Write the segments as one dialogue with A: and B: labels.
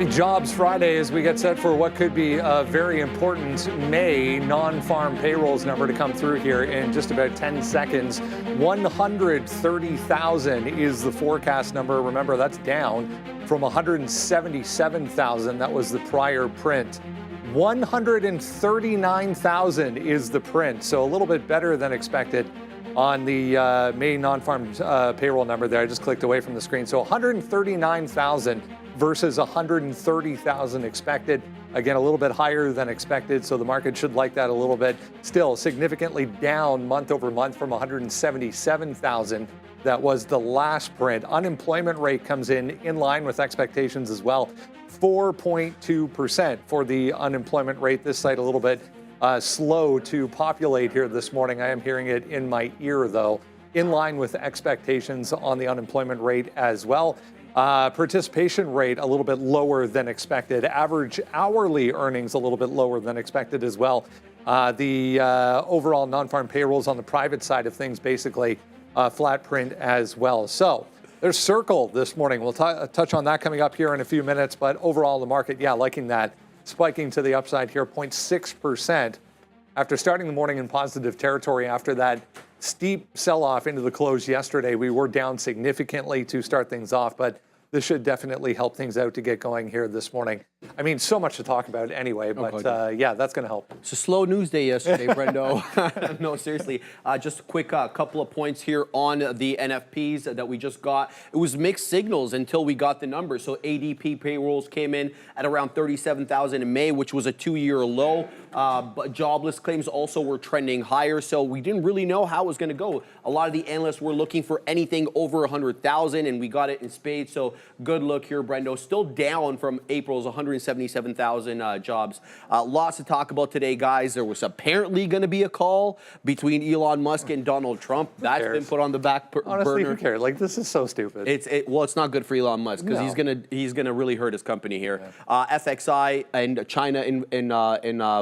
A: Jobs Friday as we get set for what could be a very important May non-farm payrolls number to come through here in just about 10 seconds. 130,000 is the forecast number. Remember, that's down from 177,000. That was the prior print. 139,000 is the print, so a little bit better than expected on the May non-farm payroll number there. I just clicked away from the screen. So 139,000 versus 130,000 expected. Again, a little bit higher than expected, so the market should like that a little bit. Still significantly down month over month from 177,000. That was the last print. Unemployment rate comes in line with expectations as well. 4.2% for the unemployment rate. This site a little bit slow to populate here this morning. I am hearing it in my ear, though. In line with expectations on the unemployment rate as well. Participation rate a little bit lower than expected. Average hourly earnings a little bit lower than expected as well. The overall non-farm payrolls on the private side of things basically flat print as well. So there's Circle this morning. We'll touch on that coming up here in a few minutes. But overall, the market, yeah, liking that. Spiking to the upside here, 0.6%. After starting the morning in positive territory after that steep sell-off into the close yesterday, we were down significantly to start things off, but this should definitely help things out to get going here this morning. I mean, so much to talk about anyway, but yeah, that's going to help.
B: It's a slow news day yesterday, Brendo. No, seriously. Just a quick couple of points here on the NFPs that we just got. It was mixed signals until we got the numbers. So ADP payrolls came in at around 37,000 in May, which was a 2-year low. But jobless claims also were trending higher, so we didn't really know how it was going to go. A lot of the analysts were looking for anything over 100,000, and we got it in spades. So good look here, Brendo. Still down from April's 177,000 jobs. Lots to talk about today, guys. There was apparently going to be a call between Elon Musk and Donald Trump. That's been put on the back burner.
A: Honestly, who cares? Like, this is so stupid.
B: Well, it's not good for Elon Musk because he's gonna really hurt his company here. Yeah. FXI and China in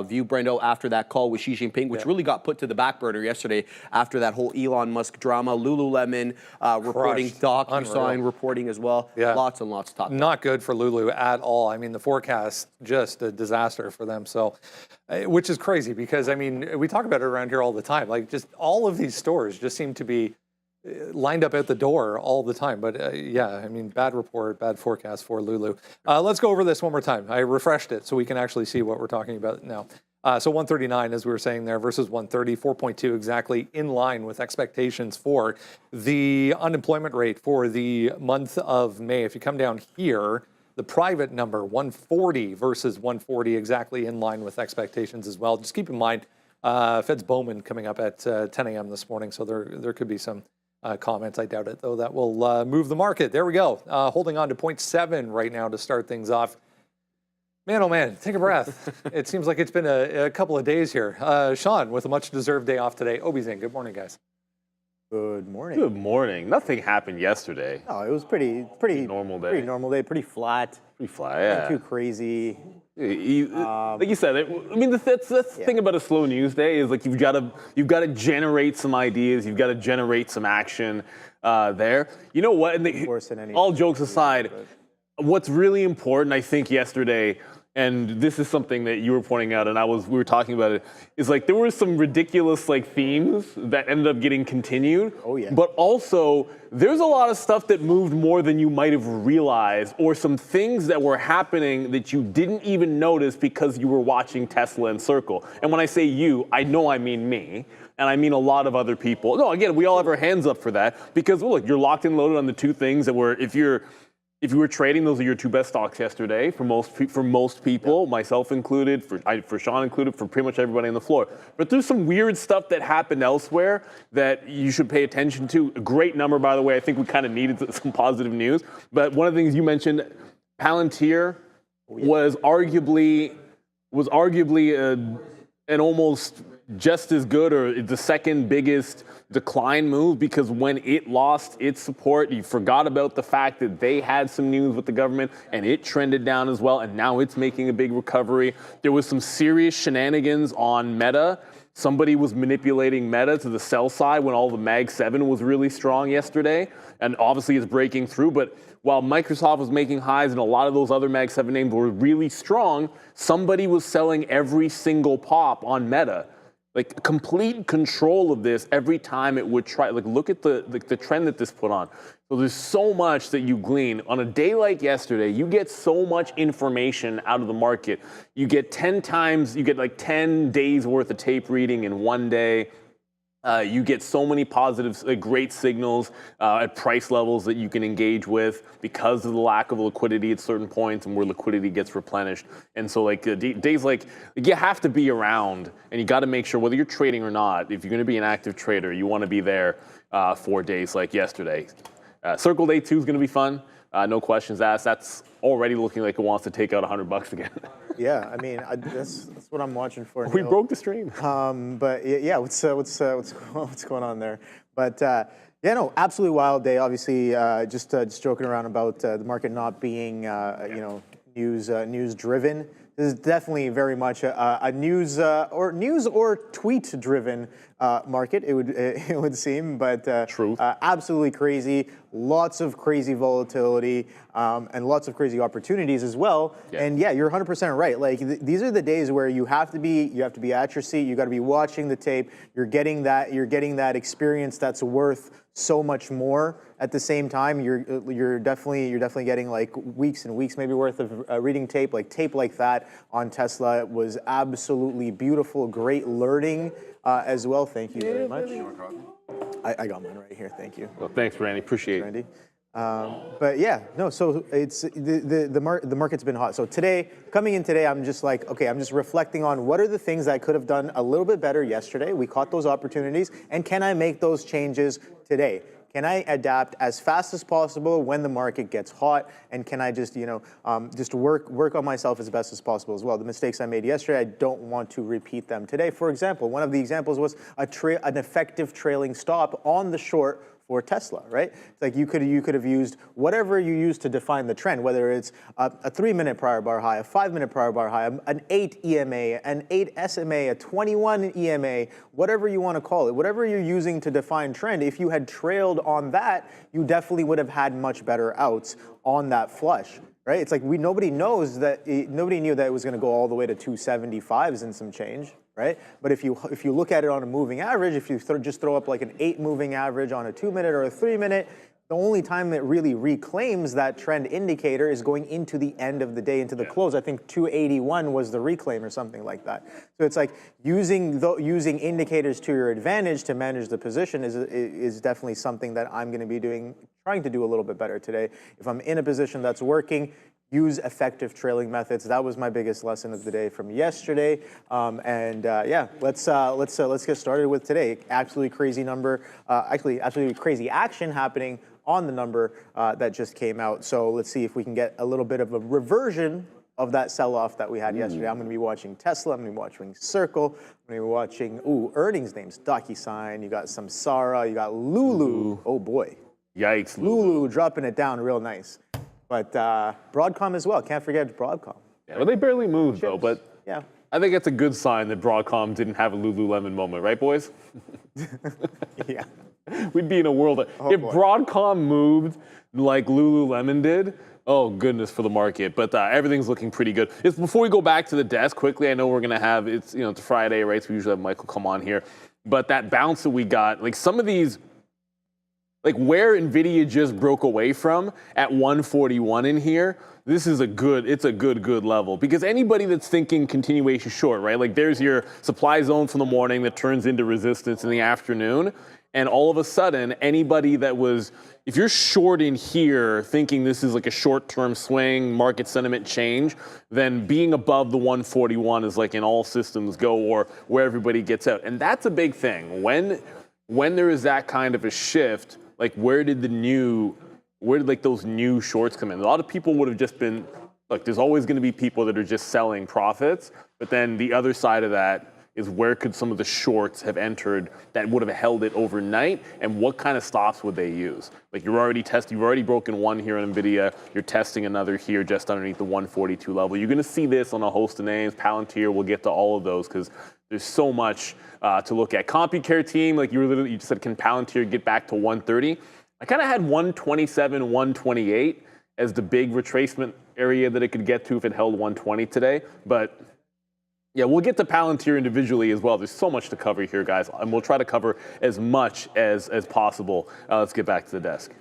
B: view, Brendo, after that call with Xi Jinping, which really got put to the back burner yesterday after that whole Elon Musk drama. Lululemon reporting, DocuSign reporting as well. Yeah. Lots and lots to talk about.
A: Not good for Lulu at all. I mean, the forecast, just a disaster for them. So, which is crazy because, I mean, we talk about it around here all the time. Like, just all of these stores just seem to be lined up at the door all the time. But yeah, I mean, bad report, bad forecast for Lulu. Let's go over this one more time. I refreshed it so we can actually see what we're talking about now. So 139, as we were saying there, versus 130, 4.2 exactly in line with expectations for the unemployment rate for the month of May. If you come down here, the private number, 140 versus 140, exactly in line with expectations as well. Just keep in mind, Fed's Bowman coming up at 10 a.m. this morning, so there could be some comments. I doubt it, though. That will move the market. There we go. Holding on to 0.7 right now to start things off. Man, oh man, take a breath. It seems like it's been a couple of days here. Sean, with a much-deserved day off today. Obi's in. Good morning, guys.
C: Good morning.
D: Good morning. Nothing happened yesterday.
C: Oh, it was pretty
D: normal day.
C: Pretty normal day. Pretty flat.
D: Pretty flat. Yeah.
C: Not too crazy.
D: Like you said, I mean, that's the thing about a slow news day is like you've got to generate some ideas. You've got to generate some action there. You know what? And all jokes aside, what's really important, I think, yesterday. And this is something that you were pointing out, and we were talking about it, is like there were some ridiculous like themes that ended up getting continued.
C: Oh yeah.
D: But also there's a lot of stuff that moved more than you might have realized, or some things that were happening that you didn't even notice because you were watching Tesla and Circle. And when I say you, I know I mean me. And I mean a lot of other people. No, again, we all have our hands up for that because well, look, you're locked and loaded on the two things that were, if you were trading, those are your two best stocks yesterday for most people, myself included, for Sean included, for pretty much everybody on the floor. But there's some weird stuff that happened elsewhere that you should pay attention to. A great number, by the way. I think we kind of needed some positive news. But one of the things you mentioned, Palantir was arguably an almost just as good or the second biggest decline move because when it lost its support, you forgot about the fact that they had some news with the government and it trended down as well, and now it's making a big recovery. There was some serious shenanigans on Meta. Somebody was manipulating Meta to the sell side when all the Mag 7 was really strong yesterday, and obviously it's breaking through. But while Microsoft was making highs and a lot of those other Mag 7 names were really strong, somebody was selling every single pop on Meta. Like complete control of this every time it would try. Like look at the trend that this put on. So there's so much that you glean. On a day like yesterday, you get so much information out of the market. You get 10 times, you get like 10 days worth of tape reading in one day. You get so many positives, great signals at price levels that you can engage with because of the lack of liquidity at certain points and where liquidity gets replenished. And so like days like you have to be around and you got to make sure whether you're trading or not, if you're going to be an active trader, you want to be there for days like yesterday. Circle Day 2 is going to be fun. No questions asked. That's already looking like it wants to take out $100 again.
C: Yeah, I mean, that's what I'm watching for.
D: We
C: Neil.
D: broke the stream.
C: But yeah, what's going on there? But yeah, no, absolutely wild day. Obviously, just joking around about the market not being news driven. This is definitely very much a news or tweet driven market. It would seem, but
D: Truth.
C: Absolutely crazy. Lots of crazy volatility and lots of crazy opportunities as well.
D: Yeah.
C: And yeah, you're 100% right. Like these are the days where you have to be at your seat. You got to be watching the tape. You're getting that experience that's worth so much more. At the same time, you're definitely getting like weeks and weeks maybe worth of reading tape. Like tape like that on Tesla was absolutely beautiful. Great learning as well. Thank you very much. I got mine right here. Thank you.
D: Well, thanks, Randy. Appreciate it.
C: Randy. But yeah, no. So it's the market's been hot. So today, coming in today, I'm just like, okay, I'm just reflecting on what are the things I could have done a little bit better yesterday. We caught those opportunities, and can I make those changes today? Can I adapt as fast as possible when the market gets hot? And can I just, just work on myself as best as possible as well? The mistakes I made yesterday, I don't want to repeat them today. For example, one of the examples was an effective trailing stop on the short for Tesla, right? It's like you could have used whatever you use to define the trend, whether it's a 3-minute prior bar high, a 5-minute prior bar high, an 8 EMA, an 8 SMA, a 21 EMA, whatever you want to call it, whatever you're using to define trend. If you had trailed on that, you definitely would have had much better outs on that flush. Right? It's like nobody knew that it was going to go all the way to 275s and some change, right? But if you look at it on a moving average, if you just throw up like an 8 moving average on a 2-minute or a 3-minute, the only time it really reclaims that trend indicator is going into the end of the day, into the close. I think 281 was the reclaim or something like that. So it's like using indicators to your advantage to manage the position is definitely something that I'm going to be trying to do a little bit better today. If I'm in a position that's working, use effective trailing methods. That was my biggest lesson of the day from yesterday. Yeah, let's get started with today. Absolutely crazy number. Actually, absolutely crazy action happening on the number that just came out. So let's see if we can get a little bit of a reversion of that sell-off that we had yesterday. I'm going to be watching Tesla. I'm going to be watching Circle. I'm going to be watching earnings names. DocuSign. You got Samsara. You got Lulu. Oh boy.
D: Yikes.
C: Lulu dropping it down real nice. But Broadcom as well. Can't forget Broadcom.
D: Yeah, well, they barely moved though, but
C: yeah.
D: I think it's a good sign that Broadcom didn't have a Lululemon moment, right, boys?
C: Yeah.
D: We'd be in a world if Broadcom moved like Lululemon did. Oh goodness for the market, but everything's looking pretty good. Before we go back to the desk quickly, I know we're gonna have it's Friday, right? So we usually have Michael come on here, but that bounce that we got, like some of these. Like where NVIDIA just broke away from at 141 in here, it's a good level. Because anybody that's thinking continuation short, right? Like there's your supply zone from the morning that turns into resistance in the afternoon. And all of a sudden, anybody that was, if you're short in here thinking this is like a short-term swing, market sentiment change, then being above the 141 is like in all systems go or where everybody gets out. And that's a big thing. When there is that kind of a shift, like where did like those new shorts come in? A lot of people would have just been, look, there's always going to be people that are just selling profits, but then the other side of that is where could some of the shorts have entered that would have held it overnight, and what kind of stops would they use? Like you've already broken one here on NVIDIA, you're testing another here just underneath the 142 level. You're going to see this on a host of names. Palantir, we'll get to all of those because there's so much to look at. CompuCare team, like you just said, can Palantir get back to 130? I kind of had 127, 128 as the big retracement area that it could get to if it held 120 today. But yeah, we'll get to Palantir individually as well. There's so much to cover here, guys, and we'll try to cover as much as possible. Let's get back to the desk.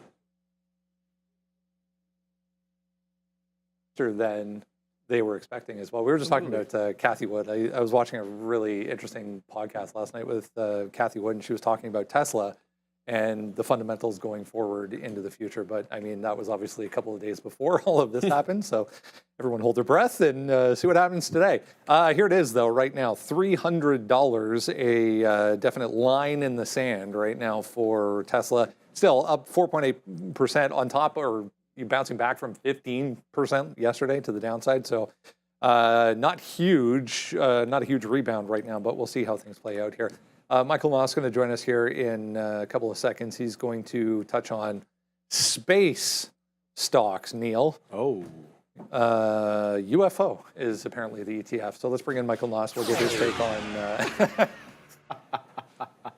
A: Than they were expecting as well. We were just talking about Kathy Wood. I was watching a really interesting podcast last night with Kathy Wood, and she was talking about Tesla and the fundamentals going forward into the future. But I mean, that was obviously a couple of days before all of this happened. So everyone hold their breath and see what happens today. Here it is, though, right now, $300, a definite line in the sand right now for Tesla. Still up 4.8% on top, or you bouncing back from 15% yesterday to the downside. So not huge, not a huge rebound right now, but we'll see how things play out here. Michael Moss is going to join us here in a couple of seconds. He's going to touch on space stocks, Neil.
B: Oh.
A: UFO is apparently the ETF. So let's bring in Michael Moss. We'll get his take on...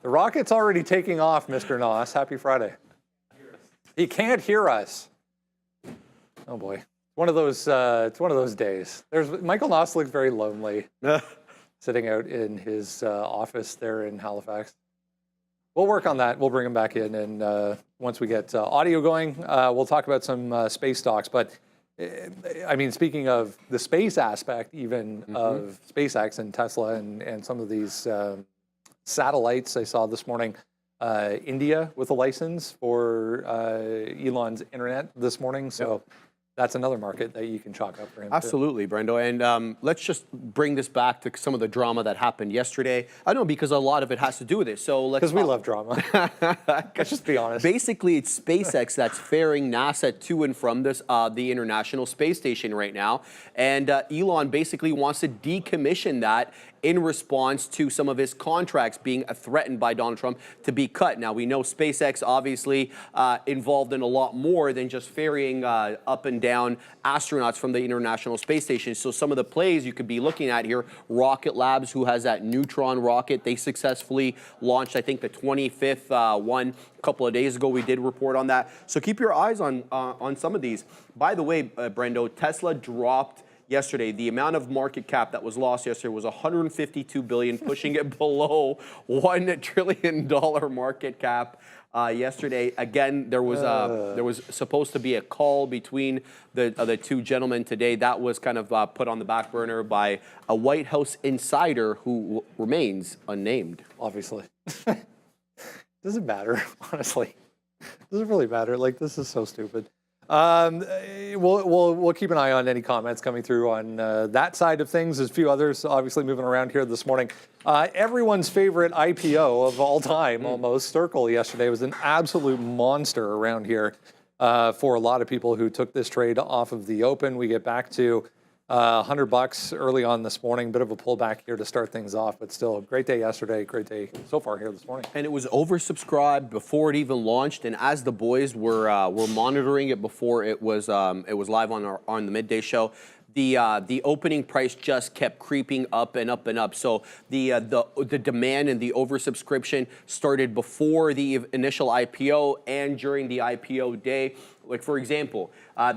A: The rocket's already taking off, Mr. Noss. Happy Friday. He can't hear us. Oh boy, one of those. It's one of those days. Michael Noss looks very lonely, sitting out in his office there in Halifax. We'll work on that. We'll bring him back in, and once we get audio going, we'll talk about some space stocks. But I mean, speaking of the space aspect, even of SpaceX and Tesla and some of these satellites I saw this morning. India with a license for Elon's internet this morning. So that's another market that you can chalk up for him.
B: Absolutely, Brendo. And let's just bring this back to some of the drama that happened yesterday. I know, because a lot of it has to do with it. So let's.
A: Because we love drama. Let's just be honest.
B: Basically, it's SpaceX that's ferrying NASA to and from this the International Space Station right now, and Elon basically wants to decommission that in response to some of his contracts being threatened by Donald Trump to be cut. Now, we know SpaceX obviously involved in a lot more than just ferrying up and down astronauts from the International Space Station. So some of the plays you could be looking at here, Rocket Labs, who has that Neutron rocket, they successfully launched, I think, the 25th one a couple of days ago. We did report on that. So keep your eyes on some of these. By the way, Brendo, Tesla dropped yesterday. The amount of market cap that was lost yesterday was $152 billion, pushing it below $1 trillion market cap. Yesterday, again, there was supposed to be a call between the two gentlemen today. That was kind of put on the back burner by a White House insider who remains unnamed.
A: Obviously. Doesn't matter, honestly. Doesn't really matter. Like, this is so stupid. We'll keep an eye on any comments coming through on that side of things. There's a few others obviously moving around here this morning. Everyone's favorite IPO of all time, almost, Circle, yesterday was an absolute monster around here for a lot of people who took this trade off of the open. We get back to $100 early on this morning. Bit of a pullback here to start things off, but still, great day yesterday, great day so far here this morning.
B: And it was oversubscribed before it even launched. And as the boys were monitoring it before it was live on the midday show, the opening price just kept creeping up and up and up. So the demand and the oversubscription started before the initial IPO and during the IPO day. Like, for example,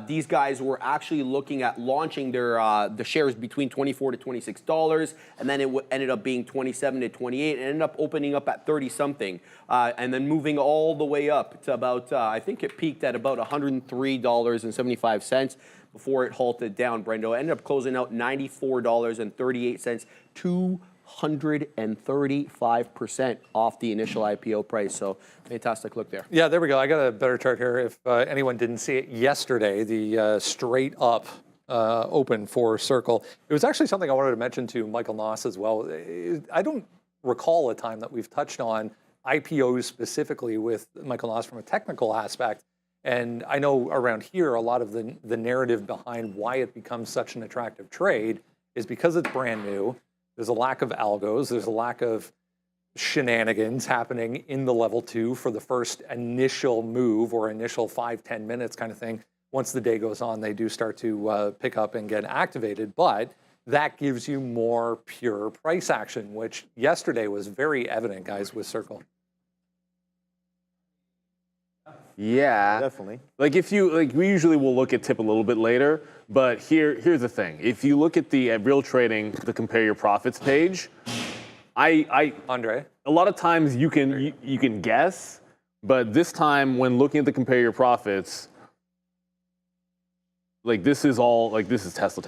B: these guys were actually looking at launching their the shares between $24 to $26, and then it ended up being $27 to $28, and ended up opening up at 30-something, and then moving all the way up to about, I think it peaked at about $103.75 before it halted down, Brendo. Ended up closing out $94.38, 235% off the initial IPO price. So fantastic look there.
A: Yeah, there we go. I got a better chart here. If anyone didn't see it yesterday, the straight up open for Circle. It was actually something I wanted to mention to Michael Noss as well. I don't recall a time that we've touched on IPOs specifically with Michael Noss from a technical aspect. And I know around here, a lot of the narrative behind why it becomes such an attractive trade is because it's brand new. There's a lack of algos. There's a lack of shenanigans happening in the level 2 for the first initial move or initial 5-10 minutes kind of thing. Once the day goes on, they do start to pick up and get activated. But that gives you more pure price action, which yesterday was very evident, guys, with Circle.
D: Yeah,
C: Definitely.
D: Like if you we usually will look at tip a little bit later, but here's the thing: if you look at the real trading, the compare your profits page,
A: Andre,
D: a lot of times you can guess, but this time when looking at the compare your profits, like this is Tesla,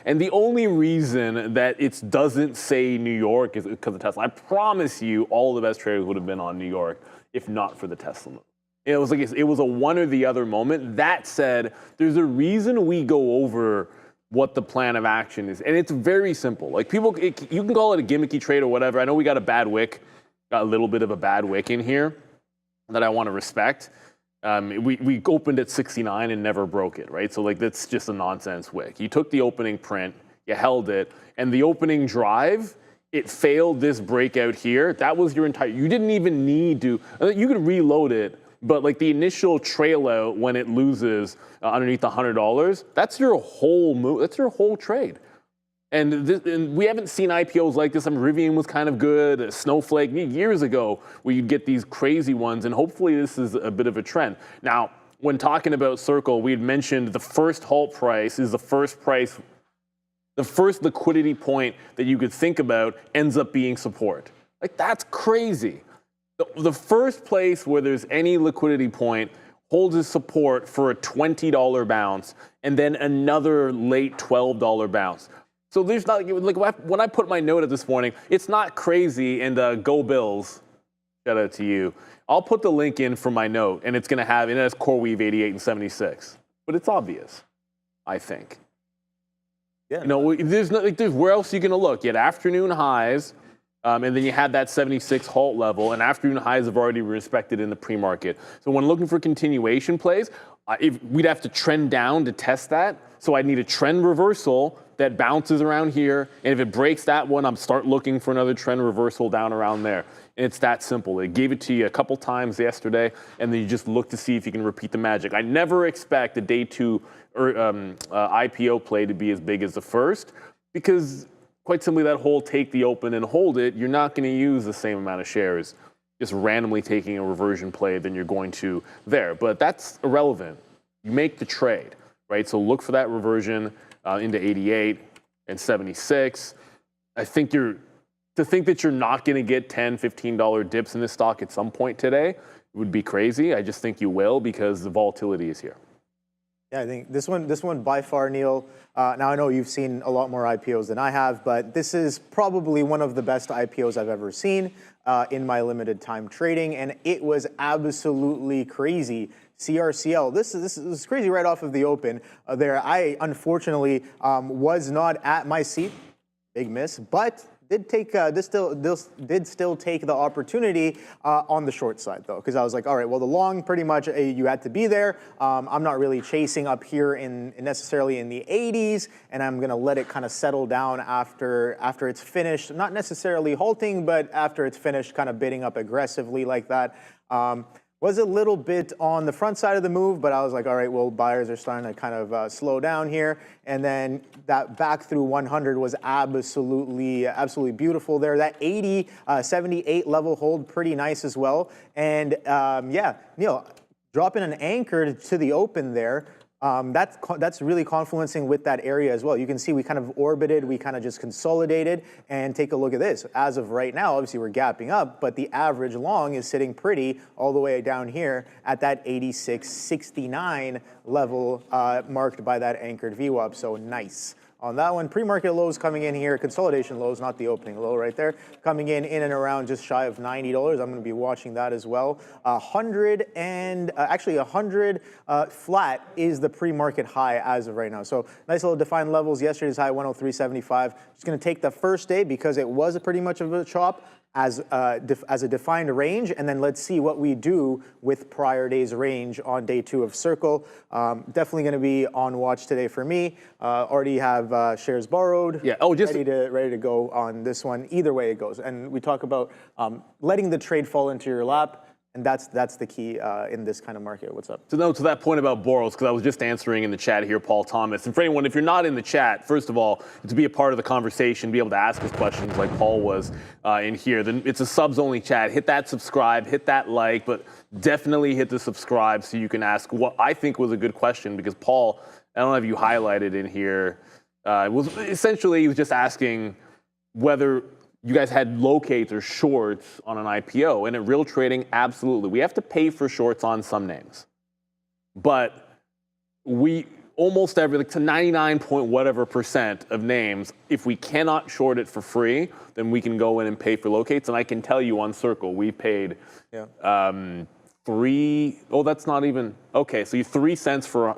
D: and the only reason that it doesn't say New York is because of Tesla. I promise you, all the best traders would have been on New York if not for the Tesla move. It was a one or the other moment. That said, there's a reason we go over what the plan of action is, and it's very simple. Like you can call it a gimmicky trade or whatever. I know we got a little bit of a bad wick in here that I want to respect. We opened at 69 and never broke it, right? So like that's just a nonsense wick. You took the opening print, you held it, and the opening drive, it failed this breakout here. That was your entire, you didn't even need to, you could reload it, but like the initial trail out when it loses underneath $100, that's your whole move, that's your whole trade. And we haven't seen IPOs like this. Rivian was kind of good. Snowflake years ago, where you'd get these crazy ones, and hopefully this is a bit of a trend. Now, when talking about Circle, we had mentioned the first halt price is the first liquidity point that you could think about ends up being support. Like that's crazy. The first place where there's any liquidity point holds as support for a $20 bounce, and then another late $12 bounce. So there's not, like when I put my note up this morning, it's not crazy, and go Bills, shout out to you. I'll put the link in for my note, and it has CoreWeave 88 and 76. But it's obvious, I think.
C: Yeah.
D: There's where else are you gonna look? You had afternoon highs, and then you had that 76 halt level, and afternoon highs have already been respected in the pre-market. So when looking for continuation plays, we'd have to trend down to test that. So I'd need a trend reversal that bounces around here, and if it breaks that one, I'm start looking for another trend reversal down around there. And it's that simple. They gave it to you a couple times yesterday, and then you just look to see if you can repeat the magic. I never expect a day two IPO play to be as big as the first, because quite simply that whole take the open and hold it, you're not going to use the same amount of shares just randomly taking a reversion play than you're going to there. But that's irrelevant. You make the trade, right? So look for that reversion into 88 and 76. I think to think that you're not going to get $10, $15 dips in this stock at some point today would be crazy. I just think you will, because the volatility is here.
C: Yeah, I think this one by far, Neil. Now I know you've seen a lot more IPOs than I have, but this is probably one of the best IPOs I've ever seen in my limited time trading, and it was absolutely crazy. CRCL, this is crazy right off of the open there. I unfortunately was not at my seat, big miss, but did still take the opportunity on the short side though, because I was like, all right, well the long pretty much you had to be there. I'm not really chasing up here necessarily in the 80s, and I'm gonna let it kind of settle down after it's finished, not necessarily halting, but after it's finished, kind of bidding up aggressively like that. Was a little bit on the front side of the move, but I was like, all right, well, buyers are starting to kind of slow down here. And then that back through 100 was absolutely beautiful there. That 78 level hold, pretty nice as well. And yeah, Neil, dropping an anchor to the open there, that's really confluencing with that area as well. You can see we kind of orbited, we kind of just consolidated, and take a look at this. As of right now, obviously we're gapping up, but the average long is sitting pretty all the way down here at that 86.69 level marked by that anchored VWAP, so nice. On that one, pre-market lows coming in here, consolidation lows, not the opening low right there, coming in and around just shy of $90. I'm going to be watching that as well. 100 flat is the pre-market high as of right now. So nice little defined levels. Yesterday's high 103.75. Just going to take the first day because it was pretty much of a chop as a defined range, and then let's see what we do with prior day's range on day two of Circle. Definitely going to be on watch today for me. Already have shares borrowed.
D: Yeah.
C: Ready to go on this one. Either way it goes, and we talk about letting the trade fall into your lap. And that's the key in this kind of market. What's up?
D: So no, to that point about borrows, because I was just answering in the chat here, Paul Thomas. And for anyone, if you're not in the chat, first of all, to be a part of the conversation, be able to ask us questions like Paul was in here, then it's a subs-only chat. Hit that subscribe, hit that like, but definitely hit the subscribe so you can ask what I think was a good question, because Paul, I don't know if you highlighted in here, was essentially he was just asking whether you guys had locates or shorts on an IPO, and at real trading, absolutely. We have to pay for shorts on some names. But we almost every, like to 99 point whatever % of names, if we cannot short it for free, then we can go in and pay for locates. And I can tell you on Circle, we paid that's not even, okay, so you 3 cents per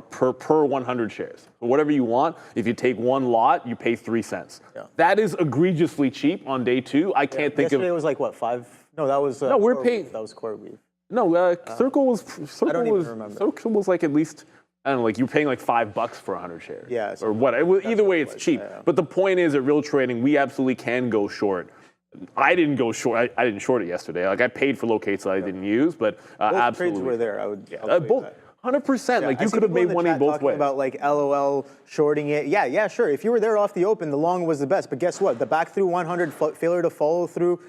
D: 100 shares. So whatever you want, if you take one lot, you pay 3 cents. Yeah. That is egregiously cheap on day two. I can't think of.
C: Yesterday was like what, 5? No, that was
D: no, we're paying.
C: That was core weave.
D: No, Circle was
C: I don't even remember.
D: Circle was like at least, I don't know, like you're paying like $5 for 100 shares.
C: Yeah.
D: Or what? Either way, it's cheap. Yeah. But the point is, at real trading, we absolutely can go short. I didn't go short. I didn't short it yesterday. Like I paid for locates that I didn't use, but
C: both
D: absolutely.
C: trades were there. I would.
D: Both 100%. Like you could have made money both ways.
C: About like LOL shorting it. Yeah, sure. If you were there off the open, the long was the best. But guess what? The back through 100 failure to follow through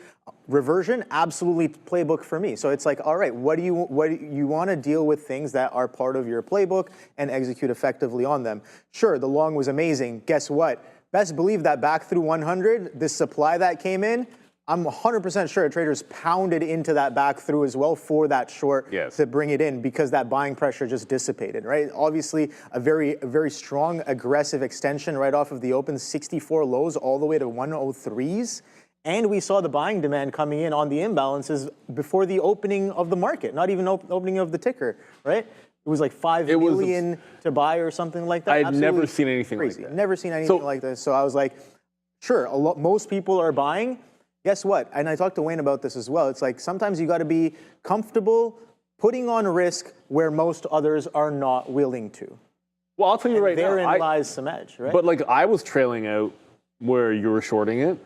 C: reversion, absolutely playbook for me. So it's like, all right, what do you want to deal with things that are part of your playbook and execute effectively on them? Sure, the long was amazing. Guess what? Best believe that back through 100, this supply that came in, I'm 100% sure traders pounded into that back through as well for that short to bring it in, because that buying pressure just dissipated, right? Obviously, a very strong, aggressive extension right off of the open, 64 lows all the way to 103s. And we saw the buying demand coming in on the imbalances before the opening of the market, not even opening of the ticker, right? It was like 5 million to buy or something like that.
D: I had never seen anything
C: crazy.
D: like that.
C: Never seen anything like this. So I was like, sure, most people are buying. Guess what? And I talked to Wayne about this as well. It's like sometimes you got to be comfortable putting on risk where most others are not willing to.
D: Well, I'll tell you right now.
C: Therein lies some edge, right?
D: But like I was trailing out where you were shorting it.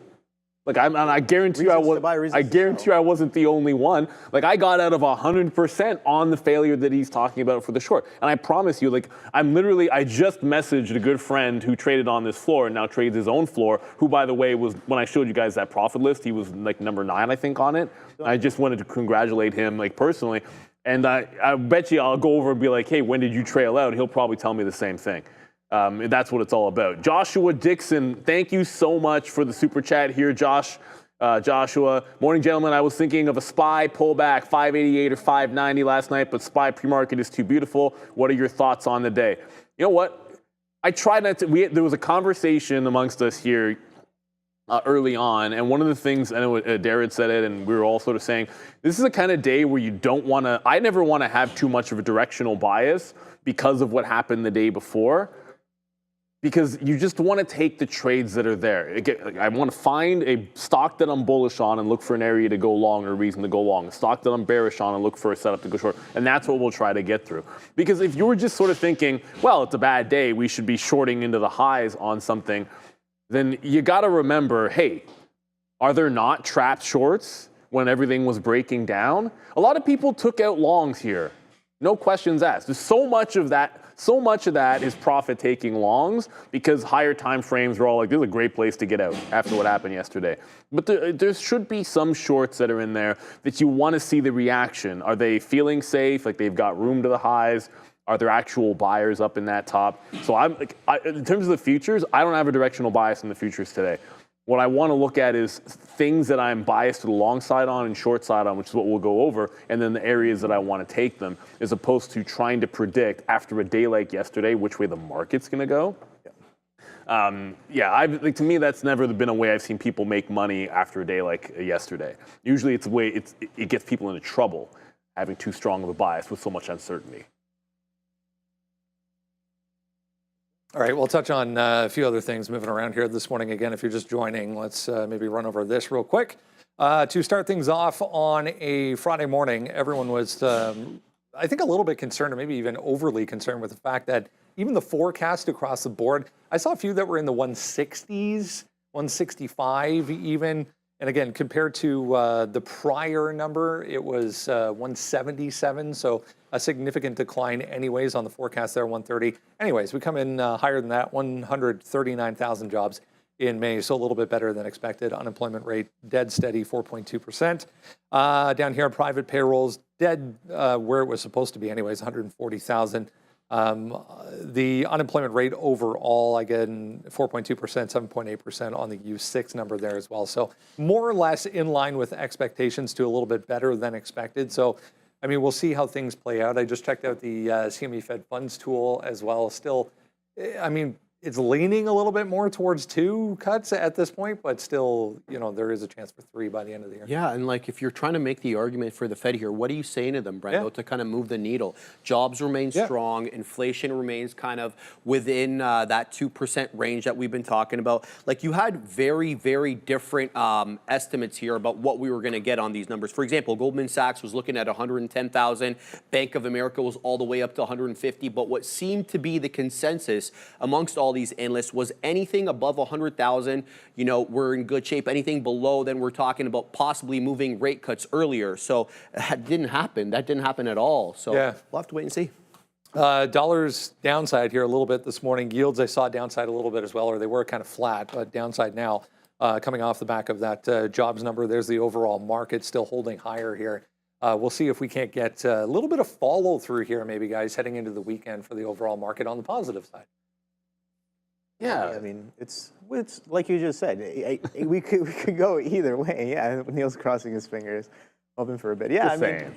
D: Like I guarantee you I wasn't the only one. Like I got out of 100% on the failure that he's talking about for the short. And I promise you, like I just messaged a good friend who traded on this floor and now trades his own floor, who by the way was, when I showed you guys that profit list, he was like number 9, I think, on it. I just wanted to congratulate him like personally. And I bet you I'll go over and be like, hey, when did you trail out? He'll probably tell me the same thing. That's what it's all about. Joshua Dixon, thank you so much for the super chat here, Joshua. Morning, gentlemen. I was thinking of a SPY pullback, 588 or 590 last night, but SPY pre-market is too beautiful. What are your thoughts on the day? You know what? I tried not to. There was a conversation amongst us here early on, and one of the things, I know Darren said it, and we were all sort of saying, this is the kind of day where you don't want to, I never want to have too much of a directional bias because of what happened the day before. Because you just want to take the trades that are there. I want to find a stock that I'm bullish on and look for an area to go long or a reason to go long. A stock that I'm bearish on and look for a setup to go short. And that's what we'll try to get through. Because if you were just sort of thinking, well, it's a bad day, we should be shorting into the highs on something, then you got to remember, hey, are there not trapped shorts when everything was breaking down? A lot of people took out longs here. No questions asked. There's so much of that. So much of that is profit-taking longs because higher time frames are all like, this is a great place to get out after what happened yesterday. But there should be some shorts that are in there that you want to see the reaction. Are they feeling safe, like they've got room to the highs? Are there actual buyers up in that top? So in terms of the futures, I don't have a directional bias in the futures today. What I want to look at is things that I'm biased to the long side on and short side on, which is what we'll go over, and then the areas that I want to take them, as opposed to trying to predict after a day like yesterday which way the market's going to go. To me, that's never been a way I've seen people make money after a day like yesterday. Usually it's a way it gets people into trouble, having too strong of a bias with so much uncertainty.
A: All right, we'll touch on a few other things moving around here this morning. Again, if you're just joining, let's maybe run over this real quick. To start things off on a Friday morning, everyone was, I think, a little bit concerned, or maybe even overly concerned with the fact that even the forecast across the board, I saw a few that were in the 160s, 165 even, And again, compared to the prior number, it was 177. So a significant decline anyways on the forecast there, 130. Anyways, we come in higher than that, 139,000 jobs in May, so a little bit better than expected. Unemployment rate dead steady, 4.2%. Down here, private payrolls dead where it was supposed to be anyways, 140,000. The unemployment rate overall, again, 4.2%, 7.8% on the U6 number there as well. So more or less in line with expectations to a little bit better than expected. So, I mean, we'll see how things play out. I just checked out the CME Fed Funds tool as well. Still, I mean, it's leaning a little bit more towards 2 cuts at this point, but still, you know, there is a chance for 3 by the end of the year.
B: Yeah, and like if you're trying to make the argument for the Fed here, what are you saying to them, Brendo, to kind of move the needle? Jobs remain strong, inflation remains kind of within that 2% range that we've been talking about. Like you had very, very different estimates here about what we were going to get on these numbers. For example, Goldman Sachs was looking at 110,000, Bank of America was all the way up to 150, but what seemed to be the consensus amongst all these analysts was anything above 100,000, you know, we're in good shape. Anything below, then we're talking about possibly moving rate cuts earlier. So that didn't happen. That didn't happen at all. So we'll have to wait and see.
A: Dollars downside here a little bit this morning. Yields I saw downside a little bit as well, or they were kind of flat, but downside now coming off the back of that jobs number. There's the overall market still holding higher here. We'll see if we can't get a little bit of follow through here, maybe, guys, heading into the weekend for the overall market on the positive side.
C: Yeah, I mean, it's like you just said. We could go either way. Yeah, Neil's crossing his fingers, hoping for a bid. Yeah, I mean,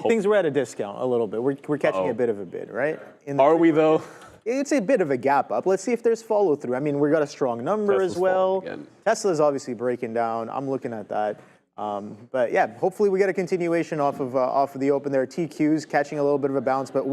C: things were at a discount a little bit. We're catching a bit of a bid, right?
D: Are we though?
C: It's a bit of a gap up. Let's see if there's follow through. I mean, we got a strong number as well. Tesla's obviously breaking down. I'm looking at that. But yeah, hopefully we get a continuation off of the open there. TQs catching a little bit of a bounce, but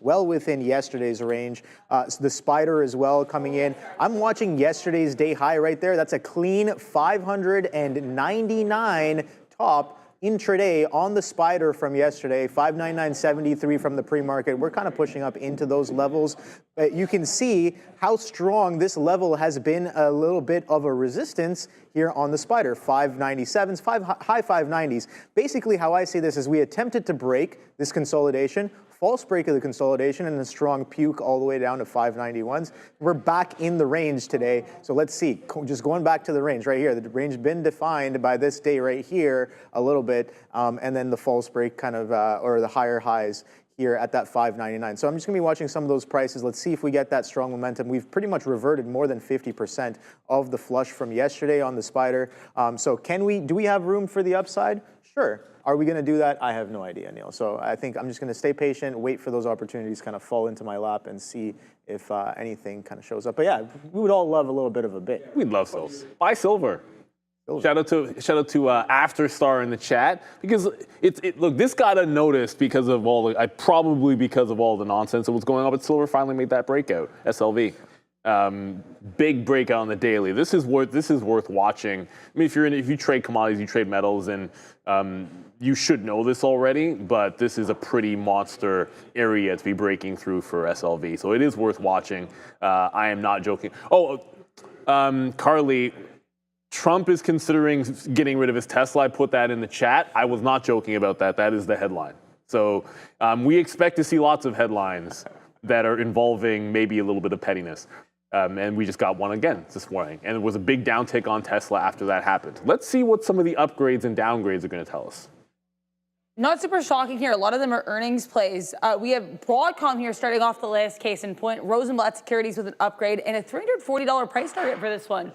C: well within yesterday's range. The spider as well coming in. I'm watching yesterday's day high right there. That's a clean 599 top intraday on the spider from yesterday, 599.73 from the pre-market. We're kind of pushing up into those levels. You can see how strong this level has been, a little bit of a resistance here on the spider, 597s, high 590s. Basically, how I see this is we attempted to break this consolidation, false break of the consolidation, and a strong puke all the way down to 591s. We're back in the range today. So let's see, just going back to the range right here. The range been defined by this day right here a little bit, and then the false break kind of, or the higher highs here at that 599. So I'm just gonna be watching some of those prices. Let's see if we get that strong momentum. We've pretty much reverted more than 50% of the flush from yesterday on the spider. So do we have room for the upside? Sure. Are we going to do that? I have no idea, Neil. So I think I'm just going to stay patient, wait for those opportunities kind of fall into my lap and see if anything kind of shows up. But yeah, we would all love a little bit of a bit.
D: We'd love so. Buy silver. Shout out to Afterstar in the chat, because look, this got unnoticed because of probably because of all the nonsense that was going on, but silver finally made that breakout. SLV. Big breakout on the daily. This is worth watching. I mean, if you trade commodities, you trade metals, and you should know this already, but this is a pretty monster area to be breaking through for SLV. So it is worth watching. I am not joking. Carly, Trump is considering getting rid of his Tesla. I put that in the chat. I was not joking about that. That is the headline. So we expect to see lots of headlines that are involving maybe a little bit of pettiness. And we just got one again this morning. And it was a big downtick on Tesla after that happened. Let's see what some of the upgrades and downgrades are going to tell us.
E: Not super shocking here. A lot of them are earnings plays. We have Broadcom here starting off the list, case in point. Rosenblatt Securities with an upgrade and a $340 price target for this one.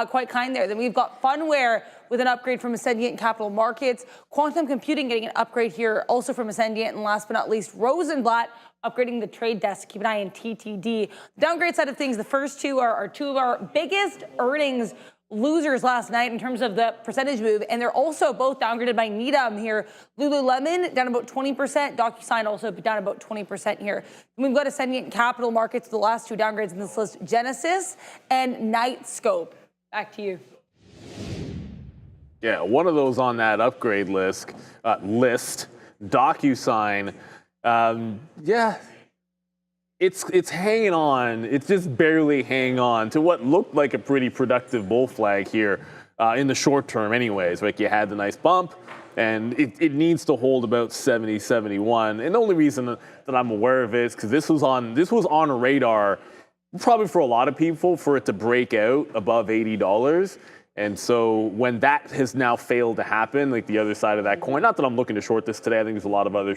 E: Quite kind there. Then we've got Funware with an upgrade from Ascendient Capital Markets. Quantum Computing getting an upgrade here also from Ascendient. And last but not least, Rosenblatt upgrading the trade desk. Keep an eye on TTD. The downgrade side of things, the first two are two of our biggest earnings losers last night in terms of the percentage move, and they're also both downgraded by Needham here. Lululemon down about 20%, DocuSign also down about 20% here. And we've got Ascendient Capital Markets, the last two downgrades in this list, Genesis and Nightscope. Back to you.
D: Yeah, one of those on that upgrade list, DocuSign. Yeah, it's hanging on. It's just barely hanging on to what looked like a pretty productive bull flag here in the short term anyways. Like you had the nice bump, and it needs to hold about 70, 71. And the only reason that I'm aware of it is because this was on a radar probably for a lot of people for it to break out above $80. And so when that has now failed to happen, like the other side of that coin, not that I'm looking to short this today, I think there's a lot of other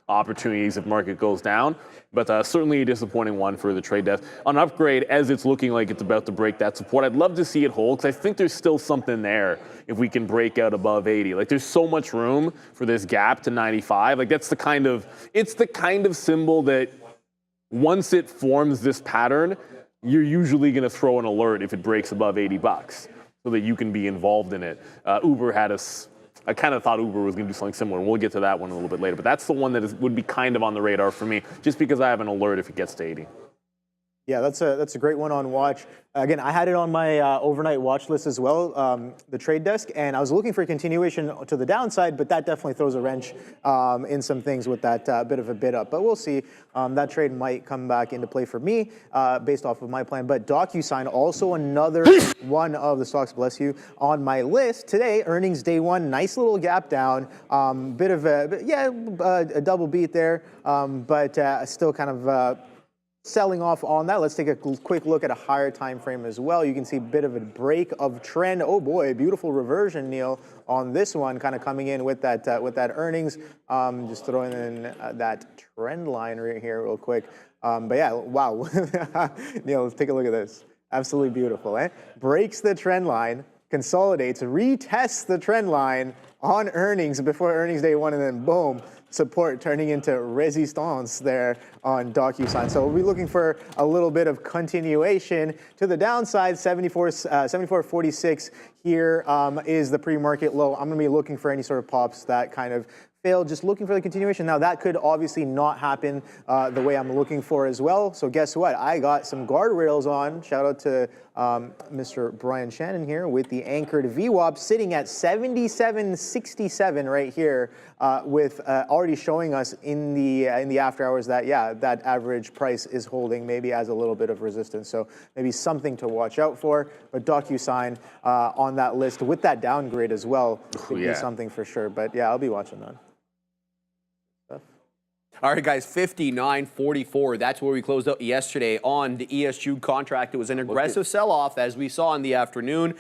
D: opportunities if market goes down, but certainly a disappointing one for the trade desk. On upgrade, as it's looking like it's about to break that support, I'd love to see it hold because I think there's still something there if we can break out above 80. Like there's so much room for this gap to 95. Like it's the kind of symbol that once it forms this pattern, you're usually going to throw an alert if it breaks above $80. So that you can be involved in it. Uber had us. I kind of thought Uber was going to do something similar, and we'll get to that one a little bit later. But that's the one that would be kind of on the radar for me, just because I have an alert if it gets to 80.
C: Yeah, that's a great one on watch. Again, I had it on my overnight watch list as well, the trade desk, and I was looking for a continuation to the downside, but that definitely throws a wrench in some things with that bit of a bid up. But we'll see. That trade might come back into play for me based off of my plan. But DocuSign, also another one of the stocks, bless you, on my list today. Earnings day one, nice little gap down, bit of a double beat there, but still kind of selling off on that. Let's take a quick look at a higher time frame as well. You can see a bit of a break of trend. Oh boy, beautiful reversion, Neil, on this one, kind of coming in with that earnings. Just throwing in that trend line right here real quick. But yeah, wow. Neil, let's take a look at this. Absolutely beautiful, eh? Breaks the trend line, consolidates, retests the trend line on earnings before earnings day one, and then boom, support turning into resistance there on DocuSign. So we'll be looking for a little bit of continuation to the downside. 74.46 here is the pre-market low. I'm going to be looking for any sort of pops that kind of failed, just looking for the continuation. Now that could obviously not happen the way I'm looking for as well. So guess what? I got some guardrails on. Shout out to Mr. Brian Shannon here with the anchored VWAP sitting at 77.67 right here, with already showing us in the after hours that that average price is holding maybe as a little bit of resistance. So maybe something to watch out for. But DocuSign on that list with that downgrade as well could be something for sure. But yeah, I'll be watching that.
B: All right, guys, 59.44. That's where we closed out yesterday on the ESG contract. It was an aggressive sell-off, as we saw in the afternoon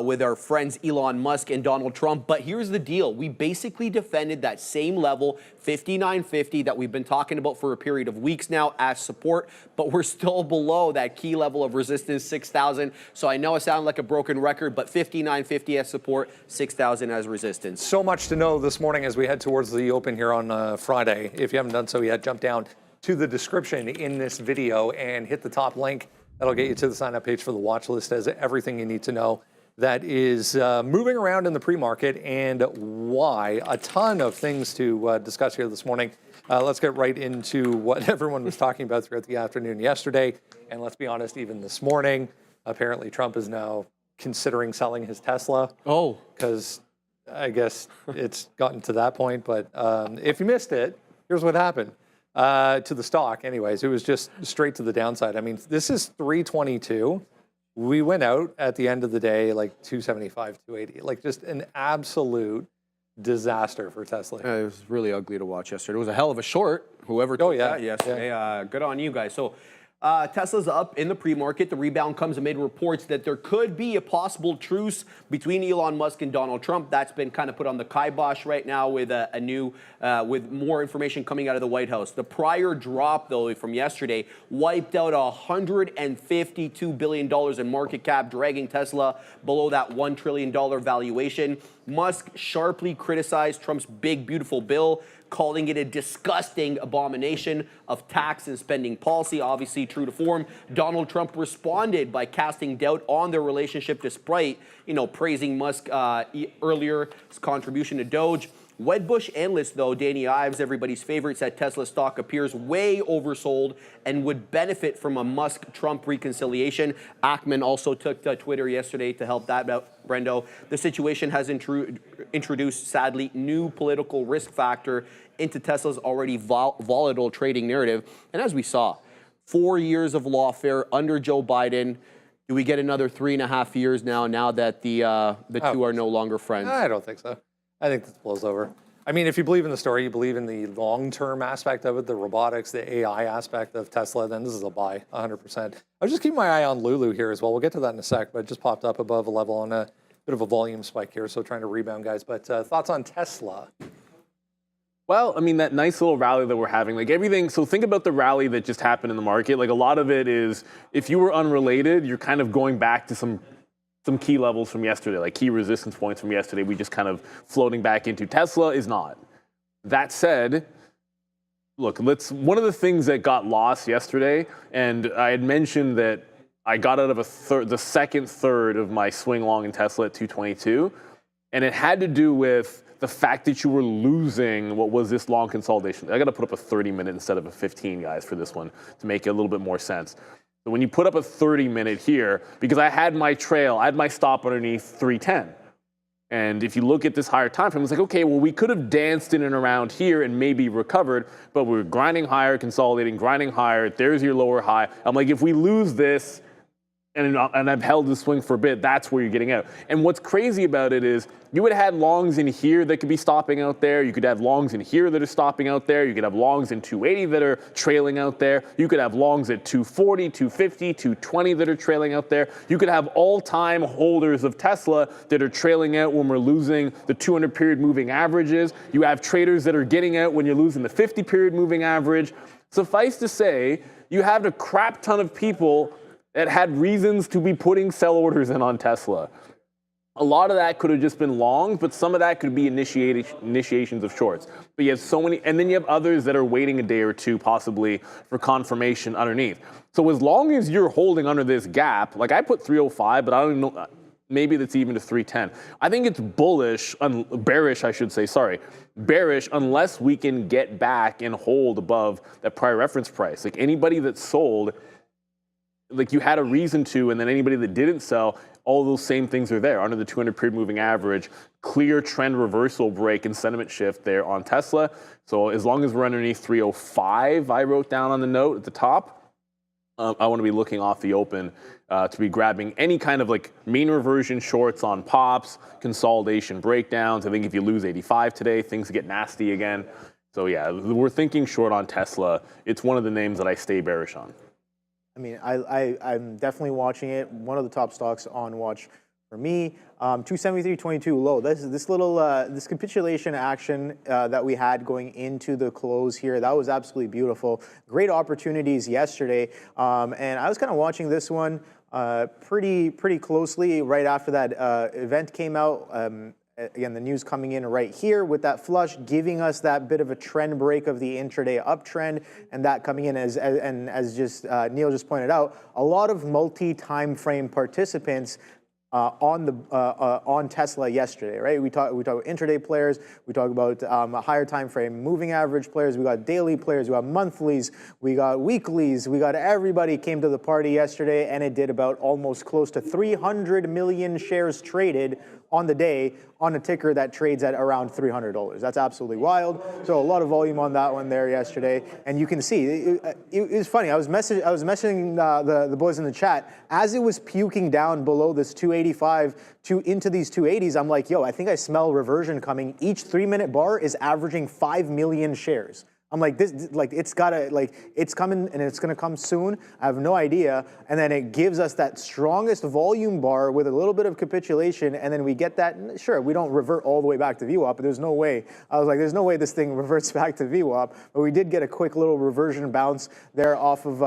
B: with our friends Elon Musk and Donald Trump. But here's the deal. We basically defended that same level, 59.50, that we've been talking about for a period of weeks now as support. But we're still below that key level of resistance, 6,000. So I know it sounded like a broken record, but 59.50 as support, 6,000 as resistance.
A: So much to know this morning as we head towards the open here on Friday. If you haven't done so yet, jump down to the description in this video and hit the top link. That'll get you to the sign up page for the watch list as everything you need to know that is moving around in the pre-market and why. A ton of things to discuss here this morning. Let's get right into what everyone was talking about throughout the afternoon yesterday. And let's be honest, even this morning, apparently Trump is now considering selling his Tesla. Oh. Because I guess it's gotten to that point. But if you missed it, here's what happened to the stock. Anyways, it was just straight to the downside. I mean, this is 322. We went out at the end of the day like 275, 280. Like just an absolute disaster for Tesla.
B: It was really ugly to watch yesterday. It was a hell of a short. Whoever took that yesterday, good on you guys. So Tesla's up in the pre-market. The rebound comes amid reports that there could be a possible truce between Elon Musk and Donald Trump. That's been kind of put on the kibosh right now with with more information coming out of the White House. The prior drop, though, from yesterday wiped out $152 billion in market cap, dragging Tesla below that $1 trillion valuation. Musk sharply criticized Trump's big, beautiful bill, calling it a disgusting abomination of tax and spending policy, obviously true to form. Donald Trump responded by casting doubt on their relationship despite, praising Musk earlier, his contribution to Doge. Wedbush analyst, though, Danny Ives, everybody's favorite, said Tesla stock appears way oversold and would benefit from a Musk-Trump reconciliation. Ackman also took to Twitter yesterday to help that out, Brendo. The situation has introduced, sadly, new political risk factor into Tesla's already volatile trading narrative. And as we saw, 4 years of lawfare under Joe Biden, Do we get another 3.5 years now that the two are no longer friends?
A: I don't think so. I think this blows over. I mean, if you believe in the story, you believe in the long-term aspect of it, the robotics, the AI aspect of Tesla, then this is a buy, 100%. I was just keeping my eye on Lulu here as well. We'll get to that in a sec, but it just popped up above a level on a bit of a volume spike here, so trying to rebound, guys. But thoughts on Tesla?
D: Well, I mean, that nice little rally that we're having, like everything. So think about the rally that just happened in the market. Like a lot of it is, if you were unrelated, you're kind of going back to some key levels from yesterday, like key resistance points from yesterday. We just kind of floating back into. Tesla is not. That said, look, one of the things that got lost yesterday, and I had mentioned that I got out of the second third of my swing long in Tesla at 222, and it had to do with the fact that you were losing what was this long consolidation. I got to put up a 30-minute instead of a 15, guys, for this one to make it a little bit more sense. So when you put up a 30-minute here, because I had my trail, I had my stop underneath 310. And if you look at this higher time frame, it's like, okay, well, we could have danced in and around here and maybe recovered, but we're grinding higher, consolidating, grinding higher. There's your lower high. I'm like, if we lose this, and I've held the swing for a bit, that's where you're getting out. And what's crazy about it is you would have had longs in here that could be stopping out there. You could have longs in here that are stopping out there. You could have longs in 280 that are trailing out there. You could have longs at 240, 250, 220 that are trailing out there. You could have all-time holders of Tesla that are trailing out when we're losing the 200-period moving averages. You have traders that are getting out when you're losing the 50-period moving average. Suffice to say, you have a crap ton of people that had reasons to be putting sell orders in on Tesla. A lot of that could have just been longs, but some of that could be initiations of shorts. But you have so many, and then you have others that are waiting a day or two possibly for confirmation underneath. So as long as you're holding under this gap, like I put 305, but I don't know, maybe that's even to 310. I think it's bearish, I should say, bearish unless we can get back and hold above that prior reference price. Like anybody that sold, like you had a reason to, and then anybody that didn't sell, all those same things are there under the 200-period moving average, clear trend reversal break and sentiment shift there on Tesla. So as long as we're underneath 305, I wrote down on the note at the top, I want to be looking off the open to be grabbing any kind of like mean reversion shorts on pops, consolidation breakdowns. I think if you lose 85 today, things get nasty again. So yeah, we're thinking short on Tesla. It's one of the names that I stay bearish on.
C: I mean, I'm definitely watching it. One of the top stocks on watch for me. 273.22 low. This capitulation action that we had going into the close here, that was absolutely beautiful. Great opportunities yesterday, and I was kind of watching this one pretty closely right after that event came out. Again, the news coming in right here with that flush, giving us that bit of a trend break of the intraday uptrend, and that coming in as Neil just pointed out, a lot of multi-time frame participants on Tesla yesterday, right? We talk about intraday players, we talk about higher time frame moving average players, we got daily players, we got monthlies, we got weeklies, we got everybody came to the party yesterday, and it did about almost close to 300 million shares traded on the day on a ticker that trades at around $300. That's absolutely wild. So a lot of volume on that one there yesterday, and you can see it was funny. I was messaging the boys in the chat as it was puking down below this 285 into these 280s. I'm like, yo, I think I smell reversion coming. Each 3-minute bar is averaging 5 million shares. I'm like, it's coming and it's gonna come soon. I have no idea. And then it gives us that strongest volume bar with a little bit of capitulation, and then we get that. Sure, we don't revert all the way back to VWAP, but there's no way. I was like, there's no way this thing reverts back to VWAP. But we did get a quick little reversion bounce there off of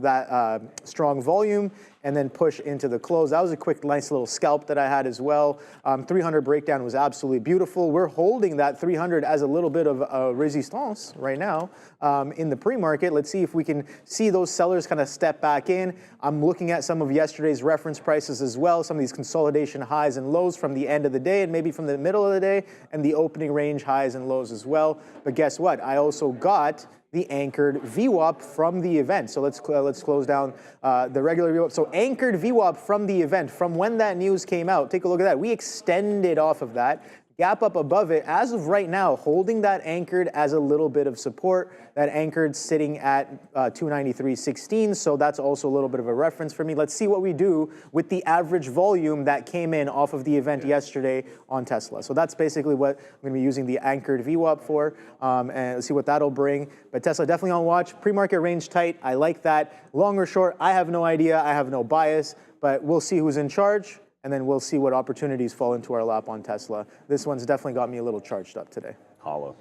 C: that strong volume, and then push into the close. That was a quick, nice little scalp that I had as well. 300 breakdown was absolutely beautiful. We're holding that 300 as a little bit of a resistance right now in the pre-market. Let's see if we can see those sellers kind of step back in. I'm looking at some of yesterday's reference prices as well, some of these consolidation highs and lows from the end of the day and maybe from the middle of the day, and the opening range highs and lows as well. But guess what? I also got the anchored VWAP from the event. So let's close down the regular VWAP. So anchored VWAP from the event, from when that news came out. Take a look at that. We extended off of that, gap up above it. As of right now, holding that anchored as a little bit of support. That anchored sitting at 293.16, so that's also a little bit of a reference for me. Let's see what we do with the average volume that came in off of the event yesterday on Tesla. So that's basically what I'm going to be using the anchored VWAP for, and see what that'll bring. But Tesla definitely on watch. Pre-market range tight. I like that. Long or short, I have no idea. I have no bias, but we'll see who's in charge, and then we'll see what opportunities fall into our lap on Tesla. This one's definitely got me a little charged up today.
D: Hollow.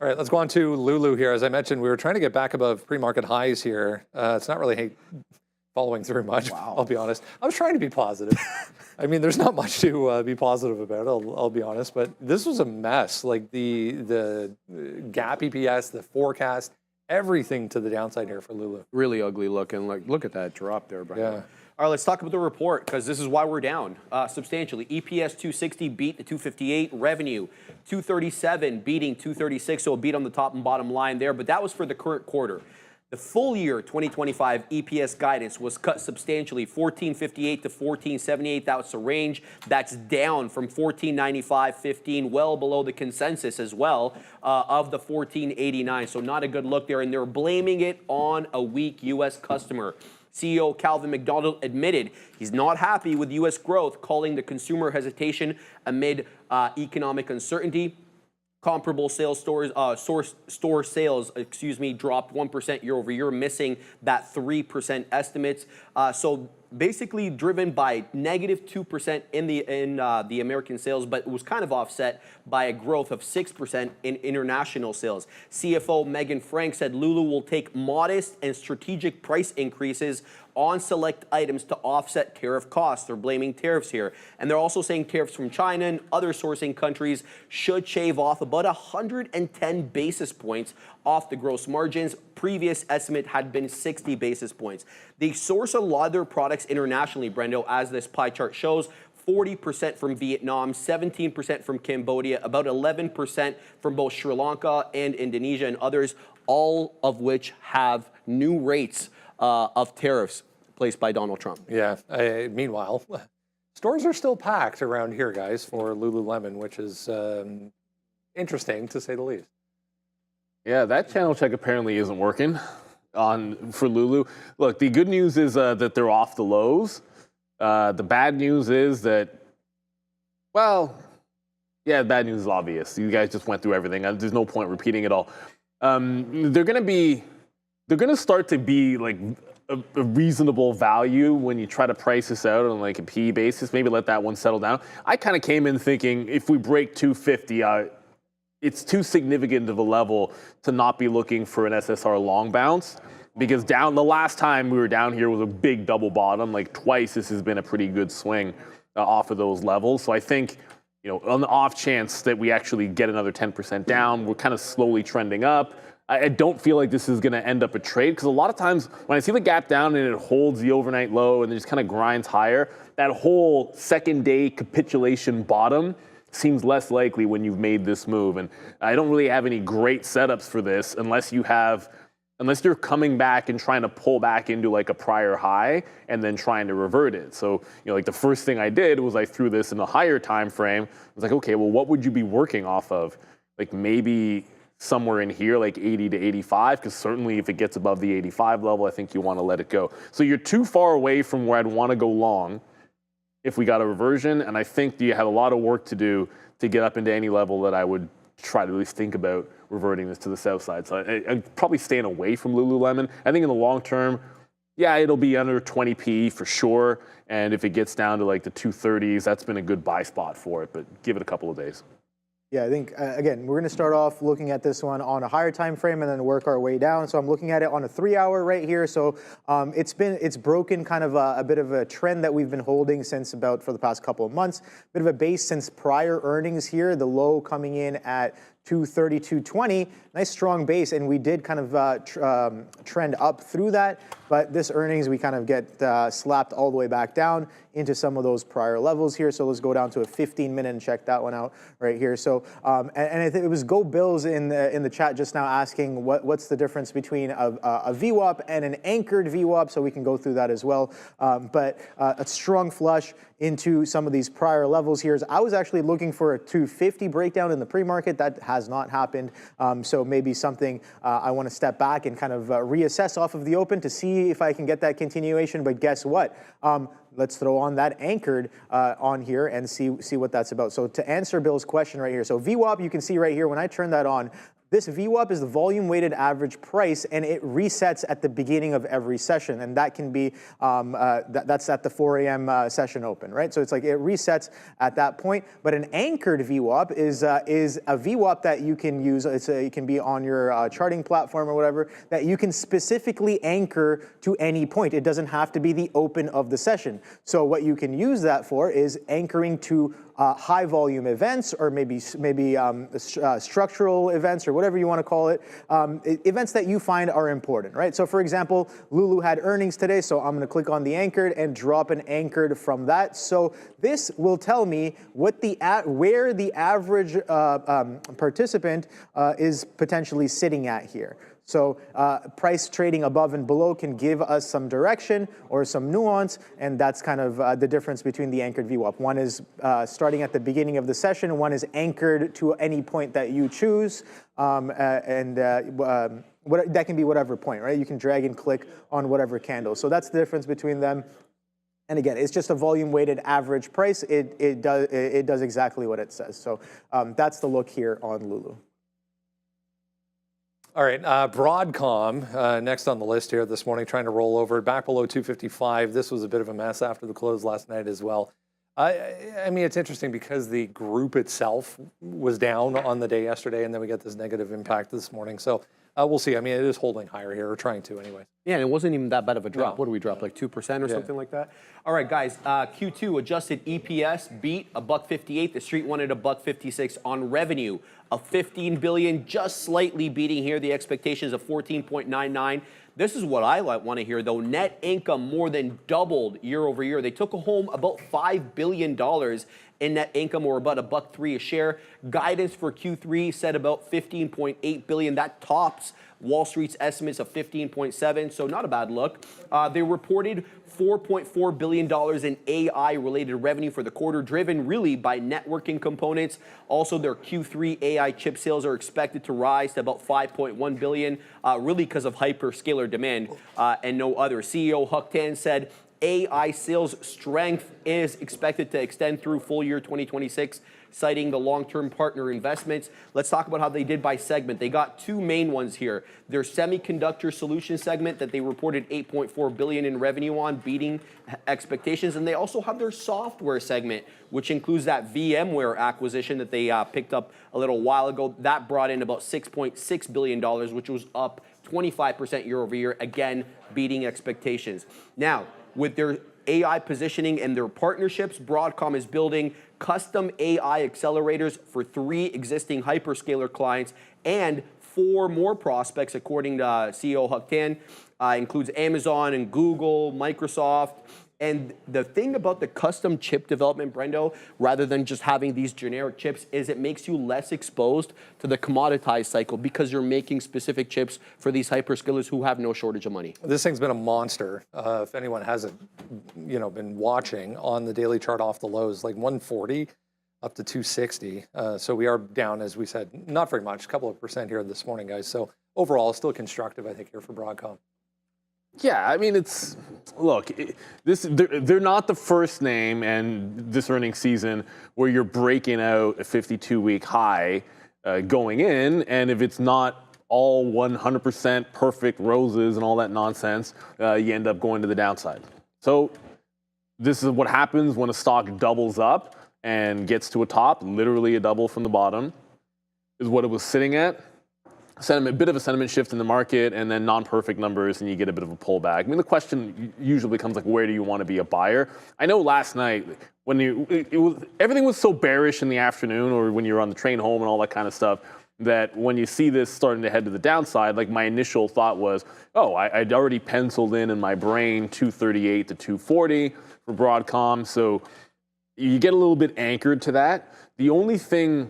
A: All right, let's go on to Lulu here. As I mentioned, we were trying to get back above pre-market highs here. It's not really following through much, I'll be honest. I was trying to be positive. I mean, there's not much to be positive about, I'll be honest, but this was a mess. Like the gap EPS, the forecast, everything to the downside here for Lulu.
B: Really ugly looking. Like, look at that drop there, Brian.
A: Yeah.
B: All right, let's talk about the report, because this is why we're down substantially. EPS 260 beat the 258. Revenue 237 beating 236, so a beat on the top and bottom line there. But that was for the current quarter. The full year 2025 EPS guidance was cut substantially, 1458 to 1478. That was the range. That's down from 1495.15, well below the consensus as well of the 1489. So not a good look there, and they're blaming it on a weak U.S. customer. CEO Calvin McDonald admitted he's not happy with U.S. growth, calling the consumer hesitation amid economic uncertainty. Comparable sales store sales, dropped 1% year over year, missing that 3% estimates. So basically driven by negative 2% in the American sales, but it was kind of offset by a growth of 6% in international sales. CFO Megan Frank said Lulu will take modest and strategic price increases on select items to offset tariff costs. They're blaming tariffs here. And they're also saying tariffs from China and other sourcing countries should shave off about 110 basis points off the gross margins. Previous estimate had been 60 basis points. They source a lot of their products internationally, Brendo, as this pie chart shows. 40% from Vietnam, 17% from Cambodia, about 11% from both Sri Lanka and Indonesia and others, all of which have new rates of tariffs placed by Donald Trump.
A: Yeah. Meanwhile, stores are still packed around here, guys, for Lululemon, which is interesting to say the least.
D: Yeah, that channel check apparently isn't working for Lulu. Look, the good news is that they're off the lows. The bad news is that, well, yeah, the bad news is obvious. You guys just went through everything. There's no point repeating it all. They're going to start to be like a reasonable value when you try to price this out on like a PE basis. Maybe let that one settle down. I kind of came in thinking if we break 250, it's too significant of a level to not be looking for an SSR long bounce, because the last time we were down here was a big double bottom. Like twice this has been a pretty good swing off of those levels. So I think, on the off chance that we actually get another 10% down, we're kind of slowly trending up. I don't feel like this is going to end up a trade, because a lot of times when I see the gap down and it holds the overnight low and then just kind of grinds higher, that whole second day capitulation bottom seems less likely when you've made this move. And I don't really have any great setups for this unless you're coming back and trying to pull back into like a prior high and then trying to revert it. So, like the first thing I did was I threw this in a higher time frame. I was like, okay, well, what would you be working off of? Like maybe somewhere in here, like 80 to 85, because certainly if it gets above the 85 level, I think you want to let it go. So you're too far away from where I'd want to go long if we got a reversion, and I think you have a lot of work to do to get up into any level that I would try to at least think about reverting this to the south side. So I'd probably staying away from Lululemon. I think in the long term, yeah, it'll be under 20 PE for sure, and if it gets down to like the 230s, that's been a good buy spot for it, but give it a couple of days.
C: Yeah, I think, again, we're going to start off looking at this one on a higher time frame and then work our way down. So I'm looking at it on a 3-hour right here. So it's broken kind of a bit of a trend that we've been holding since about for the past couple of months. Bit of a base since prior earnings here, the low coming in at 232.20, nice strong base, and we did kind of trend up through that, but this earnings, we kind of get slapped all the way back down into some of those prior levels here. So let's go down to a 15-minute and check that one out right here. So, and I think it was Go Bills in the chat just now asking what's the difference between a VWAP and an anchored VWAP, so we can go through that as well. But a strong flush into some of these prior levels here. I was actually looking for a 250 breakdown in the pre-market. That has not happened. So maybe something I want to step back and kind of reassess off of the open to see if I can get that continuation. But guess what? Let's throw on that anchored on here and see what that's about. So to answer Bill's question right here, so VWAP, you can see right here, when I turn that on, this VWAP is the volume weighted average price, and it resets at the beginning of every session. And that can be, that's at the 4 a.m. Session open, right? So it's like it resets at that point. But an anchored VWAP is a VWAP that you can use. It can be on your charting platform or whatever, that you can specifically anchor to any point. It doesn't have to be the open of the session. So what you can use that for is anchoring to high volume events, or maybe structural events, or whatever you want to call it, events that you find are important, right? So for example, Lulu had earnings today, so I'm going to click on the anchored and drop an anchored from that. So this will tell me what where the average participant is potentially sitting at here. So price trading above and below can give us some direction or some nuance, and that's kind of the difference between the anchored VWAP. One is starting at the beginning of the session, and one is anchored to any point that you choose, that can be whatever point, right? You can drag and click on whatever candle. So that's the difference between them. And again, it's just a volume-weighted average price. It does exactly what it says. So that's the look here on Lulu.
A: All right, Broadcom, next on the list here this morning, trying to roll over back below 255. This was a bit of a mess after the close last night as well. I mean, it's interesting because the group itself was down on the day yesterday, and then we get this negative impact this morning. So we'll see. I mean, it is holding higher here, or trying to anyway.
B: Yeah, and it wasn't even that bad of a drop.
A: No.
B: What did we drop, like 2% or something like that? All right, guys, Q2 adjusted EPS beat $1.58. The street wanted $1.56 on revenue of $15 billion, just slightly beating here the expectations of $14.99. This is what I want to hear, though. Net income more than doubled year over year. They took home about $5 billion in net income, or about $1.03 a share. Guidance for Q3 said about $15.8 billion. That tops Wall Street's estimates of 15.7, so not a bad look. They reported $4.4 billion in AI-related revenue for the quarter, driven really by networking components. Also, their Q3 AI chip sales are expected to rise to about $5.1 billion, really because of hyperscaler demand and no other. CEO Huck Tan said AI sales strength is expected to extend through full year 2026, citing the long-term partner investments. Let's talk about how they did by segment. They got two main ones here. Their semiconductor solution segment that they reported $8.4 billion in revenue on, beating expectations. And they also have their software segment, which includes that VMware acquisition that they picked up a little while ago. That brought in about $6.6 billion, which was up 25% year over year, again, beating expectations. Now, with their AI positioning and their partnerships, Broadcom is building custom AI accelerators for 3 existing hyperscaler clients and 4 more prospects, according to CEO Huck Tan. Includes Amazon and Google, Microsoft. And the thing about the custom chip development, Brendo, rather than just having these generic chips, is it makes you less exposed to the commoditized cycle because you're making specific chips for these hyperscalers who have no shortage of money.
A: This thing's been a monster. If anyone hasn't, been watching on the daily chart off the lows, like 140 up to 260. So we are down, as we said, not very much, a couple of percent here this morning, guys. So overall, still constructive, I think, here for Broadcom.
D: Yeah, I mean, they're not the first name and this earnings season where you're breaking out a 52-week high going in, and if it's not all 100% perfect roses and all that nonsense, you end up going to the downside. So this is what happens when a stock doubles up and gets to a top, literally a double from the bottom, is what it was sitting at. A bit of a sentiment shift in the market, and then non-perfect numbers, and you get a bit of a pullback. I mean, the question usually becomes like, where do you want to be a buyer? I know last night when everything was so bearish in the afternoon, or when you were on the train home and all that kind of stuff, that when you see this starting to head to the downside, like my initial thought was, oh, I'd already penciled in my brain 238 to 240 for Broadcom. So you get a little bit anchored to that. The only thing,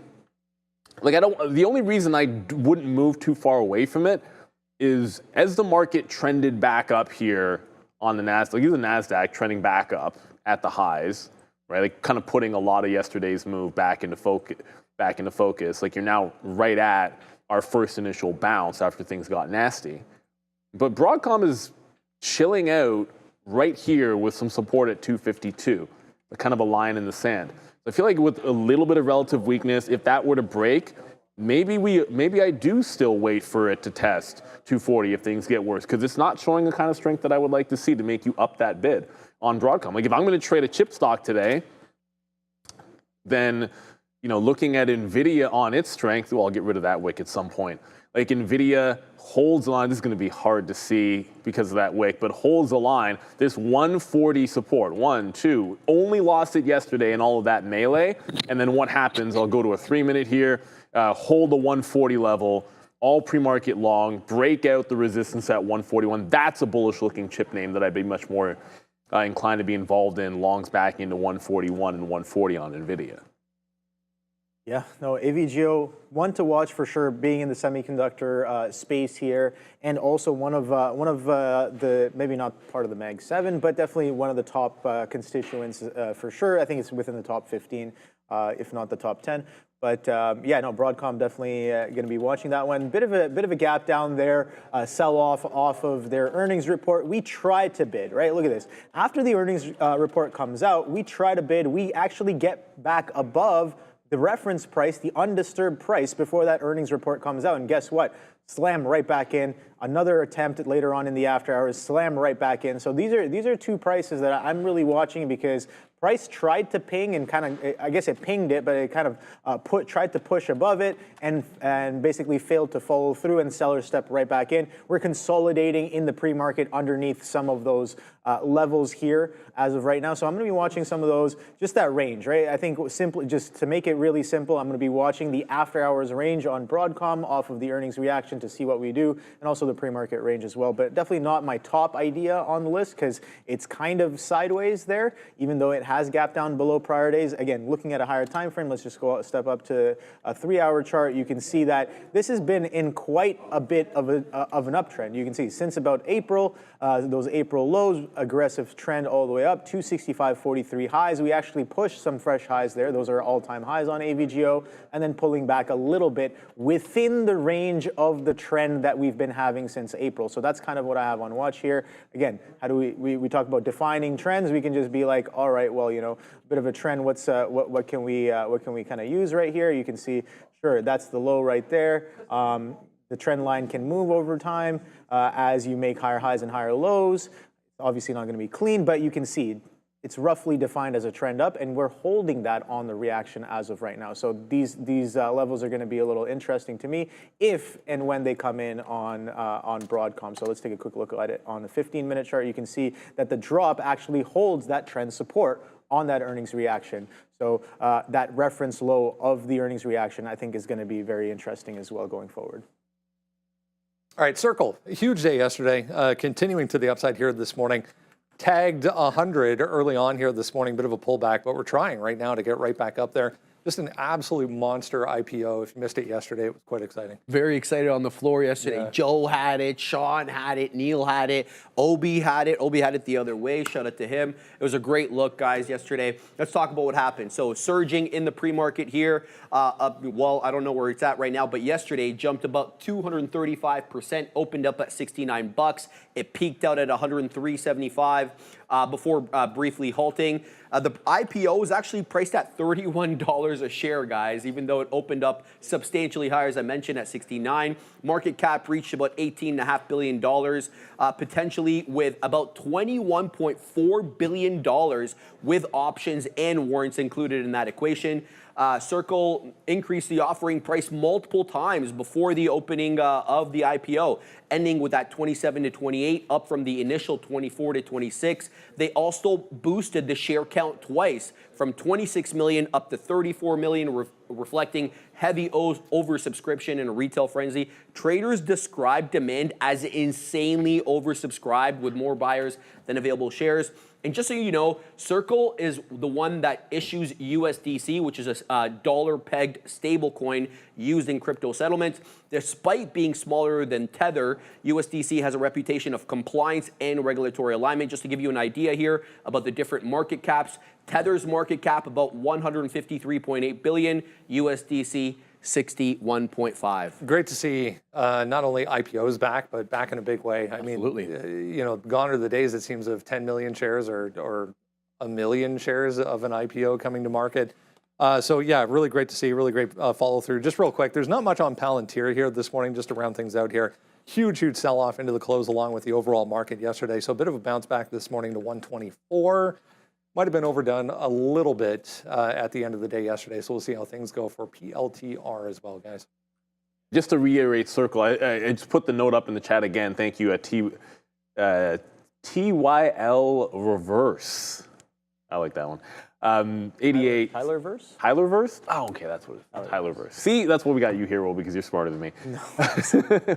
D: the only reason I wouldn't move too far away from it is as the market trended back up here on the Nasdaq, the Nasdaq trending back up at the highs, right? Like kind of putting a lot of yesterday's move back into focus. Like you're now right at our first initial bounce after things got nasty. But Broadcom is chilling out right here with some support at 252, kind of a line in the sand. I feel like with a little bit of relative weakness, if that were to break, maybe I do still wait for it to test 240 if things get worse, because it's not showing the kind of strength that I would like to see to make you up that bid on Broadcom. Like if I'm going to trade a chip stock today, then looking at NVIDIA on its strength, well, I'll get rid of that wick at some point. Like NVIDIA holds the line. This is going to be hard to see because of that wick, but holds the line. This 140 support, 1, 2, only lost it yesterday in all of that melee. And then what happens? I'll go to a 3-minute here, hold the 140 level, all pre-market long, break out the resistance at 141. That's a bullish-looking chip name that I'd be much more inclined to be involved in, longs back into 141 and 140 on NVIDIA.
C: Yeah, no, AVGO, one to watch for sure, being in the semiconductor space here, and also one of the, maybe not part of the Mag 7, but definitely one of the top constituents for sure. I think it's within the top 15, if not the top 10. But yeah, no, Broadcom definitely going to be watching that one. Bit of a gap down there, sell off of their earnings report. We tried to bid, right? Look at this. After the earnings report comes out, we try to bid. We actually get back above the reference price, the undisturbed price before that earnings report comes out. And guess what? Slam right back in. Another attempt later on in the after hours, slam right back in. So these are two prices that I'm really watching because price tried to ping and kind of, I guess it pinged it, but it kind of tried to push above it and basically failed to follow through, and sellers stepped right back in. We're consolidating in the pre-market underneath some of those levels here as of right now. So I'm going to be watching some of those, just that range, right? I think simply just to make it really simple, I'm going to be watching the after hours range on Broadcom off of the earnings reaction to see what we do, and also the pre-market range as well. But definitely not my top idea on the list because it's kind of sideways there, even though it has gapped down below prior days. Again, looking at a higher time frame, let's just step up to a 3-hour chart. You can see that this has been in quite a bit of an uptrend. You can see since about April, those April lows, aggressive trend all the way up, 265.43 highs. We actually pushed some fresh highs there. Those are all-time highs on AVGO, and then pulling back a little bit within the range of the trend that we've been having since April. So that's kind of what I have on watch here. Again, how do we talk about defining trends? We can just be like, all right, well, a bit of a trend. What can we kind of use right here? You can see, sure, that's the low right there. The trend line can move over time as you make higher highs and higher lows. Obviously not going to be clean, but you can see it's roughly defined as a trend up, and we're holding that on the reaction as of right now. So these levels are going to be a little interesting to me if and when they come in on Broadcom. So let's take a quick look at it on the 15-minute chart. You can see that the drop actually holds that trend support on that earnings reaction. So that reference low of the earnings reaction, I think, is going to be very interesting as well going forward.
A: All right, Circle, a huge day yesterday, continuing to the upside here this morning. Tagged 100 early on here this morning, bit of a pullback, but we're trying right now to get right back up there. Just an absolute monster IPO. If you missed it yesterday, it was quite exciting.
B: Very excited on the floor yesterday. Yeah. Joe had it, Sean had it, Neil had it, Obi had it. Obi had it the other way. Shout out to him. It was a great look, guys, yesterday. Let's talk about what happened. So surging in the pre-market here. Well, I don't know where it's at right now, but yesterday jumped about 235%, opened up at 69 bucks. It peaked out at 103.75 before briefly halting. The IPO was actually priced at $31 a share, guys, even though it opened up substantially higher, as I mentioned, at 69. Market cap reached about $18.5 billion, potentially with about $21.4 billion with options and warrants included in that equation. Circle increased the offering price multiple times before the opening of the IPO, ending with that 27 to 28, up from the initial 24 to 26. They also boosted the share count twice, from from 26 million up to 34 million, reflecting heavy oversubscription and a retail frenzy. Traders describe demand as insanely oversubscribed with more buyers than available shares. And just so you know, Circle is the one that issues USDC, which is a dollar-pegged stablecoin used in crypto settlements. Despite being smaller than Tether, USDC has a reputation of compliance and regulatory alignment. Just to give you an idea here about the different market caps, Tether's market cap about 153.8 billion, USDC 61.5.
A: Great to see not only IPOs back, but back in a big way.
B: Absolutely.
A: I mean, you know, gone are the days, it seems, of 10 million shares or a million shares of an IPO coming to market. So yeah, really great to see, really great follow through. Just real quick, there's not much on Palantir here this morning, just to round things out here. Huge sell-off into the close along with the overall market yesterday. So a bit of a bounce back this morning to 124. Might have been overdone a little bit at the end of the day yesterday. So we'll see how things go for PLTR as well, guys.
D: Just to reiterate Circle, I just put the note up in the chat again. Thank you at TYL Reverse. I like that one. 88.
C: Tylerverse?
D: Tylerverse? Oh, okay, that's what it is. Tylerverse. See, that's what we got you here, Will, because you're smarter than me. No.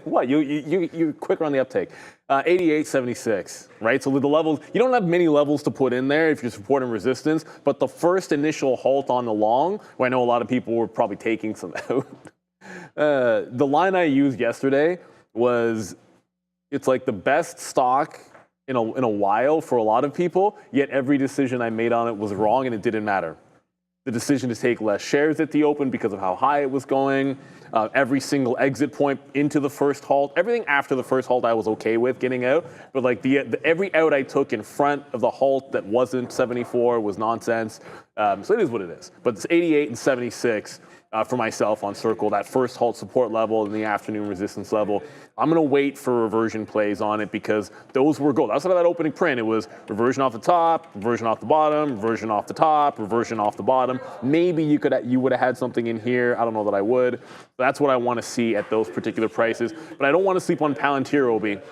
D: What? You're quicker on the uptake. 88.76, right? So with the levels, you don't have many levels to put in there if you're support and resistance, but the first initial halt on the long, where I know a lot of people were probably taking some out, the line I used yesterday was, it's like the best stock in a while for a lot of people, yet every decision I made on it was wrong and it didn't matter. The decision to take less shares at the open because of how high it was going, every single exit point into the first halt, everything after the first halt I was okay with getting out, but like every out I took in front of the halt that wasn't 74 was nonsense. So it is what it is. But it's 88 and 76 for myself on Circle, that first halt support level and the afternoon resistance level. I'm going to wait for reversion plays on it because those were gold. That's what that opening print. It was reversion off the top, reversion off the bottom, reversion off the top, reversion off the bottom. Maybe you would have had something in here. I don't know that I would. That's what I want to see at those particular prices. But I don't want to sleep on Palantir, Obi. We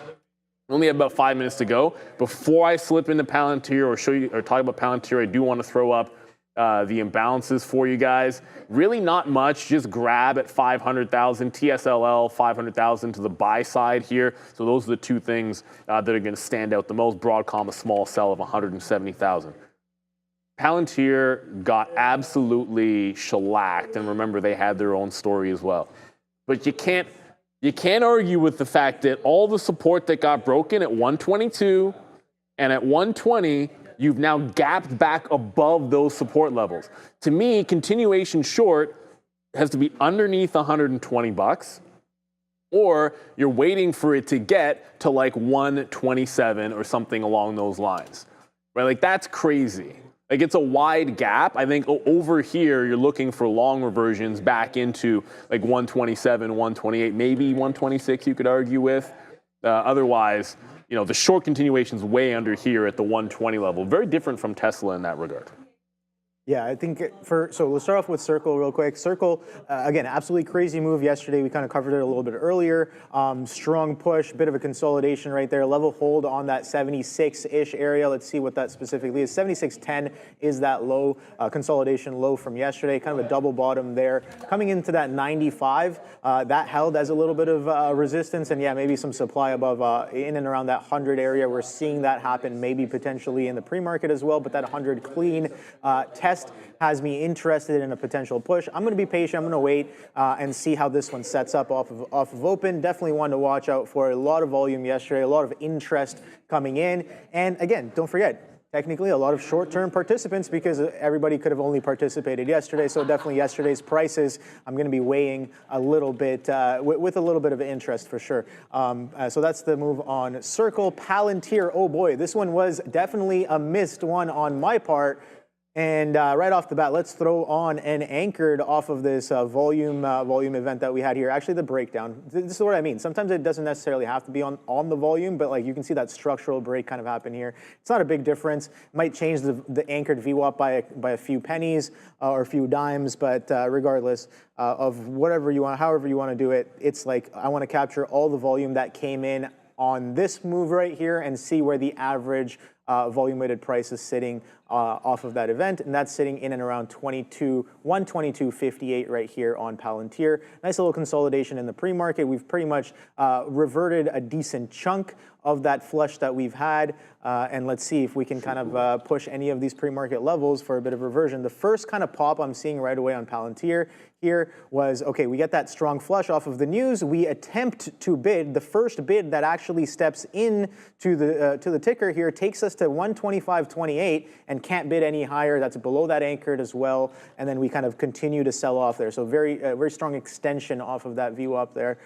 D: only have about 5 minutes to go. Before I slip into Palantir or show you or talk about Palantir, I do want to throw up the imbalances for you guys. Really not much, just grab at 500,000, TSLL 500,000 to the buy side here. So those are the two things that are going to stand out the most. Broadcom, a small sell of 170,000. Palantir got absolutely shellacked, and remember they had their own story as well. But you can't argue with the fact that all the support that got broken at 122 and at 120, you've now gapped back above those support levels. To me, continuation short has to be underneath 120 bucks, or you're waiting for it to get to like 127 or something along those lines, right? Like that's crazy. Like it's a wide gap. I think over here, you're looking for long reversions back into like 127, 128, maybe 126 you could argue with. Otherwise, you know, the short continuation's way under here at the 120 level. Very different from Tesla in that regard.
C: Yeah, I think so we'll start off with Circle real quick. Circle, again, absolutely crazy move yesterday. We kind of covered it a little bit earlier. Strong push, bit of a consolidation right there. Level hold on that 76-ish area. Let's see what that specifically is. 76.10 is that low, consolidation low from yesterday. Kind of a double bottom there. Coming into that 95, that held as a little bit of resistance. And yeah, maybe some supply above in and around that 100 area. We're seeing that happen maybe potentially in the pre-market as well. But that 100 clean test has me interested in a potential push. I'm going to be patient. I'm going to wait and see how this one sets up off of open. Definitely one to watch out for. A lot of volume yesterday, a lot of interest coming in. And again, don't forget, technically a lot of short-term participants because everybody could have only participated yesterday. So definitely yesterday's prices, I'm going to be weighing a little bit with a little bit of interest for sure. So that's the move on Circle. Palantir, oh boy, this one was definitely a missed one on my part. And right off the bat, let's throw on an anchored off of this volume event that we had here. Actually, the breakdown. This is what I mean. Sometimes it doesn't necessarily have to be on the volume, but like you can see that structural break kind of happen here. It's not a big difference. Might change the anchored VWAP by a few pennies or a few dimes, but regardless of whatever you want, however you want to do it, it's like I want to capture all the volume that came in on this move right here and see where the average volume-weighted prices sitting off of that event, and that's sitting in and around 122.58 right here on Palantir. Nice little consolidation in the pre-market. We've pretty much reverted a decent chunk of that flush that we've had, and let's see if we can kind of push any of these pre-market levels for a bit of reversion. The first kind of pop I'm seeing right away on Palantir here was, okay, we get that strong flush off of the news. We attempt to bid. The first bid that actually steps in to the ticker here takes us to 125.28 and can't bid any higher. That's below that anchored as well. And then we kind of continue to sell off there. So very strong extension off of that VWAP there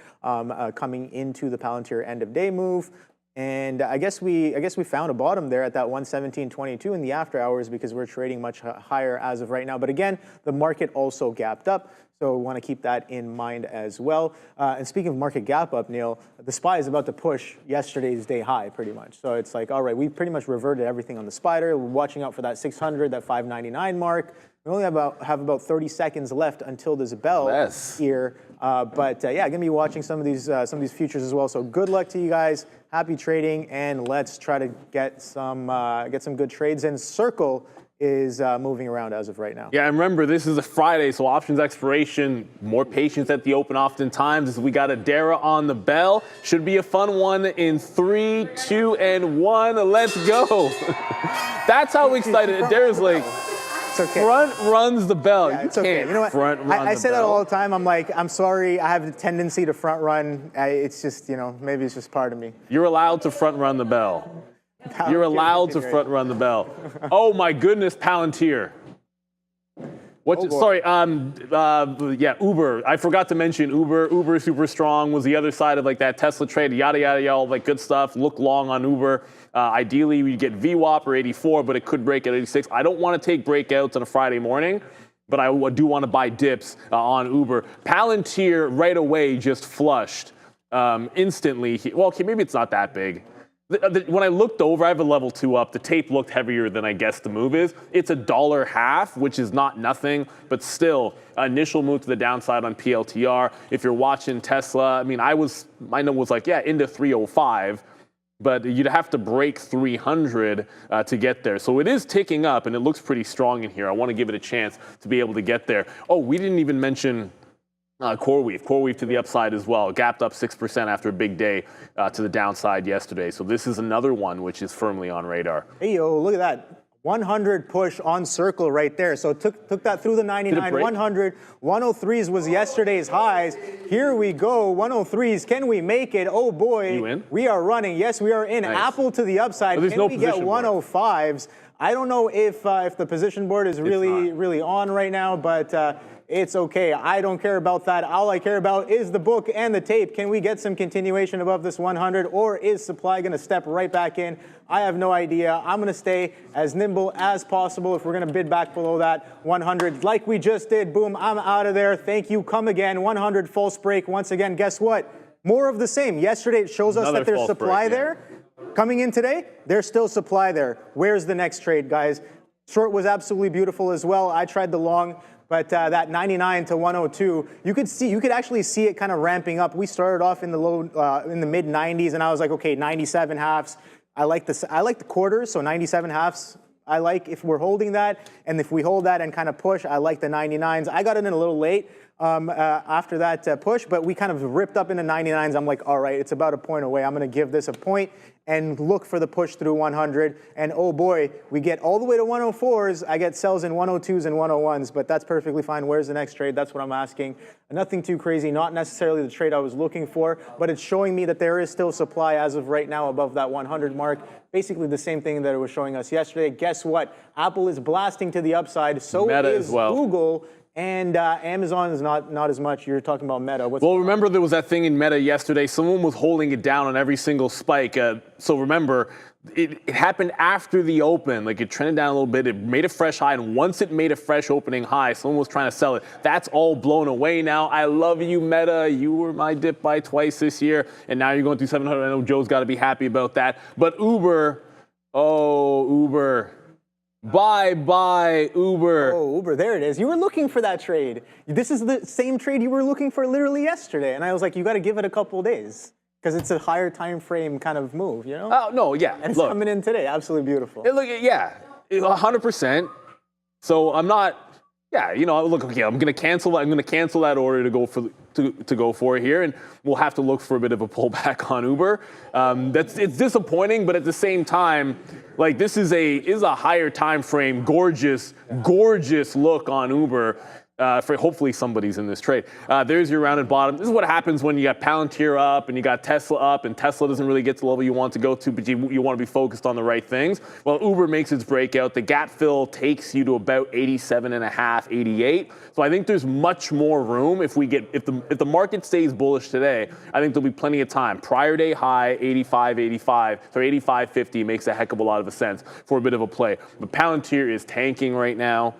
C: coming into the Palantir end of day move. And I guess we found a bottom there at that 117.22 in the after hours because we're trading much higher as of right now. But again, the market also gapped up. So we want to keep that in mind as well. And speaking of market gap up, Neil, the SPY is about to push yesterday's day high pretty much. So it's like, all right, we pretty much reverted everything on the spider. We're watching out for that 600, that 599 mark. We only have about 30 seconds left until there's a bell here. But yeah, gonna be watching some of these futures as well. So good luck to you guys. Happy trading, and let's try to get some good trades in. Circle is moving around as of right now.
D: Yeah, and remember, this is a Friday, so options expiration, more patience at the open oftentimes. As we got Adara on the bell. Should be a fun one in 3, 2, and 1. Let's go. That's how excited. Adara's like,
C: Okay.
D: front runs the bell.
C: Yeah,
D: you can't
C: okay. You know what?
D: front run
C: I
D: the
C: say that
D: bell.
C: all the time. I'm like, I'm sorry. I have a tendency to front run. It's just, maybe it's just part of me.
D: You're allowed to front run the bell. You're allowed to front run the bell. Oh my goodness, Palantir. Sorry, yeah, Uber. I forgot to mention Uber. Uber super strong was the other side of like that Tesla trade, yada, yada, yada, all like good stuff. Look long on Uber. Ideally, we get VWAP or 84, but it could break at 86. I don't want to take breakouts on a Friday morning, but I do want to buy dips on Uber. Palantir right away just flushed instantly. Well, okay, maybe it's not that big. When I looked over, I have a level 2 up. The tape looked heavier than I guess the move is. It's $1.50, which is not nothing, but still, initial move to the downside on PLTR. If you're watching Tesla, I mean, my note was like, yeah, into 305, but you'd have to break 300 to get there. So it is ticking up, and it looks pretty strong in here. I want to give it a chance to be able to get there. Oh, we didn't even mention CoreWeave to the upside as well. Gapped up 6% after a big day to the downside yesterday. So this is another one which is firmly on radar.
C: Hey, yo, look at that. 100 push on Circle right there. So took that through the 99, 100. 103s was yesterday's highs. Here we go, 103s. Can we make it? Oh boy.
D: You in?
C: We are running. Yes, we are in. Nice. Apple to the upside.
D: Can
C: we get 105s? I don't know if the position board is really on right now, but it's okay. I don't care about that. All I care about is the book and the tape. Can we get some continuation above this 100, or is supply going to step right back in? I have no idea. I'm going to stay as nimble as possible. If we're going to bid back below that 100, like we just did, boom, I'm out of there. Thank you. Come again. 100 false break. Once again, guess what? More of the same. Yesterday, it shows us that there's supply there. Coming in today, there's still supply there. Where's the next trade, guys? Short was absolutely beautiful as well. I tried the long. But that 99 to 102, you could actually see it kind of ramping up. We started off in the mid 90s, and I was like, okay, 97 halves. I like the quarters, so 97 halves. I like if we're holding that, and if we hold that and kind of push, I like the 99s. I got in a little late after that push, but we kind of ripped up into 99s. I'm like, all right, it's about a point away. I'm going to give this a point and look for the push through 100. And oh boy, we get all the way to 104s. I get sells in 102s and 101s, but that's perfectly fine. Where's the next trade? That's what I'm asking. Nothing too crazy, not necessarily the trade I was looking for, but it's showing me that there is still supply as of right now above that 100 mark. Basically the same thing that it was showing us yesterday. Guess what? Apple is blasting to the upside. So
D: Meta
C: is
D: as well.
C: Google. And Amazon is not as much. You're talking about Meta.
D: Well, remember there was that thing in Meta yesterday. Someone was holding it down on every single spike. So remember, it happened after the open. Like it trended down a little bit. It made a fresh high. And once it made a fresh opening high, someone was trying to sell it. That's all blown away now. I love you, Meta. You were my dip buy twice this year. And now you're going through 700. I know Joe's got to be happy about that. But Uber, oh, Uber. Bye, Uber.
C: Oh, Uber, there it is. You were looking for that trade. This is the same trade you were looking for literally yesterday. And I was like, you got to give it a couple of days. Because it's a higher time frame kind of move, you know?
D: Oh, no, yeah.
C: And it's
D: Look,
C: coming in today. Absolutely beautiful.
D: look, yeah, 100%. So I'm not. Yeah, you know, look, okay, I'm gonna cancel that order to go for it here, and we'll have to look for a bit of a pullback on Uber. It's disappointing, but at the same time, like this is a higher time frame, gorgeous look on Uber. For hopefully somebody's in this trade. There's your rounded bottom. This is what happens when you got Palantir up and you got Tesla up, and Tesla doesn't really get to the level you want to go to, but you want to be focused on the right things. Well, Uber makes its breakout. The gap fill takes you to about 87.5, 88. So I think there's much more room if the market stays bullish today. I think there'll be plenty of time. Prior day high 85.50 makes a heck of a lot of sense for a bit of a play. But Palantir is tanking right now.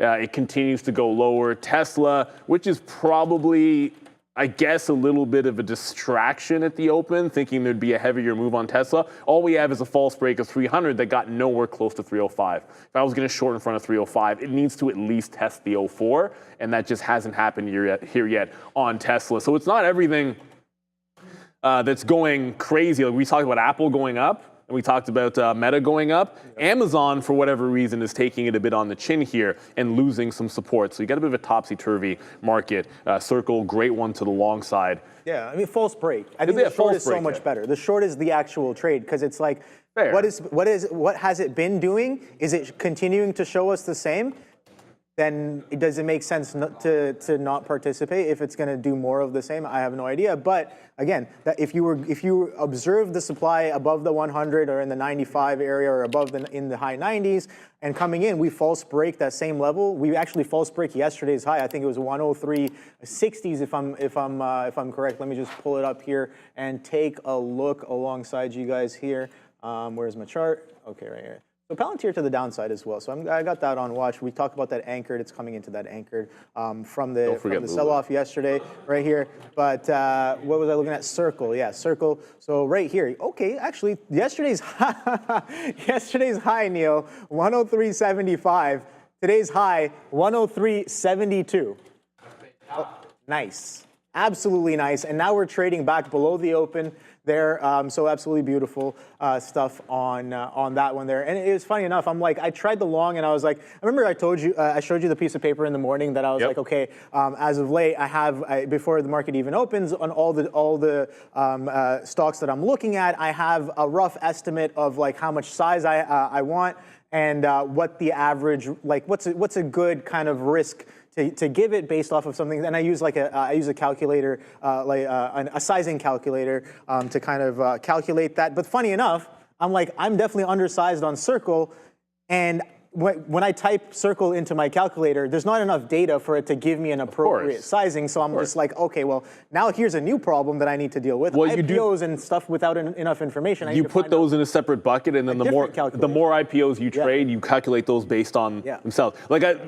D: It continues to go lower. Tesla, which is probably, I guess, a little bit of a distraction at the open, thinking there'd be a heavier move on Tesla. All we have is a false break of 300 that got nowhere close to 305. If I was going to short in front of 305, it needs to at least test the 04, and that just hasn't happened here yet on Tesla. So it's not everything that's going crazy. Like we talked about Apple going up. And we talked about Meta going up. Amazon, for whatever reason, is taking it a bit on the chin here and losing some support. So you got a bit of a topsy-turvy market. Circle, great one to the long side.
C: Yeah, I mean, false break. I think the short is so much better. The short is the actual trade because it's like, what has it been doing? Is it continuing to show us the same? Then does it make sense to not participate if it's going to do more of the same? I have no idea. But again, that if you observe the supply above the 100 or in the 95 area or above in the high 90s and coming in, we false break that same level. We actually false break yesterday's high. I think it was 103.60s if I'm correct. Let me just pull it up here and take a look alongside you guys here. Where's my chart? Okay, right here. So Palantir to the downside as well. So I got that on watch. We talked about that anchored. It's coming into that anchored from the sell-off yesterday right here. But what was I looking at? Circle. Yeah, Circle. So right here. Okay, actually, yesterday's high, Neil, 103.75. Today's high, 103.72. Oh, nice. Absolutely nice. And now we're trading back below the open there. So absolutely beautiful stuff on that one there. And it was funny enough, I'm like, I tried the long and I was like, I remember I told you, I showed you the piece of paper in the morning that I was like, okay, as of late, I have, before the market even opens, on all the stocks that I'm looking at, I have a rough estimate of like how much size I want and what the average, like what's a good kind of risk to give it based off of something, and I use like a calculator, a sizing calculator to kind of calculate that. But funny enough, I'm definitely undersized on Circle, and when I type Circle into my calculator, there's not enough data for it to give me an appropriate sizing. So I'm just like, okay, well, now here's a new problem that I need to deal with. Well, IPOs and stuff without enough information. You
D: put those in a separate bucket, and then the more IPOs you trade, you calculate those based on themselves.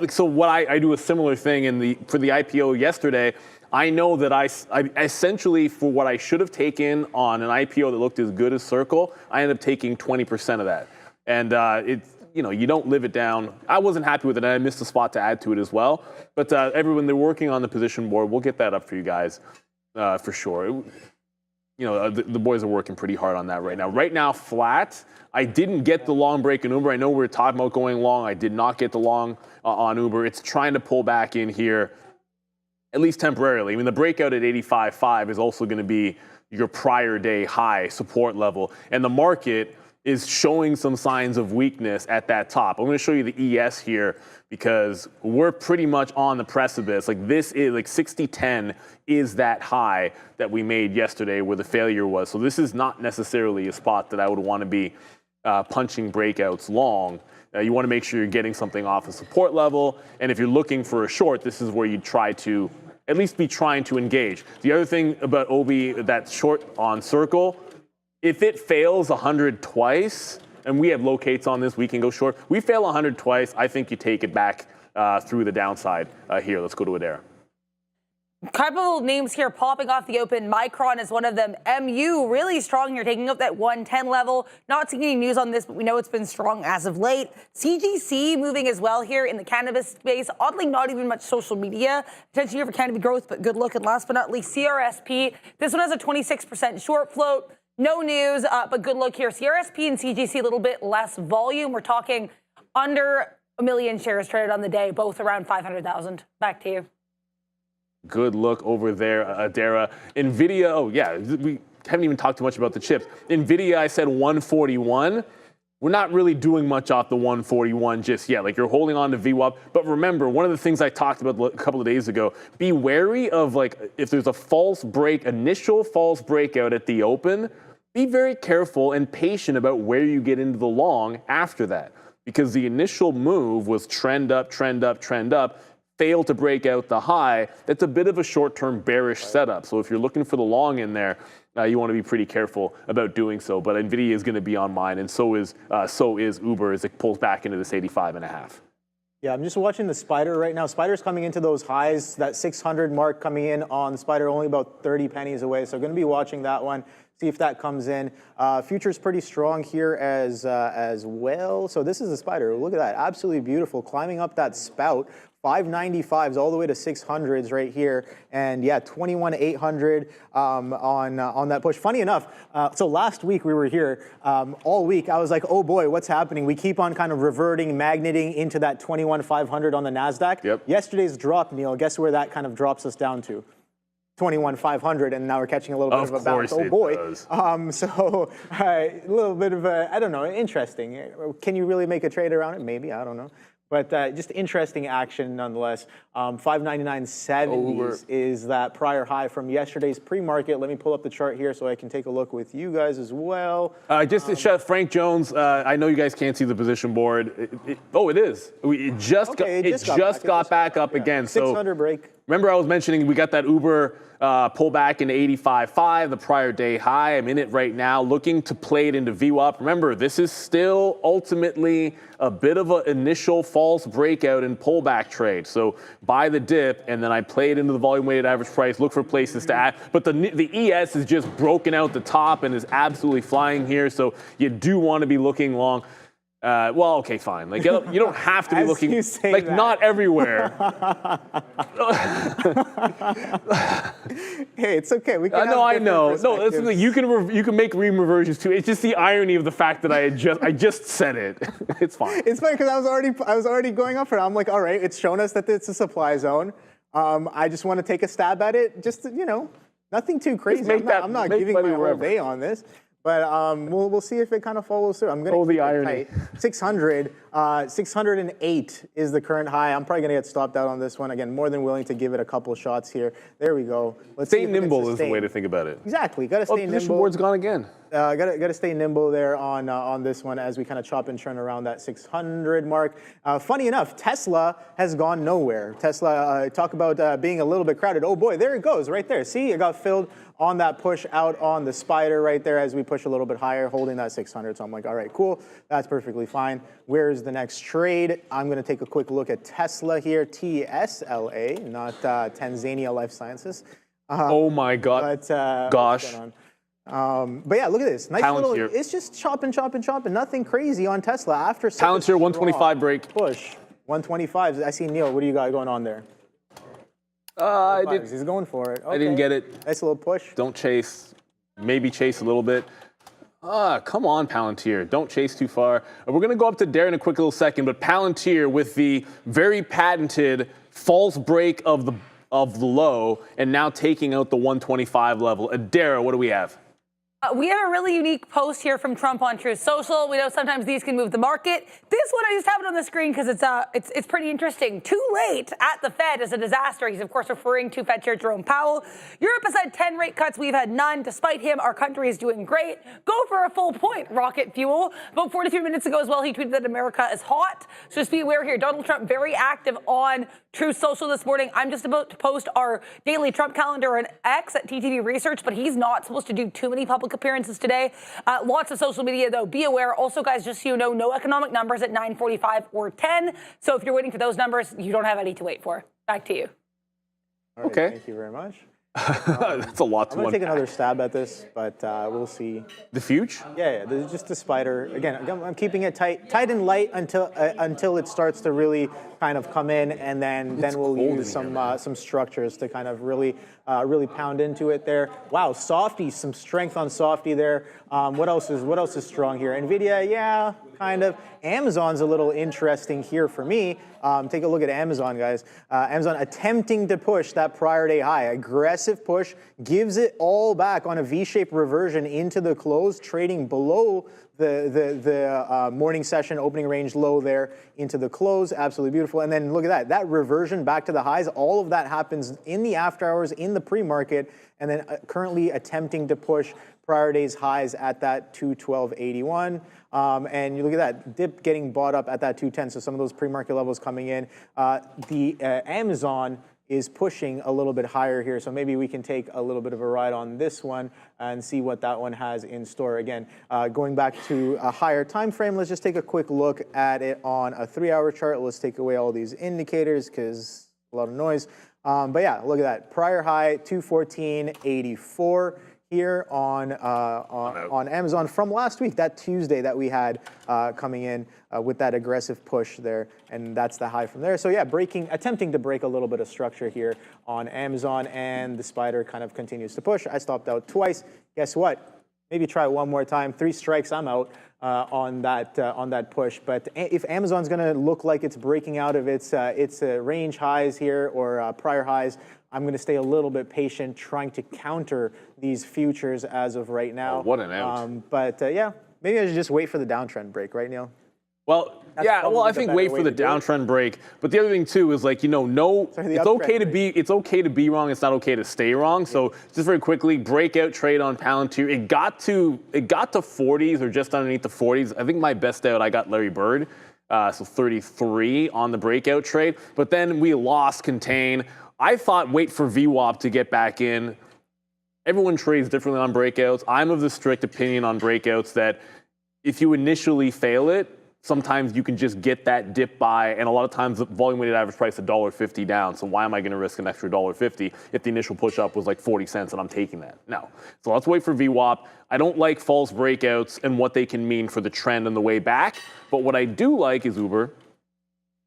D: So what I do a similar thing for the IPO yesterday. I know that I essentially, for what I should have taken on an IPO that looked as good as Circle, I ended up taking 20% of that, and you don't live it down. I wasn't happy with it, and I missed a spot to add to it as well. But everyone, they're working on the position board. We'll get that up for you guys for sure. The boys are working pretty hard on that right now. Right now, flat. I didn't get the long break in Uber. I know we were talking about going long. I did not get the long on Uber. It's trying to pull back in here, at least temporarily. I mean, the breakout at 85.5 is also going to be your prior day high support level. And the market is showing some signs of weakness at that top. I'm going to show you the ES here because we're pretty much on the precipice. Like this is like 60.10 is that high that we made yesterday where the failure was. So this is not necessarily a spot that I would want to be punching breakouts long. You want to make sure you're getting something off a support level. And if you're looking for a short, this is where you try to at least be trying to engage. The other thing about OB that's short on Circle, if it fails 100 twice, and we have locates on this, we can go short. We fail 100 twice, I think you take it back through the downside here. Let's go to Adair.
E: Couple names here popping off the open. Micron is one of them. MU really strong here, taking up that 110 level. Not seeing any news on this, but we know it's been strong as of late. CGC moving as well here in the cannabis space. Oddly, not even much social media attention here for cannabis growth, but good look. And last but not least, CRSP. This one has a 26% short float. No news, but good look here. CRSP and CGC a little bit less volume. We're talking under 1 million shares traded on the day, both around 500,000. Back to you.
D: Good look over there, Adara. NVIDIA, oh yeah, we haven't even talked too much about the chips. NVIDIA, I said 141. We're not really doing much off the 141 just yet. Like, you're holding on to VWAP. But remember, one of the things I talked about a couple of days ago, be wary of, like, if there's a false break, initial false breakout at the open, be very careful and patient about where you get into the long after that. Because the initial move was trend up, trend up, trend up, fail to break out the high. That's a bit of a short-term bearish setup. So if you're looking for the long in there, you want to be pretty careful about doing so. But NVIDIA is going to be on mine, and so is Uber as it pulls back into this 85.5.
C: Yeah, I'm just watching the Spider right now. Spider's coming into those highs, that 600 mark coming in on the Spider, only about 30 pennies away. So going to be watching that one, see if that comes in. Future's pretty strong here as well. So this is the Spider. Look at that, absolutely beautiful, climbing up that spout. 595s all the way to 600s right here, and yeah, 21,800 on that push. Funny enough, so last week we were here all week. I was like, oh boy, what's happening? We keep on kind of reverting, magneting into that 21,500 on the Nasdaq.
D: Yep.
C: Yesterday's drop, Neil. Guess where that kind of drops us down to? 21,500, and now we're catching a little bit of a bounce. Oh boy. So a little bit of a, I don't know, interesting. Can you really make a trade around it? Maybe, I don't know. But just interesting action nonetheless. 599.70 is that prior high from yesterday's pre-market. Let me pull up the chart here so I can take a look with you guys as well.
D: Just to shout Frank Jones, I know you guys can't see the position board. It is. It just got back up again.
C: 600 break.
D: Remember I was mentioning we got that Uber pullback into 85.5, the prior day high. I'm in it right now, looking to play it into VWAP. Remember, this is still ultimately a bit of an initial false breakout and pullback trade. So buy the dip, and then I play it into the volume weighted average price, look for places to add. But the ES is just broken out the top and is absolutely flying here. So you do want to be looking long. Well, okay, fine. Like, you don't have to be looking, like, that. Not everywhere.
C: Hey, it's okay. We can.
D: No, I know. No, listen, you can make mean reversions too. It's just the irony of the fact that I just said it. It's fine.
C: It's fine because I was already going up for it. I'm like, all right, it's shown us that it's a supply zone. I just want to take a stab at it. Just nothing too crazy. I'm not giving my whole day on this. But we'll see if it kind of follows through. I'm going to
D: the irony.
C: 600, 608 is the current high. I'm probably going to get stopped out on this one. Again, more than willing to give it a couple shots here. There we go. Let's
D: stay nimble is the way to think about it.
C: Exactly. Got to stay nimble.
D: Position board's gone again.
C: Got to stay nimble there on this one as we kind of chop and churn around that 600 mark. Funny enough, Tesla has gone nowhere. Tesla, talk about being a little bit crowded. Oh boy, there it goes right there. See, it got filled on that push out on the Spider right there as we push a little bit higher, holding that 600. So I'm like, all right, cool. That's perfectly fine. Where's the next trade? I'm going to take a quick look at Tesla here, TSLA, not Tanzania Life Sciences.
D: Oh my God.
C: But,
D: gosh.
C: But yeah, look at this. Nice
D: Palantir.
C: little, it's just chopping. Nothing crazy on Tesla after
D: Palantir 125 break.
C: Push. 125. I see Neil. What do you got going on there? He's going for it. Okay.
D: I didn't get it.
C: Nice little push.
D: Don't chase. Maybe chase a little bit. Come on, Palantir. Don't chase too far. We're going to go up to Darren in a quick little second, but Palantir with the very patented false break of the low and now taking out the 125 level. Adara, what do we have?
E: We have a really unique post here from Trump on Truth Social. We know sometimes these can move the market. This one, I just have it on the screen because it's pretty interesting. Too late at the Fed is a disaster. He's, of course, referring to Fed Chair Jerome Powell. Europe has had 10 rate cuts. We've had none. Despite him, our country is doing great. Go for a full point, rocket fuel. About 43 minutes ago as well, he tweeted that America is hot. So just be aware here. Donald Trump very active on Truth Social this morning. I'm just about to post our daily Trump calendar on X at TTV Research, but he's not supposed to do too many public appearances today. Lots of social media, though. Be aware. Also, guys, just so you know, no economic numbers at 9:45 or 10. So if you're waiting for those numbers, you don't have any to wait for. Back to you.
C: All right,
D: Okay.
C: Thank you very much.
D: That's a lot to
C: I'm going to take
D: unpack.
C: another stab at this, but we'll see.
D: The Fuge?
C: Yeah, this is just a spider. Again, I'm keeping it tight and light until it starts to really kind of come in, and then we'll
D: cold in
C: use
D: here,
C: some structures to kind of really pound into it there. Wow, Softy, some strength on Softy there. What else is strong here? Nvidia, yeah, kind of. Amazon's a little interesting here for me. Take a look at Amazon, guys. Amazon attempting to push that prior day high. Aggressive push, gives it all back on a V-shaped reversion into the close, trading below the morning session opening range low there into the close. Absolutely beautiful. And then look at that reversion back to the highs. All of that happens in the after hours, in the pre-market, and then currently attempting to push prior day's highs at that 212.81. And you look at that dip getting bought up at that 210. So some of those pre-market levels coming in. Amazon is pushing a little bit higher here. So maybe we can take a little bit of a ride on this one and see what that one has in store. Again, going back to a higher time frame, let's just take a quick look at it on a 3-hour chart. Let's take away all these indicators because a lot of noise. But yeah, look at that. Prior high, 214.84. Here on Amazon from last week, that Tuesday that we had coming in with that aggressive push there, and that's the high from there. So yeah, attempting to break a little bit of structure here on Amazon, and the spider kind of continues to push. I stopped out twice. Guess what? Maybe try it one more time. 3 strikes, I'm out on that push. But if Amazon's going to look like it's breaking out of its range highs here or prior highs, I'm going to stay a little bit patient, trying to counter these futures as of right now.
D: Oh, what an out.
C: Yeah, maybe I should just wait for the downtrend break, right, Neil?
D: Well, I think wait for the downtrend break. But the other thing too is like, it's okay to be wrong. It's not okay to stay wrong. So just very quickly, breakout trade on Palantir. It got to 40s or just underneath the 40s. I think my best out, I got Larry Bird. So 33 on the breakout trade. But then we lost contain. I thought wait for VWAP to get back in. Everyone trades differently on breakouts. I'm of the strict opinion on breakouts that if you initially fail it, sometimes you can just get that dip buy, and a lot of times the volume weighted average price is $1.50 down. So why am I going to risk an extra $1.50 if the initial push up was like 40 cents and I'm taking that? No. So let's wait for VWAP. I don't like false breakouts and what they can mean for the trend on the way back. But what I do like is Uber.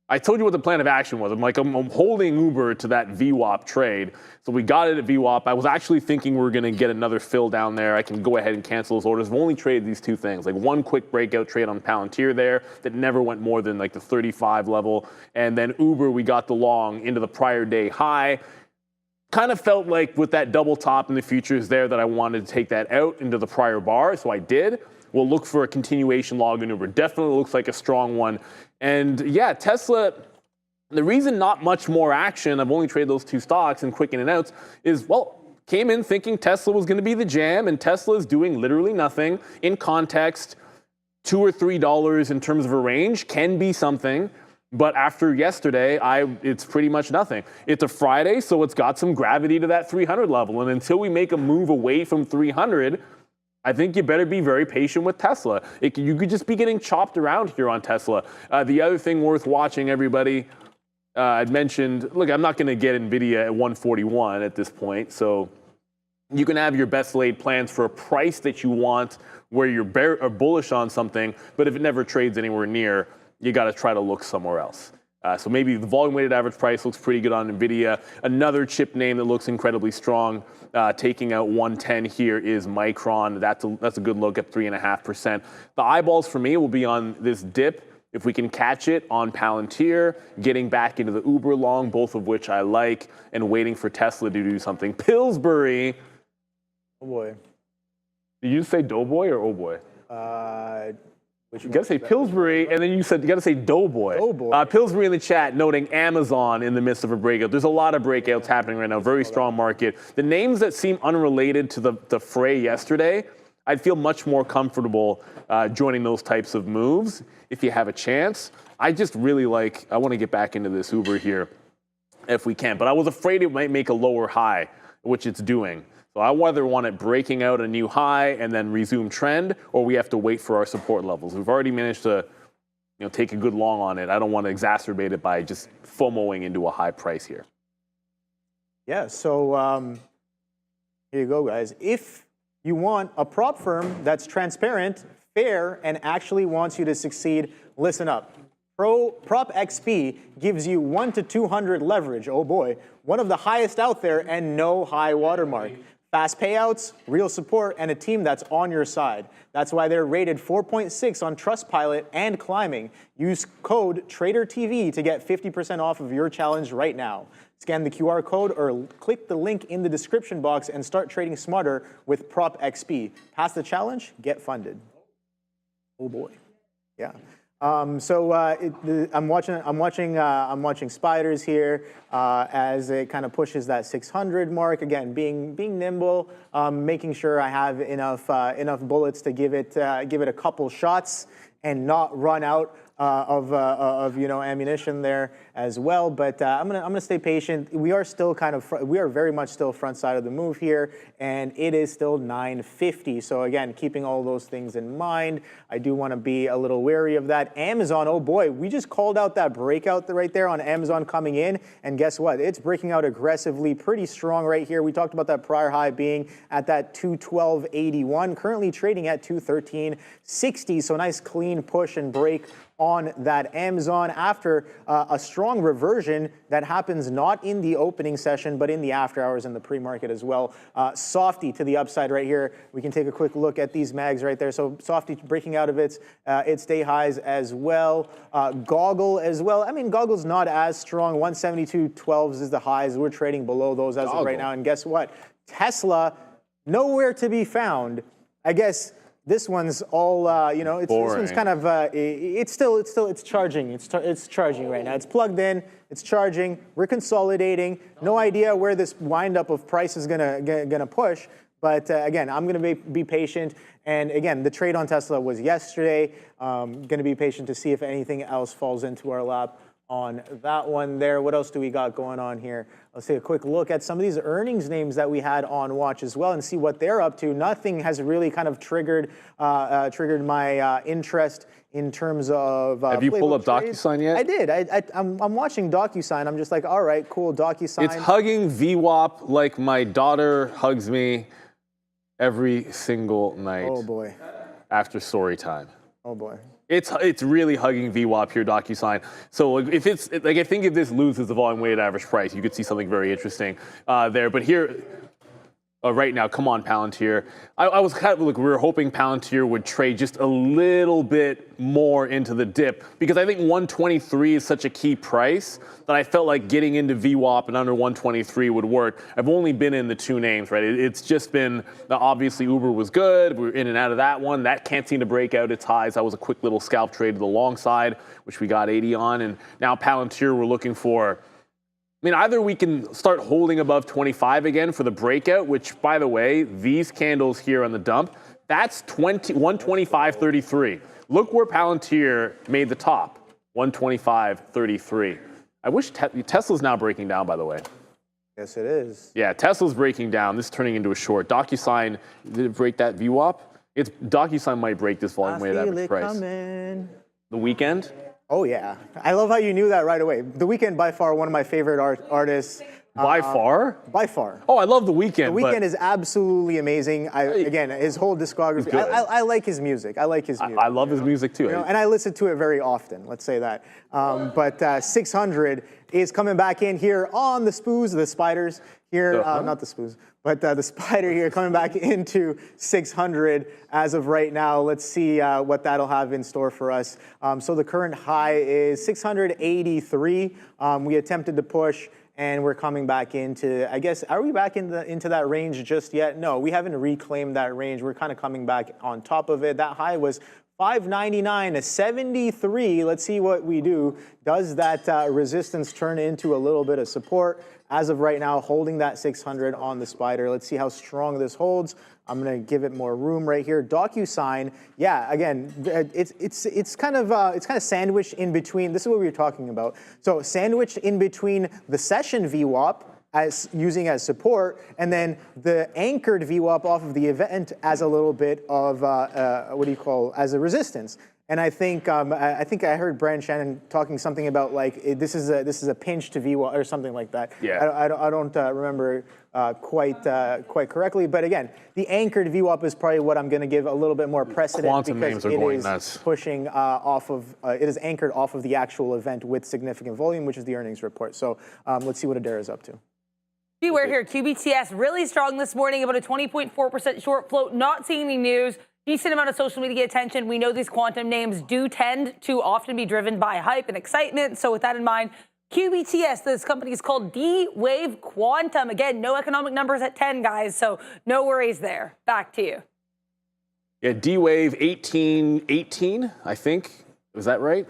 D: I told you what the plan of action was. I'm holding Uber to that VWAP trade. So we got it at VWAP. I was actually thinking we were going to get another fill down there. I can go ahead and cancel those orders. I've only traded these 2 things, like one quick breakout trade on Palantir there that never went more than like the 35 level. And then Uber, we got the long into the prior day high. Kind of felt like with that double top in the futures there that I wanted to take that out into the prior bar. So I did. We'll look for a continuation log in Uber. Definitely looks like a strong one. And yeah, Tesla, the reason not much more action, I've only traded those 2 stocks and quick in and outs, is, came in thinking Tesla was going to be the jam, and Tesla is doing literally nothing. In context, $2 or $3 in terms of a range can be something. But after yesterday, it's pretty much nothing. It's a Friday, so it's got some gravity to that 300 level. And until we make a move away from 300, I think you better be very patient with Tesla. You could just be getting chopped around here on Tesla. The other thing worth watching, everybody, I'd mentioned, look, I'm not going to get NVIDIA at 141 at this point. So you can have your best laid plans for a price that you want where you're bullish on something, but if it never trades anywhere near, you got to try to look somewhere else. So maybe the volume weighted average price looks pretty good on NVIDIA. Another chip name that looks incredibly strong, taking out 110 here is Micron. That's a good look at 3.5%. The eyeballs for me will be on this dip. If we can catch it on Palantir, getting back into the Uber long, both of which I like, and waiting for Tesla to do something. Pillsbury.
C: Oh boy.
D: Did you say Doughboy or Oh Boy? You got to say Pillsbury, and then you got to say Doughboy.
C: Doughboy.
D: Pillsbury in the chat noting Amazon in the midst of a breakout. There's a lot of breakouts happening right now. Very strong market. The names that seem unrelated to the fray yesterday, I'd feel much more comfortable joining those types of moves if you have a chance. I just really I want to get back into this Uber here if we can. But I was afraid it might make a lower high, which it's doing. So I either want it breaking out a new high and then resume trend, or we have to wait for our support levels. We've already managed to take a good long on it. I don't want to exacerbate it by just FOMOing into a high price here.
C: Yeah, so here you go, guys. If you want a prop firm that's transparent, fair, and actually wants you to succeed, listen up. Prop XP gives you 1 to 200 leverage, oh boy, one of the highest out there and no high watermark. Fast payouts, real support, and a team that's on your side. That's why they're rated 4.6 on Trustpilot and climbing. Use code TraderTV to get 50% off of your challenge right now. Scan the QR code or click the link in the description box and start trading smarter with Prop XP. Pass the challenge, get funded. Oh boy, yeah. I'm watching spiders here as it kind of pushes that 600 mark. Again, being nimble, making sure I have enough bullets to give it a couple shots and not run out of ammunition there as well. But I'm gonna stay patient. We are still we are very much still front side of the move here, and it is still 950. So again, keeping all those things in mind, I do want to be a little wary of that. Amazon, oh boy, we just called out that breakout right there on Amazon coming in, and guess what? It's breaking out aggressively, pretty strong right here. We talked about that prior high being at that 212.81, currently trading at 213.60. So nice clean push and break on that Amazon after a strong reversion that happens not in the opening session, but in the after hours and the pre-market as well. Softy to the upside right here. We can take a quick look at these mags right there. So Softy breaking out of its day highs as well. Goggle as well. I mean, Goggle's not as strong. 172.12s is the highs. We're trading below those as of right now. And guess what? Tesla, nowhere to be found. I guess this one's all, this one's kind of, it's charging. It's charging right now. It's plugged in, it's charging, we're consolidating. No idea where this windup of price is gonna push. But again, I'm gonna be patient. And again, the trade on Tesla was yesterday. Gonna be patient to see if anything else falls into our lap on that one there. What else do we got going on here? Let's take a quick look at some of these earnings names that we had on watch as well and see what they're up to. Nothing has really kind of triggered my interest in terms of
D: Have you pulled up DocuSign yet?
C: I did. I'm watching DocuSign. I'm just like, all right, cool, DocuSign.
D: It's hugging VWAP like my daughter hugs me every single night.
C: Oh boy.
D: After story time.
C: Oh boy.
D: It's really hugging VWAP here, DocuSign. So if it's like, I think if this loses the volume weighted average price, you could see something very interesting there. But here, right now, come on, Palantir. I was kind of we were hoping Palantir would trade just a little bit more into the dip because I think 123 is such a key price that I felt like getting into VWAP and under 123 would work. I've only been in the two names, right? It's just been, obviously Uber was good. We were in and out of that one. That can't seem to break out its highs. That was a quick little scalp trade to the long side, which we got 80 on. And now Palantir, we're looking for, I mean, either we can start holding above 25 again for the breakout, which, by the way, these candles here on the dump, that's 125.33. Look where Palantir made the top, 125.33. I wish Tesla's now breaking down, by the way.
C: Yes, it is.
D: Yeah, Tesla's breaking down. This is turning into a short. DocuSign, did it break that VWAP? DocuSign might break this volume weighted average price.
C: Coming.
D: The weekend?
C: Oh yeah, I love how you knew that right away. The Weeknd, by far, one of my favorite artists.
D: By far?
C: By far.
D: Oh, I love The Weeknd.
C: The Weeknd is absolutely amazing. Again, his whole discography. I like his music. I like his music.
D: I love his music too.
C: And I listen to it very often. Let's say that. But 600 is coming back in here on the spiders here. Not the spoos, but the spider here coming back into 600 as of right now. Let's see what that'll have in store for us. So the current high is 683. We attempted to push, and we're coming back into, I guess, are we back into that range just yet? No, we haven't reclaimed that range. We're kind of coming back on top of it. That high was 599 to 73. Let's see what we do. Does that resistance turn into a little bit of support? As of right now, holding that 600 on the spider. Let's see how strong this holds. I'm gonna give it more room right here. DocuSign, yeah, again, it's kind of sandwiched in between. This is what we were talking about. So sandwiched in between the session VWAP using as support, and then the anchored VWAP off of the event as a little bit of as a resistance. And I think I heard Brian Shannon talking something about like this is a pinch to VWAP or something like that.
D: Yeah.
C: I don't remember quite correctly, but again, the anchored VWAP is probably what I'm going to give a little bit more precedent
D: Quantum
C: because
D: names are
C: it
D: going
C: is
D: nuts.
C: pushing off of it is anchored off of the actual event with significant volume, which is the earnings report. So let's see what Adair is up to.
E: Beware here, QBTS really strong this morning, about a 20.4% short float, not seeing any news. Decent amount of social media attention. We know these quantum names do tend to often be driven by hype and excitement. So with that in mind, QBTS, this company is called D-Wave Quantum. Again, no economic numbers at 10, guys, so no worries there. Back to you.
D: Yeah, D-Wave 1818, I think. Was that right?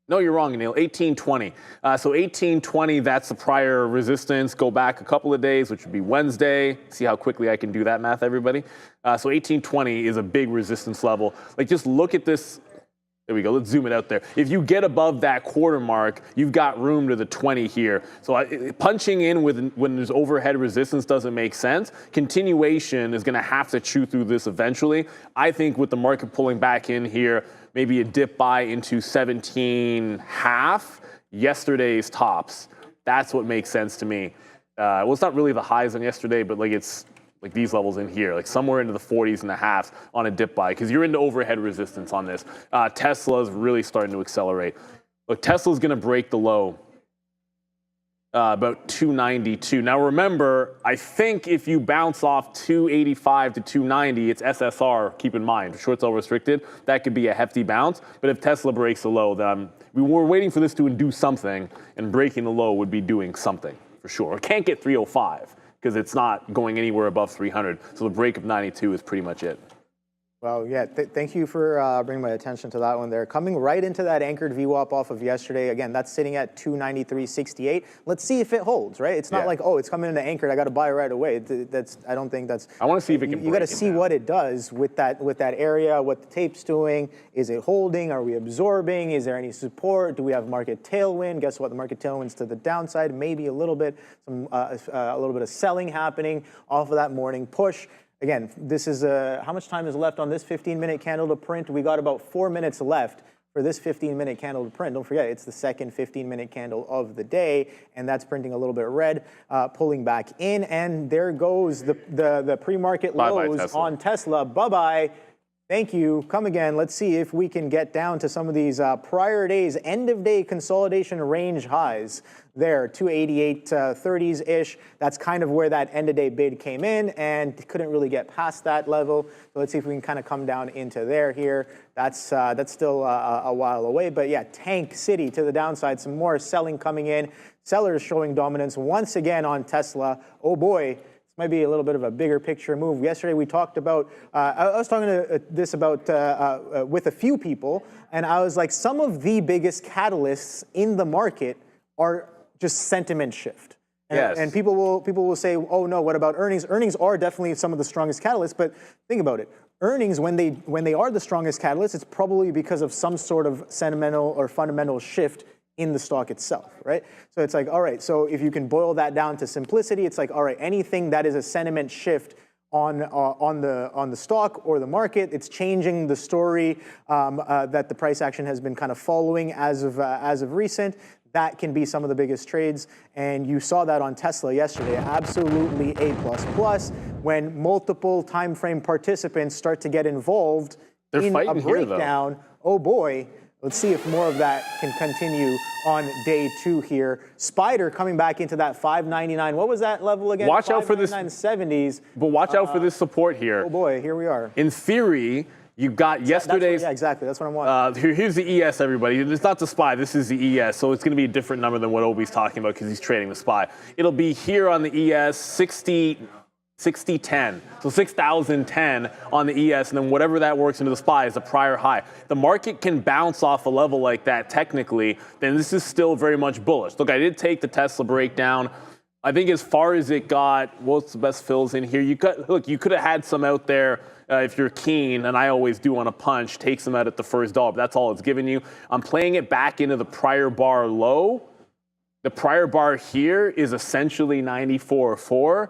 D: No, you're wrong, Neil. 1820. So 1820, that's the prior resistance. Go back a couple of days, which would be Wednesday. See how quickly I can do that math, everybody. So 1820 is a big resistance level. Like, just look at this. There we go. Let's zoom it out there. If you get above that quarter mark, you've got room to the 20 here. So punching in when there's overhead resistance doesn't make sense. Continuation is going to have to chew through this eventually. I think with the market pulling back in here, maybe a dip buy into 17.5, yesterday's tops. That's what makes sense to me. Well, it's not really the highs on yesterday, but like it's like these levels in here, like somewhere into the 40s and the halves on a dip buy, because you're into overhead resistance on this. Tesla's really starting to accelerate. Look, Tesla's going to break the low about 292. Now remember, I think if you bounce off 285 to 290, it's SSR, keep in mind, short sell restricted. That could be a hefty bounce. But if Tesla breaks the low, then we were waiting for this to do something, and breaking the low would be doing something for sure. It can't get 305 because it's not going anywhere above 300. So the break of 92 is pretty much it.
C: Well, yeah, thank you for bringing my attention to that one there. Coming right into that anchored VWAP off of yesterday. Again, that's sitting at 293.68. Let's see if it holds, right? It's not like, oh, it's coming into anchored, I got to buy right away. I don't think that's.
D: I want to see if it can.
C: You got to see what it does with that area, what the tape's doing. Is it holding? Are we absorbing? Is there any support? Do we have market tailwind? Guess what? The market tailwind's to the downside. Maybe a little bit of selling happening off of that morning push. Again, this is how much time is left on this 15-minute candle to print? We got about 4 minutes left for this 15-minute candle to print. Don't forget, it's the second 15-minute candle of the day, and that's printing a little bit red, pulling back in, and there goes the pre-market lows on Tesla. Bye-bye. Thank you. Come again. Let's see if we can get down to some of these prior days, end-of-day consolidation range highs there, 288.30s-ish. That's kind of where that end-of-day bid came in and couldn't really get past that level. So let's see if we can kind of come down into there here. That's still a while away. But yeah, Tank City to the downside. Some more selling coming in. Sellers showing dominance once again on Tesla. Oh boy. Might be a little bit of a bigger picture move. Yesterday we talked about, I was talking with a few people, and I was like, some of the biggest catalysts in the market are just sentiment shift. And people will say, oh no, what about earnings? Earnings are definitely some of the strongest catalysts, but think about it. Earnings, when they are the strongest catalysts, it's probably because of some sort of sentimental or fundamental shift in the stock itself, right? So it's like, all right, so if you can boil that down to simplicity, it's like, all right, anything that is a sentiment shift on the stock or the market, it's changing the story that the price action has been kind of following as of recent. That can be some of the biggest trades, and you saw that on Tesla yesterday. Absolutely A++ when multiple time frame participants start to get involved in a breakdown. Here, oh boy. Let's see if more of that can continue on day two here. Spider coming back into that 599. What was that level again?
D: Watch out for this
C: 599.70s.
D: But watch out for this support here.
C: Oh boy, here we are.
D: In theory, you got yesterday's.
C: Yeah, exactly. That's what I'm watching.
D: Here's the ES, everybody. It's not the SPY. This is the ES. So it's going to be a different number than what Obi's talking about because he's trading the SPY. It'll be here on the ES 6010, so 6,010 on the ES, and then whatever that works into the SPY is a prior high. The market can bounce off a level like that technically, then this is still very much bullish. Look, I did take the Tesla breakdown. I think as far as it got, what's the best fills in here? You could have had some out there if you're keen, and I always do on a punch, take some out at the first dollar, but that's all it's giving you. I'm playing it back into the prior bar low. The prior bar here is essentially 94.4.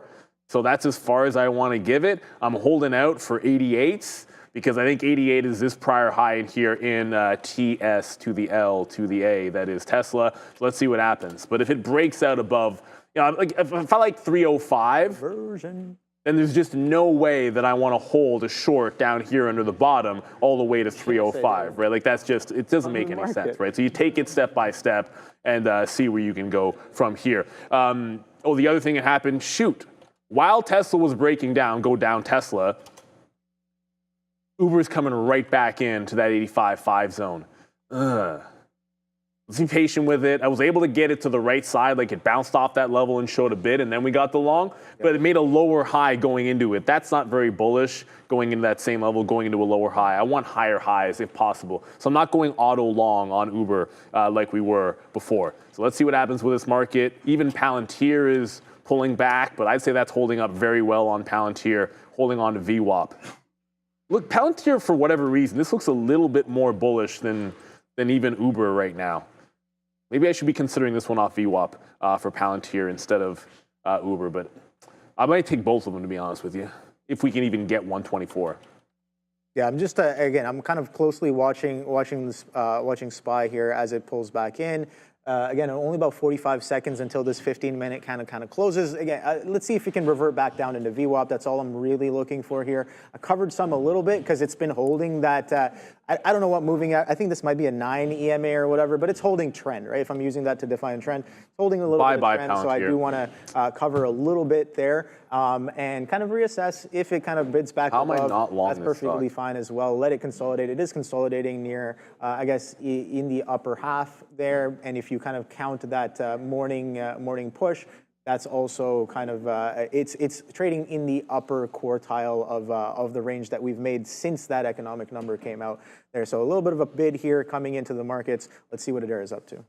D: So that's as far as I want to give it. I'm holding out for 88s because I think 88 is this prior high in here in TS to the L to the A, that is Tesla. So let's see what happens. But if it breaks out above, like if I like 305, then there's just no way that I want to hold a short down here under the bottom all the way to 305, right? Like that's just, it doesn't make any sense, right? So you take it step by step and see where you can go from here. The other thing that happened, while Tesla was breaking down, go down Tesla, Uber's coming right back into that 85.5 zone. Let's be patient with it. I was able to get it to the right side, like it bounced off that level and showed a bid, and then we got the long, but it made a lower high going into it. That's not very bullish, going into that same level, going into a lower high. I want higher highs if possible. So I'm not going auto long on Uber like we were before. So let's see what happens with this market. Even Palantir is pulling back, but I'd say that's holding up very well on Palantir, holding on to VWAP. Look, Palantir, for whatever reason, this looks a little bit more bullish than even Uber right now. Maybe I should be considering this one off VWAP for Palantir instead of Uber, but I might take both of them, to be honest with you, if we can even get 124.
C: Yeah, I'm just again, I'm kind of closely watching SPY here as it pulls back in. Again, only about 45 seconds until this 15-minute kind of closes. Again, let's see if we can revert back down into VWAP. That's all I'm really looking for here. I covered some a little bit because it's been holding that. I don't know what moving at. I think this might be a 9 EMA or whatever, but it's holding trend, right? If I'm using that to define trend, it's holding a little bit of trend. So I do want to cover a little bit there and kind of reassess if it kind of bids back above.
D: How am I not long
C: That's perfectly fine as well. Let it consolidate. It is consolidating near, I guess, in the upper half there. And if you kind of count that morning push, that's also kind of it's trading in the upper quartile of the range that we've made since that economic number came out there. So a little bit of a bid here coming into the markets. Let's see what Adair is up to.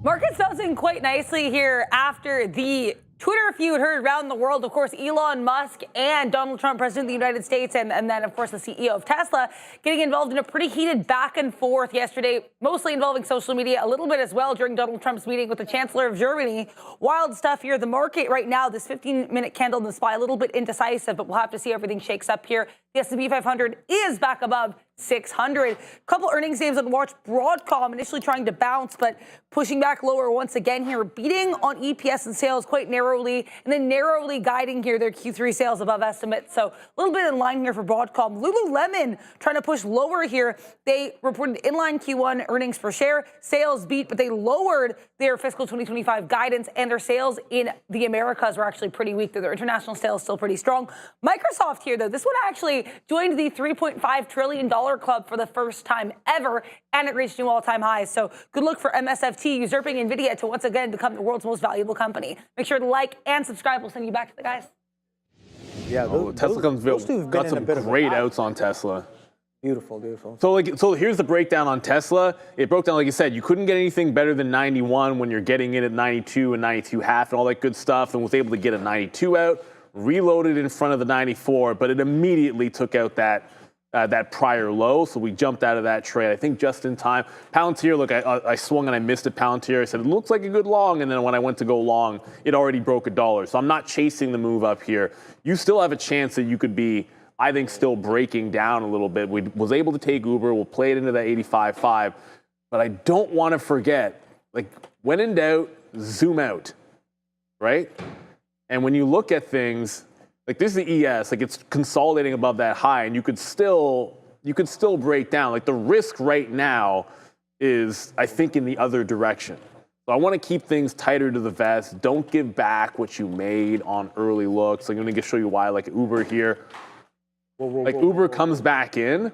E: Market's bouncing quite nicely here after the Twitter feud heard around the world. Of course, Elon Musk and Donald Trump, President of the United States, and then, of course, the CEO of Tesla, getting involved in a pretty heated back and forth yesterday, mostly involving social media, a little bit as well during Donald Trump's meeting with the Chancellor of Germany. Wild stuff here. The market right now, this 15-minute candle in the SPY, a little bit indecisive, but we'll have to see how everything shakes up here. The S&P 500 is back above 600. Couple earnings names on watch. Broadcom initially trying to bounce, but pushing back lower once again here, beating on EPS and sales quite narrowly, and then narrowly guiding here their Q3 sales above estimates. So a little bit in line here for Broadcom. Lululemon trying to push lower here. They reported inline Q1 earnings per share. Sales beat, but they lowered their fiscal 2025 guidance, and their sales in the Americas were actually pretty weak. Their international sales still pretty strong. Microsoft here, though, this one actually joined the $3.5 trillion club for the first time ever, and it reached new all-time highs. So good luck for MSFT, usurping NVIDIA to once again become the world's most valuable company. Make sure to like and subscribe. We'll send you back to the guys.
C: Yeah,
D: Tesla got some great outs on Tesla.
C: Beautiful, beautiful.
D: So here's the breakdown on Tesla. It broke down, like you said, you couldn't get anything better than 91 when you're getting it at 92 and 92 half and all that good stuff, and was able to get a 92 out, reloaded in front of the 94, but it immediately took out that prior low, so we jumped out of that trade, I think just in time. Palantir, look, I swung and I missed at Palantir. I said, it looks like a good long, and then when I went to go long, it already broke $1. So I'm not chasing the move up here. You still have a chance that you could be, I think, still breaking down a little bit. We was able to take Uber. We'll play it into that 85.5. But I don't want to forget, like, when in doubt, zoom out, right? And when you look at things, like this is the ES, like it's consolidating above that high, and you could still break down. Like the risk right now is, I think, in the other direction. So I want to keep things tighter to the vest. Don't give back what you made on early looks. Like I'm going to show you why. Like Uber here, Uber comes back in,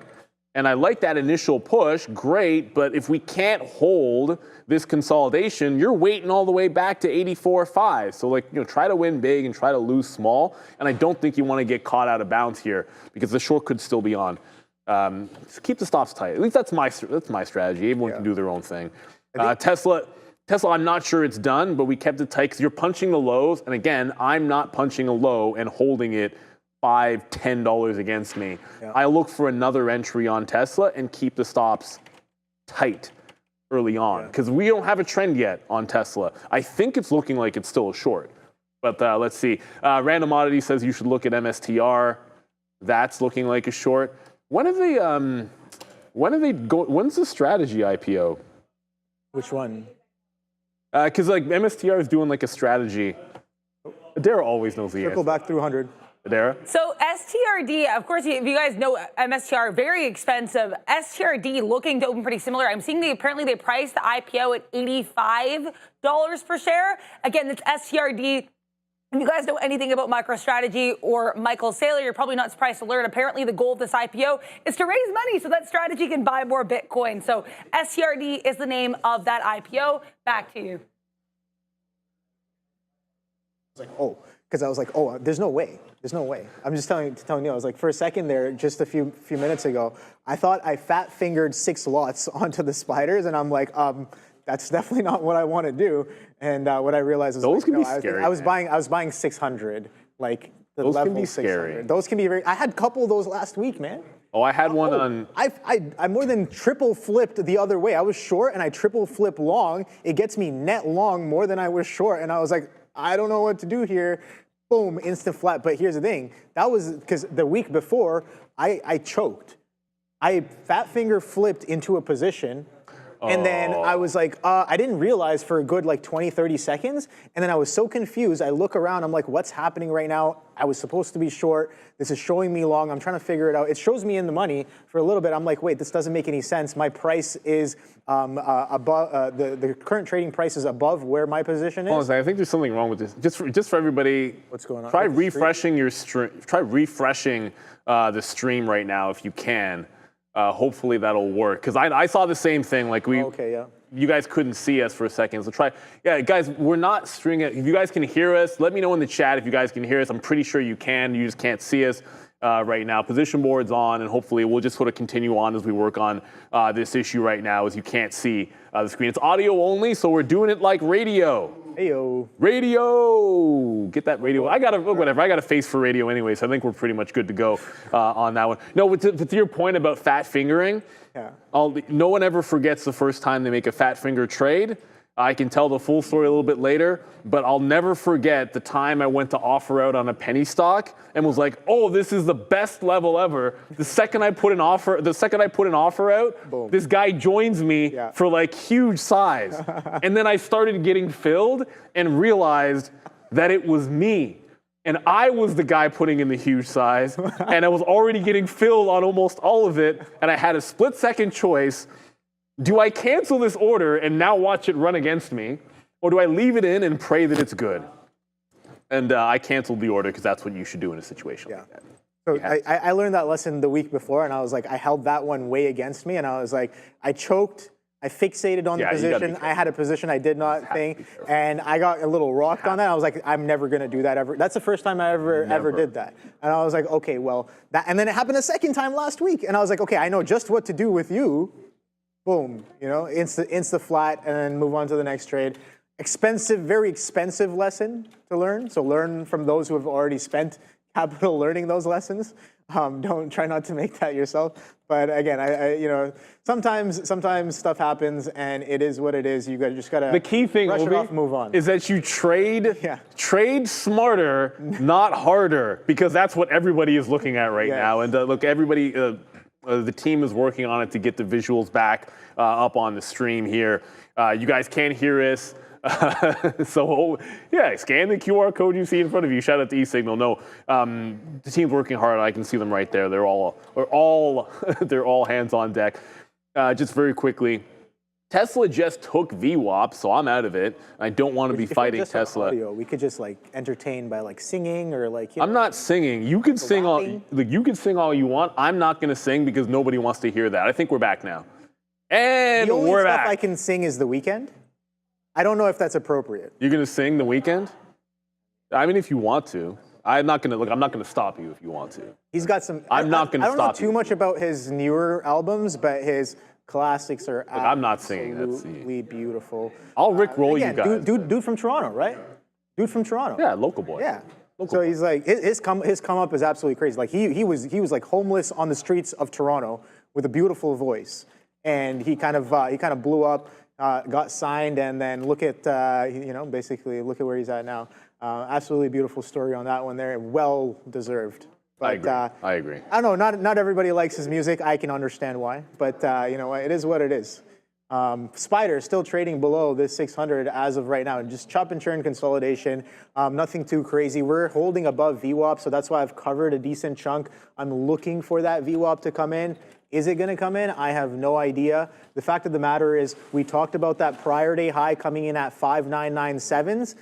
D: and I like that initial push, great. But if we can't hold this consolidation, you're waiting all the way back to 84.5. So try to win big and try to lose small. And I don't think you want to get caught out of bounds here because the short could still be on. Just keep the stops tight. At least that's my strategy. Everyone can do their own thing. Tesla, I'm not sure it's done, but we kept it tight because you're punching the lows. And again, I'm not punching a low and holding it $5, $10 against me. Yeah. I look for another entry on Tesla and keep the stops tight early on because we don't have a trend yet on Tesla. I think it's looking like it's still a short, But let's see. Random Oddity says you should look at MSTR. That's looking like a short. When's the strategy IPO?
C: Which one?
D: Because like MSTR is doing like a strategy. Adara always knows the
C: Circle
D: answer.
C: back through 100.
D: Adara?
E: So STRD, of course, if you guys know MSTR, very expensive. STRD looking to open pretty similar. I'm seeing apparently they priced the IPO at $85 per share. Again, it's STRD. If you guys know anything about MicroStrategy or Michael Saylor, you're probably not surprised to learn. Apparently, the goal of this IPO is to raise money so that strategy can buy more Bitcoin. So STRD is the name of that IPO. Back to you.
C: Oh, because I was like, oh, there's no way. There's no way. I'm just telling you, I was like, for a second there, just a few minutes ago, I thought I fat fingered 6 lots onto the spiders, and I'm like, that's definitely not what I want to do. And what I realized was
D: those
C: like,
D: can
C: no,
D: be
C: I
D: scary.
C: was buying 600, like the
D: those
C: level
D: can be
C: 600.
D: scary.
C: Those can be very. I had a couple of those last week, man.
D: Oh, I had one on.
C: I more than triple flipped the other way. I was short and I triple flip long. It gets me net long more than I was short, and I was like, I don't know what to do here. Boom, instant flat. But here's the thing. That was because the week before, I choked. I fat finger flipped into a position, and then I was like, I didn't realize for a good like 20, 30 seconds. And then I was so confused. I look around. I'm like, what's happening right now? I was supposed to be short. This is showing me long. I'm trying to figure it out. It shows me in the money for a little bit. I'm like, wait, this doesn't make any sense. My price is above, the current trading price is above where my position is.
D: Hold on a second. I think there's something wrong with this. Just for everybody,
C: What's going on?
D: Try refreshing your stream. Try refreshing the stream right now if you can. Hopefully that'll work. Because I saw the same thing. Like
C: Okay, yeah.
D: You guys couldn't see us for a second. So try. Yeah, guys, we're not stringing it. If you guys can hear us, let me know in the chat if you guys can hear us. I'm pretty sure you can. You just can't see us right now. Position board's on, and hopefully we'll just sort of continue on as we work on this issue right now, as you can't see the screen. It's audio only, so we're doing it like radio.
C: Heyo.
D: Radio, get that radio. I got a face for radio anyway, so I think we're pretty much good to go on that one. No, to your point about fat fingering,
C: Yeah.
D: no one ever forgets the first time they make a fat finger trade. I can tell the full story a little bit later, but I'll never forget the time I went to offer out on a penny stock and was like, "Oh, this is the best level ever." The second I put an offer out,
C: Boom.
D: this guy joins me
C: Yeah.
D: for like huge size, and then I started getting filled and realized that it was me. And I was the guy putting in the huge size, and I was already getting filled on almost all of it, and I had a split-second choice. Do I cancel this order and now watch it run against me, or do I leave it in and pray that it's good? And I canceled the order because that's what you should do in a situation like that.
C: So I learned that lesson the week before, and I was like, I held that one way against me, and I was like, I choked. I fixated on the
D: Yeah, you gotta be
C: position.
D: careful.
C: I had a position I did not think, and I got a little rocked on that. I was like, I'm never gonna do that ever. That's the first time I ever did that. And I was like, okay, well, that. And then it happened a second time last week, and I was like, okay, I know just what to do with you. Boom, insta flat, and then move on to the next trade. Expensive, very expensive lesson to learn. So learn from those who have already spent capital learning those lessons. Don't try not to make that yourself. But again, sometimes stuff happens, and it is what it is. You just gotta
D: The key thing,
C: brush it
D: Obi,
C: off, move on.
D: is that you trade smarter, not harder, because that's what everybody is looking at right
C: Yes.
D: now. And look, everybody, the team is working on it to get the visuals back up on the stream here. You guys can't hear us. So yeah, scan the QR code you see in front of you. Shout out to eSignal. No, the team's working hard. I can see them right there. They're all hands on deck. Just very quickly, Tesla just took VWAP, so I'm out of it. I don't want to be
C: If it
D: fighting
C: was just our
D: Tesla.
C: audio, we could just like entertain by like singing or like.
D: I'm not singing. You can sing all.
C: rapping.
D: Like, you can sing all you want. I'm not going to sing because nobody wants to hear that. I think we're back now, and
C: The only
D: we're
C: stuff
D: back.
C: I can sing is The Weeknd. I don't know if that's appropriate.
D: You're going to sing The Weeknd? I mean, if you want to. I'm not going to stop you if you want to.
C: He's got some.
D: I'm not gonna
C: I don't know
D: stop
C: too
D: you.
C: much about his newer albums, but his classics are
D: I'm not singing, that's the-
C: absolutely beautiful.
D: I'll Rickroll you
C: Again,
D: guys.
C: dude from Toronto, right? Dude from Toronto.
D: Yeah, local boy.
C: Yeah.
D: Local
C: So he's like his come up is absolutely crazy. Like he was like homeless on the streets of Toronto with a beautiful voice, and he kind of blew up, got signed, and then look at basically look at where he's at now. Absolutely beautiful story on that one there. Well deserved. But,
D: I agree.
C: I don't know. Not everybody likes his music. I can understand why. But you know, it is what it is. Spider still trading below this 600 as of right now, and just chop and churn consolidation. Nothing too crazy. We're holding above VWAP, so that's why I've covered a decent chunk. I'm looking for that VWAP to come in. Is it going to come in? I have no idea. The fact of the matter is, we talked about that prior day high coming in at 5997s.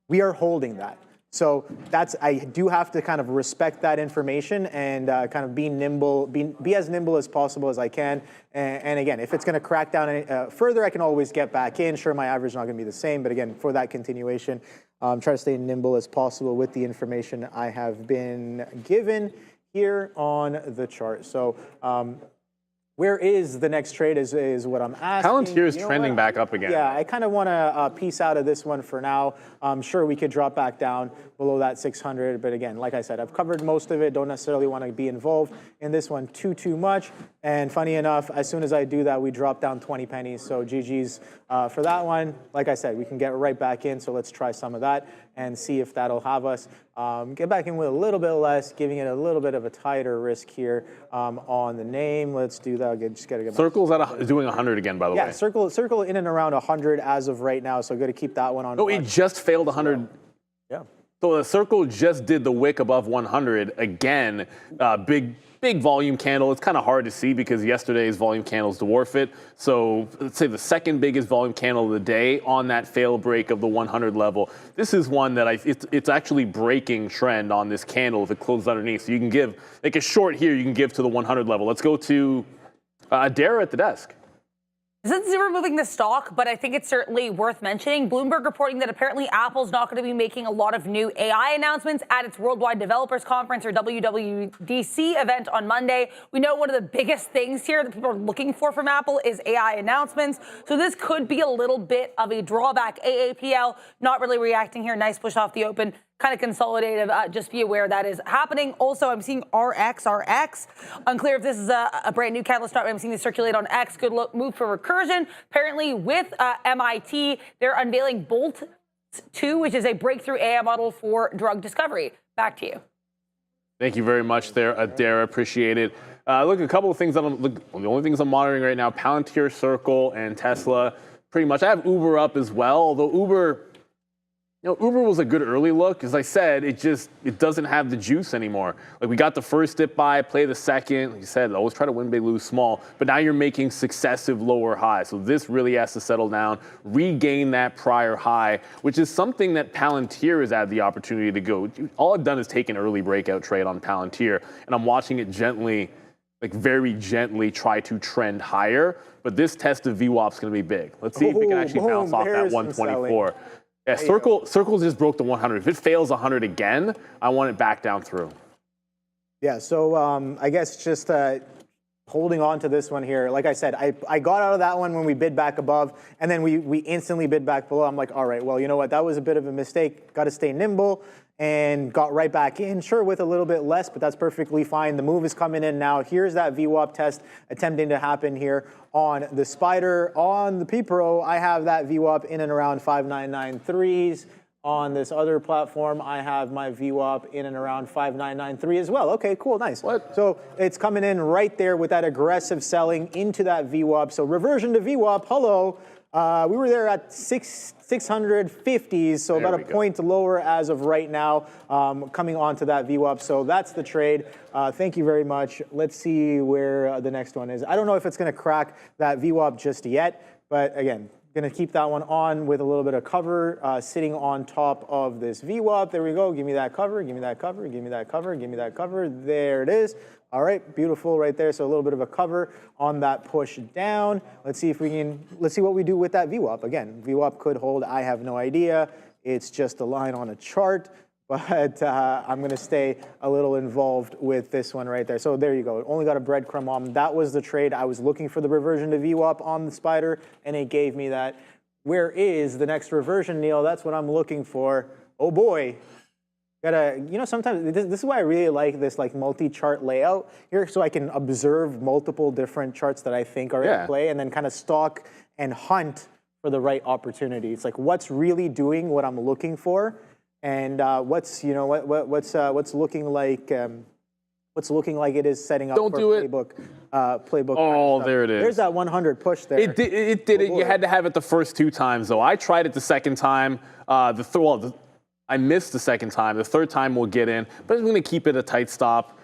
C: We are holding that. So that's, I do have to kind of respect that information and kind of be nimble, be as nimble as possible as I can. And again, if it's going to crack down any, further, I can always get back in. Sure, my average is not going to be the same, but again, for that continuation, try to stay nimble as possible with the information I have been given here on the chart. So where is the next trade is what I'm asking.
D: Palantir is trending back up again.
C: Yeah, I kind of want to piece out of this one for now. I'm sure we could drop back down below that 600, but again, like I said, I've covered most of it. Don't necessarily want to be involved in this one too much. And funny enough, as soon as I do that, we drop down 20 pennies. So GG's for that one. Like I said, we can get right back in. So let's try some of that and see if that'll have us get back in with a little bit less, giving it a little bit of a tighter risk here on the name. Let's do that. Just gotta get
D: Circle's doing 100 again, by the way.
C: Yeah, circle in and around 100 as of right now. So got to keep that one on.
D: No, it just failed 100.
C: Yeah.
D: So the Circle just did the wick above 100 again. Big volume candle. It's kind of hard to see because yesterday's volume candles dwarf it. So let's say the second biggest volume candle of the day on that fail break of the 100 level. This is one that it's actually breaking trend on this candle if it closes underneath. So you can give, like a short here, you can give to the 100 level. Let's go to Dara at the desk.
E: This isn't removing the stock, but I think it's certainly worth mentioning. Bloomberg reporting that apparently Apple's not going to be making a lot of new AI announcements at its Worldwide Developers Conference, or WWDC, event on Monday. We know one of the biggest things here that people are looking for from Apple is AI announcements. So this could be a little bit of a drawback. AAPL not really reacting here. Nice push off the open. Kind of consolidative. Just be aware that is happening. Also, I'm seeing RX. Unclear if this is a brand new catalyst. I'm seeing this circulate on X. Good move for recursion. Apparently, with MIT, they're unveiling Bolt 2, which is a breakthrough AI model for drug discovery. Back to you.
D: Thank you very much there, Dara. Appreciate it. Look, a couple of things. The only things I'm monitoring right now: Palantir, Circle, and Tesla. Pretty much. I have Uber up as well, although Uber was a good early look. As I said, it doesn't have the juice anymore. Like, we got the first dip buy, play the second. Like you said, always try to win big, lose small. But now you're making successive lower highs. So this really has to settle down, regain that prior high, which is something that Palantir has had the opportunity to go. All I've done is take an early breakout trade on Palantir, and I'm watching it gently, like very gently, try to trend higher. But this test of VWAP is going to be big. Let's see if it can actually bounce off that 124. Yeah, Circle just broke the 100. If it fails 100 again, I want it back down through.
C: Yeah, so I guess just holding on to this one here. Like I said, I got out of that one when we bid back above, and then we instantly bid back below. I'm like, all right, well, you know what? That was a bit of a mistake. Got to stay nimble, and got right back in. Sure, with a little bit less, but that's perfectly fine. The move is coming in now. Here's that VWAP test attempting to happen here on the Spider. On the P-Pro, I have that VWAP in and around 5993s. On this other platform, I have my VWAP in and around 5993 as well. Okay, cool, nice.
D: What?
C: So it's coming in right there with that aggressive selling into that VWAP. So reversion to VWAP, hello. We were there at 650s, so about a point lower as of right now, coming onto that VWAP. So that's the trade. Thank you very much. Let's see where the next one is. I don't know if it's going to crack that VWAP just yet, but again, going to keep that one on with a little bit of cover, sitting on top of this VWAP. There we go. Give me that cover. Give me that cover. Give me that cover. Give me that cover. There it is. All right, beautiful right there. So a little bit of a cover on that push down. Let's see if we can, let's see what we do with that VWAP. Again, VWAP could hold. I have no idea. It's just a line on a chart, but I'm going to stay a little involved with this one right there. So there you go. Only got a breadcrumb on. That was the trade. I was looking for the reversion to VWAP on the Spider, and it gave me that. Where is the next reversion, Neil? That's what I'm looking for. Oh boy. Gotta, you know, sometimes this is why I really like this like multi-chart layout here, so I can observe multiple different charts that I think are in play, and then kind of stalk and hunt for the right opportunity. It's like what's really doing what I'm looking for, and what's looking like it is setting up
D: Don't
C: for
D: do it.
C: playbook.
D: Oh, there it is.
C: There's that 100 push there.
D: It did it. You had to have it the first 2 times, though. I tried it the second time. I missed the second time. The third time we'll get in, but I'm going to keep it a tight stop.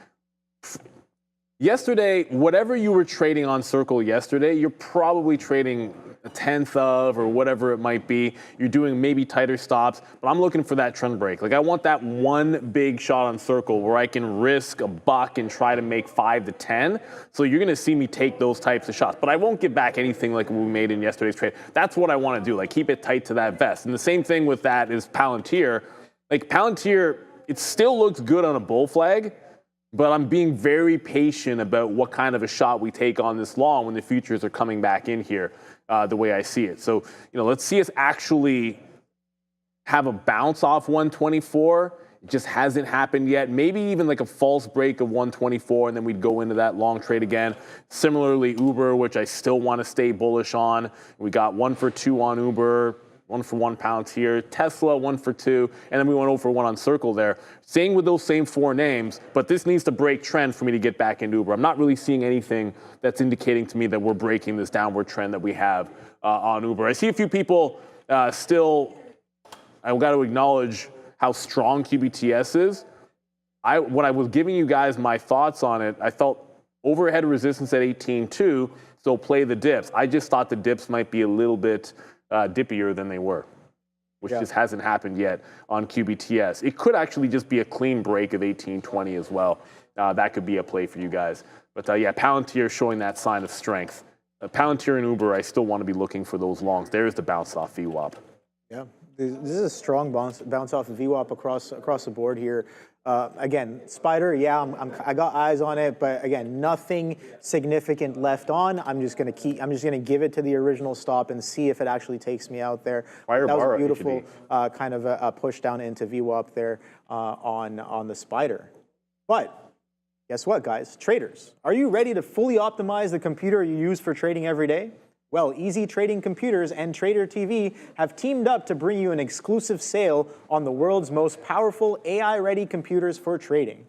D: Yesterday, whatever you were trading on Circle yesterday, you're probably trading a tenth of or whatever it might be. You're doing maybe tighter stops, but I'm looking for that trend break. Like I want that one big shot on Circle where I can risk a buck and try to make 5 to 10. So you're going to see me take those types of shots, but I won't give back anything like we made in yesterday's trade. That's what I want to do. Like keep it tight to that vest. And the same thing with that is Palantir. Like Palantir, it still looks good on a bull flag, but I'm being very patient about what kind of a shot we take on this long when the futures are coming back in here, the way I see it. So, let's see us actually have a bounce off 124. It just hasn't happened yet. Maybe even like a false break of 124, and then we'd go into that long trade again. Similarly, Uber, which I still want to stay bullish on. We got 1 for 2 on Uber. 1 for 1 Palantir, Tesla 1 for 2, and then we went 0 for 1 on Circle there. Staying with those same 4 names, but this needs to break trend for me to get back into Uber. I'm not really seeing anything that's indicating to me that we're breaking this downward trend that we have on Uber. I see a few people still, I've got to acknowledge how strong QBTS is. When I was giving you guys my thoughts on it, I felt overhead resistance at 18.2, so play the dips. I just thought the dips might be a little bit dippier than they were, which just hasn't happened yet on QBTS. It could actually just be a clean break of 18.20 as well. That could be a play for you guys. But Palantir showing that sign of strength. Palantir and Uber, I still want to be looking for those longs. There's the bounce off VWAP.
C: Yeah, this is a strong bounce off of VWAP across the board here. Again, Spider, I got eyes on it, but again, nothing significant left on. I'm just gonna give it to the original stop and see if it actually takes me out there. That was a beautiful kind of a push down into VWAP there on the Spider. But guess what, guys? Traders, are you ready to fully optimize the computer you use for trading every day? Well, Easy Trading Computers and Trader TV have teamed up to bring you an exclusive sale on the world's most powerful AI-ready computers for trading.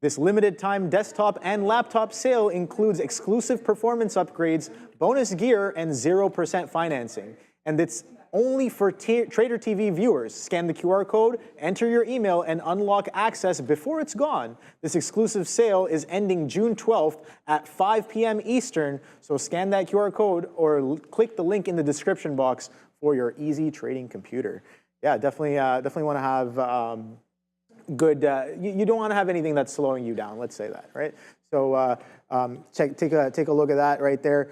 C: This limited-time desktop and laptop sale includes exclusive performance upgrades, bonus gear, and 0% financing. And it's only for Trader TV viewers. Scan the QR code, enter your email, and unlock access before it's gone. This exclusive sale is ending June 12th at 5 p.m. Eastern, so scan that QR code or click the link in the description box for your Easy Trading computer. Yeah, definitely want to have good. You don't want to have anything that's slowing you down. Let's say that, right? So take a look at that right there.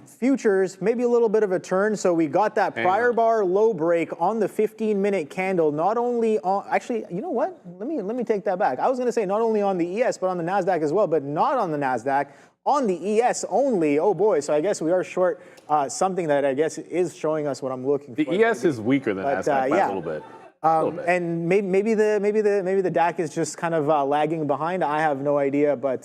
C: Futures, maybe a little bit of a turn. So we got that prior bar low break on the 15-minute candle. Not only on, actually, you know what? Let me take that back. I was going to say not only on the ES, but on the Nasdaq as well, but not on the Nasdaq. On the ES only. Oh boy. So I guess we are short something that I guess is showing us what I'm looking for.
D: The ES is weaker than Nasdaq by a little bit.
C: And maybe the DAC is just kind of lagging behind. I have no idea, but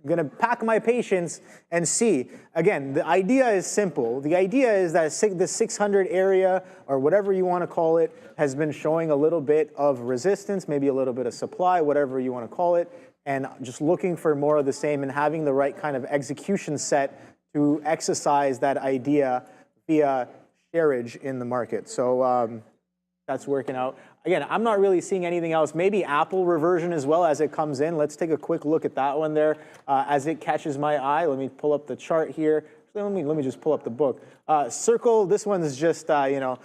C: gonna pack my patience and see. Again, the idea is simple. The idea is that the 600 area, or whatever you want to call it, has been showing a little bit of resistance, maybe a little bit of supply, whatever you want to call it, and just looking for more of the same and having the right kind of execution set to exercise that idea via shareage in the market. So. That's working out. Again, I'm not really seeing anything else. Maybe Apple reversion as well as it comes in. Let's take a quick look at that one there as it catches my eye. Let me pull up the chart here. Let me just pull up the book. Circle, this one is just, the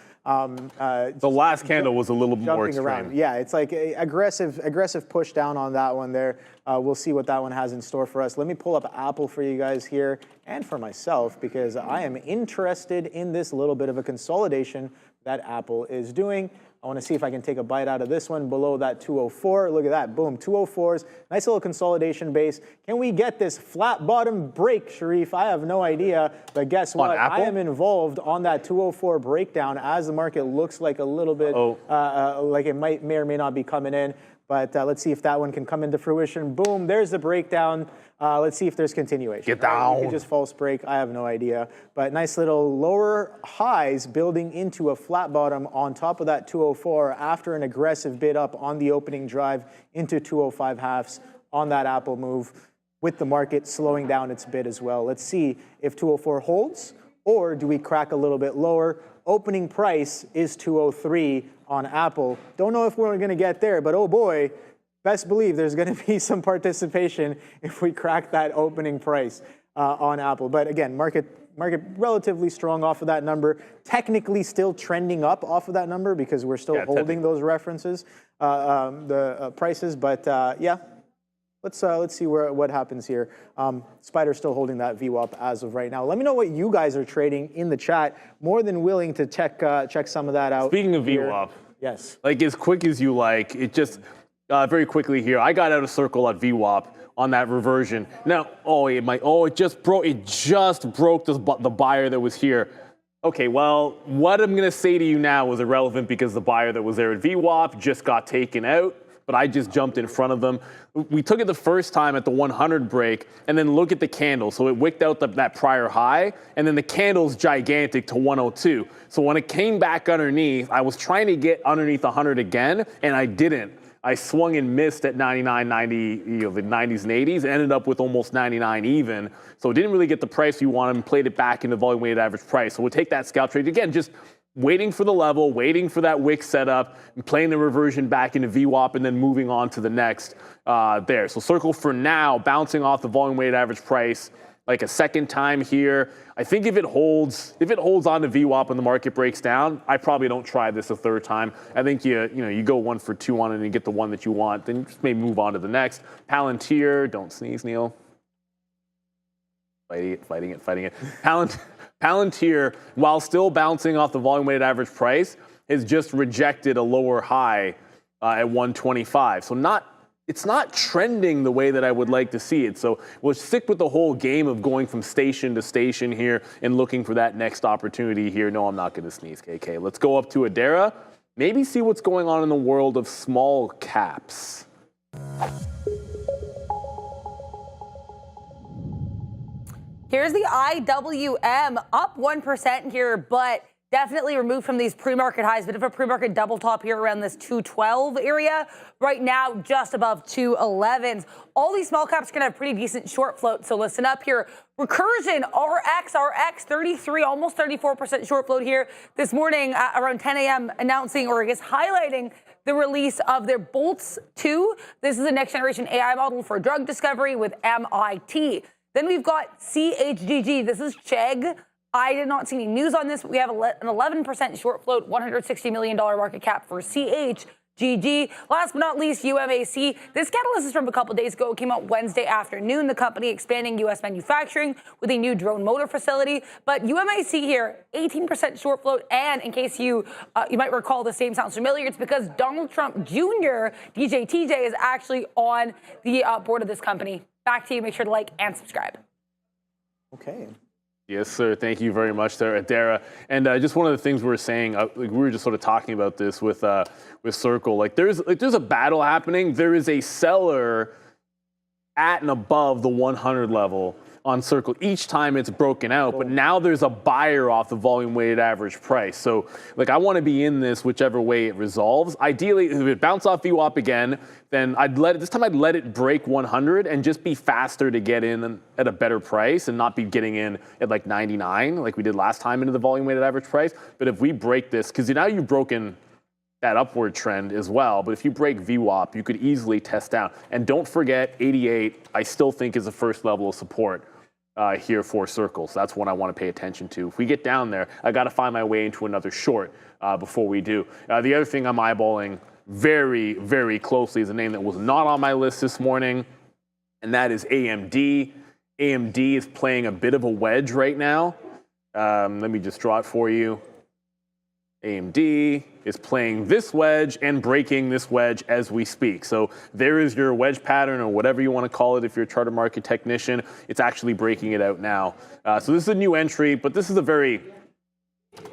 D: last candle was a little more extreme.
C: Around. Yeah, it's like a aggressive push down on that one there. We'll see what that one has in store for us. Let me pull up Apple for you guys here and for myself because I am interested in this little bit of a consolidation that Apple is doing. I want to see if I can take a bite out of this one below that 204. Look at that, boom, 204s. Nice little consolidation base. Can we get this flat bottom break, Sharif? I have no idea, but guess what? I am involved on that 204 breakdown as the market looks like a little bit like it may or may not be coming in. But let's see if that one can come into fruition. Boom, there's the breakdown. Let's see if there's continuation.
D: Get down.
C: Maybe just false break. I have no idea. But nice little lower highs building into a flat bottom on top of that 204 after an aggressive bid up on the opening drive into 205 halves on that Apple move, with the market slowing down its bid as well. Let's see if 204 holds, or do we crack a little bit lower? Opening price is 203 on Apple. Don't know if we're going to get there, but oh boy, best believe there's going to be some participation if we crack that opening price on Apple. But again, market relatively strong off of that number. Technically still trending up off of that number because we're still holding those references, the prices. But yeah, let's see what happens here. Spider's still holding that VWAP as of right now. Let me know what you guys are trading in the chat. More than willing to check some of that out.
D: Speaking of VWAP,
C: yes,
D: like as quick as you like, it just very quickly here. I got out of circle at VWAP on that reversion. Now, it just broke the buyer that was here. Okay, well, what I'm gonna say to you now was irrelevant because the buyer that was there at VWAP just got taken out, but I just jumped in front of them. We took it the first time at the 100 break, and then look at the candle. So it wicked out that prior high, and then the candle's gigantic to 102. So when it came back underneath, I was trying to get underneath 100 again, and I didn't. I swung and missed at 99, 90, the 90s and 80s, ended up with almost 99 even. So it didn't really get the price we wanted and played it back into volume weighted average price. So we'll take that scalp trade. Again, just waiting for the level, waiting for that wick setup, and playing the reversion back into VWAP, and then moving on to the next there. So circle for now, bouncing off the volume weighted average price like a second time here. I think if it holds on to VWAP and the market breaks down, I probably don't try this a third time. I think you go 1 for 2 on it and you get the one that you want, then you just maybe move on to the next. Palantir, don't sneeze, Neil. Fighting it. Palantir, while still bouncing off the volume weighted average price, has just rejected a lower high at 125. So it's not trending the way that I would like to see it. So we'll stick with the whole game of going from station to station here and looking for that next opportunity here. No, I'm not going to sneeze, KK. Let's go up to Adara, maybe see what's going on in the world of small caps.
E: Here's the IWM up 1% here, but definitely removed from these pre-market highs. Bit of a pre-market double top here around this 212 area. Right now, just above 211s. All these small caps can have pretty decent short float, so listen up here. Recursion, RX 33, almost 34% short float here this morning around 10 a.m. announcing, or I guess highlighting, the release of their Boltz 2. This is a next generation AI model for drug discovery with MIT. Then we've got CHGG. This is Chegg. I did not see any news on this. We have an 11% short float, $160 million market cap for CHGG. Last but not least, UMAC. This catalyst is from a couple days ago. It came out Wednesday afternoon. The company expanding U.S. manufacturing with a new drone motor facility. But UMAC here, 18% short float. And in case you might recall, the name sounds familiar, it's because Donald Trump Jr., DJ TJ, is actually on the board of this company. Back to you. Make sure to like and subscribe.
C: Okay.
D: Yes, sir. Thank you very much there, Adara. And just one of the things we were saying, we were just sort of talking about this with Circle. There's a battle happening. There is a seller at and above the 100 level on Circle each time it's broken out, but now there's a buyer off the volume weighted average price. So I want to be in this whichever way it resolves. Ideally, if it bounces off VWAP again, then I'd let it break 100 and just be faster to get in at a better price and not be getting in at 99 like we did last time into the volume weighted average price. But if we break this, because now you've broken that upward trend as well, but if you break VWAP, you could easily test down. And don't forget, 88, I still think is the first level of support here for Circle. So that's one I want to pay attention to. If we get down there, I got to find my way into another short before we do. The other thing I'm eyeballing very, very closely is a name that was not on my list this morning, and that is AMD. AMD is playing a bit of a wedge right now. Let me just draw it for you. AMD is playing this wedge and breaking this wedge as we speak. So there is your wedge pattern, or whatever you want to call it if you're a charter market technician. It's actually breaking it out now. So this is a new entry, but this is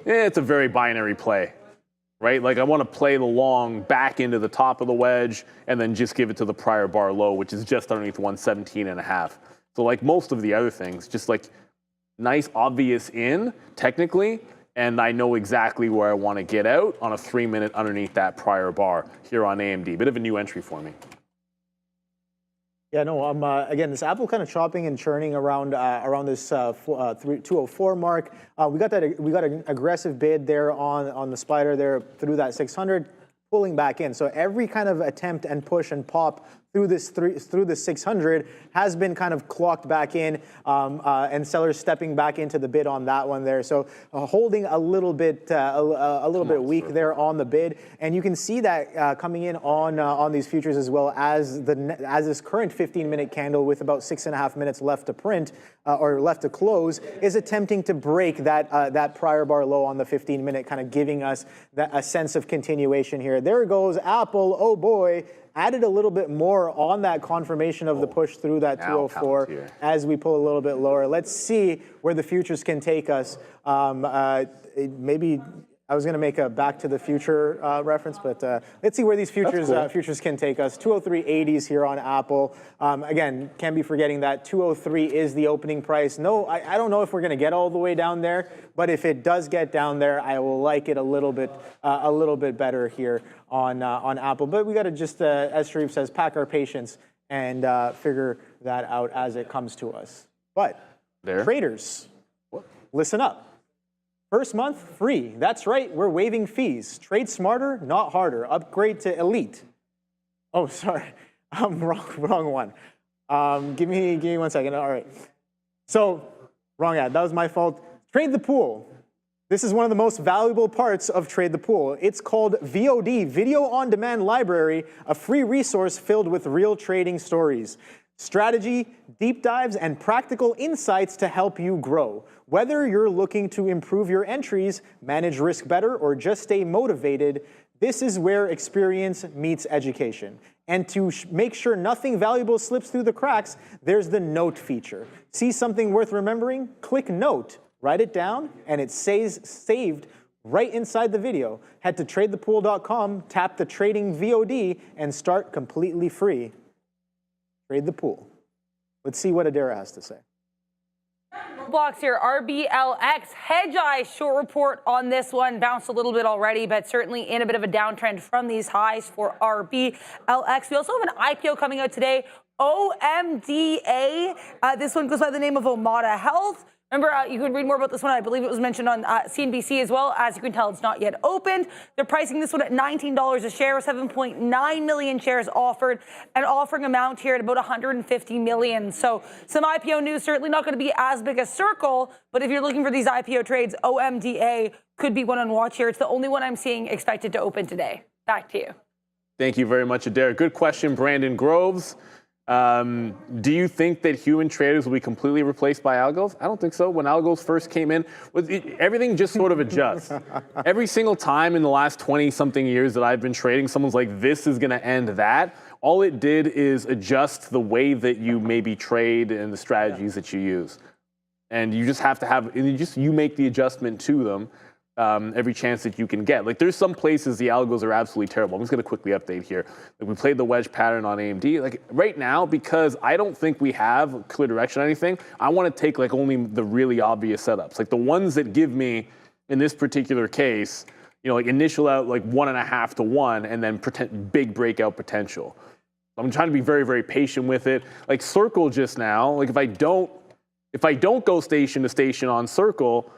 D: it's a very binary play. right? Like I want to play the long back into the top of the wedge and then just give it to the prior bar low, which is just underneath 117.5. So like most of the other things, just like nice, obvious in technically, and I know exactly where I want to get out on a 3-minute underneath that prior bar here on AMD. Bit of a new entry for me.
C: Yeah, no, again, this Apple kind of chopping and churning around this 204 mark. We got an aggressive bid there on the spider there through that 600, pulling back in. So every kind of attempt and push and pop through the 600 has been kind of clocked back in, and sellers stepping back into the bid on that one there. So holding a little bit bit weak there on the bid, and you can see that coming in on these futures as well as this current 15-minute candle with about 6.5 minutes left to print or left to close is attempting to break that prior bar low on the 15-minute, kind of giving us a sense of continuation here. There goes Apple. Oh boy. Added a little bit more on that confirmation of the push through that 204
D: Palantir.
C: as we pull a little bit lower. Let's see where the futures can take us. Maybe I was going to make a Back to the Future reference, but let's see where these futures can take us. 203.80s here on Apple. Again, can't be forgetting that 203 is the opening price. No, I don't know if we're going to get all the way down there, but if it does get down there, I will like it a little bit better here on Apple. But we got to just, as Sharif says, pack our patience and figure that out as it comes to us. But traders, listen up. First month free. That's right, we're waiving fees. Trade smarter, not harder. Upgrade to elite. Oh, sorry, wrong one. Give me 1 second. All right. So, wrong ad. That was my fault. Trade the Pool. This is one of the most valuable parts of Trade the Pool. It's called VOD, Video On Demand Library, a free resource filled with real trading stories, strategy, deep dives, and practical insights to help you grow. Whether you're looking to improve your entries, manage risk better, or just stay motivated, this is where experience meets education. And to make sure nothing valuable slips through the cracks, there's the note feature. See something worth remembering? Click note, write it down, and it stays saved right inside the video. Head to tradethepool.com, tap the trading VOD, and start completely free. Trade the Pool. Let's see what Adara has to say.
E: Blocks here, RBLX, Hedgeye short report on this one, bounced a little bit already, but certainly in a bit of a downtrend from these highs for RBLX. We also have an IPO coming out today, OMDA. This one goes by the name of Omada Health. Remember, you can read more about this one. I believe it was mentioned on CNBC as well. As you can tell, it's not yet opened. They're pricing this one at $19 a share, 7.9 million shares offered, and offering amount here at about 150 million. So some IPO news, certainly not going to be as big as Circle, but if you're looking for these IPO trades, OMDA could be one on watch here. It's the only one I'm seeing expected to open today. Back to you.
D: Thank you very much, Adair. Good question, Brandon Groves. Do you think that human traders will be completely replaced by algos? I don't think so. When algos first came in, everything just sort of adjusts. Every single time in the last 20-something years that I've been trading, someone's like, this is going to end that. All it did is adjust the way that you maybe trade and the strategies that you use. And you just have to have, you make the adjustment to them. Every chance that you can get. Like there's some places the algos are absolutely terrible. I'm just going to quickly update here. Like we played the wedge pattern on AMD. Like right now, because I don't think we have clear direction or anything, I want to take like only the really obvious setups. Like the ones that give me, in this particular case, like initial out like 1.5 to 1 and then big breakout potential. I'm trying to be very, very patient with it. Like Circle just now, like if I don't go station to station on Circle,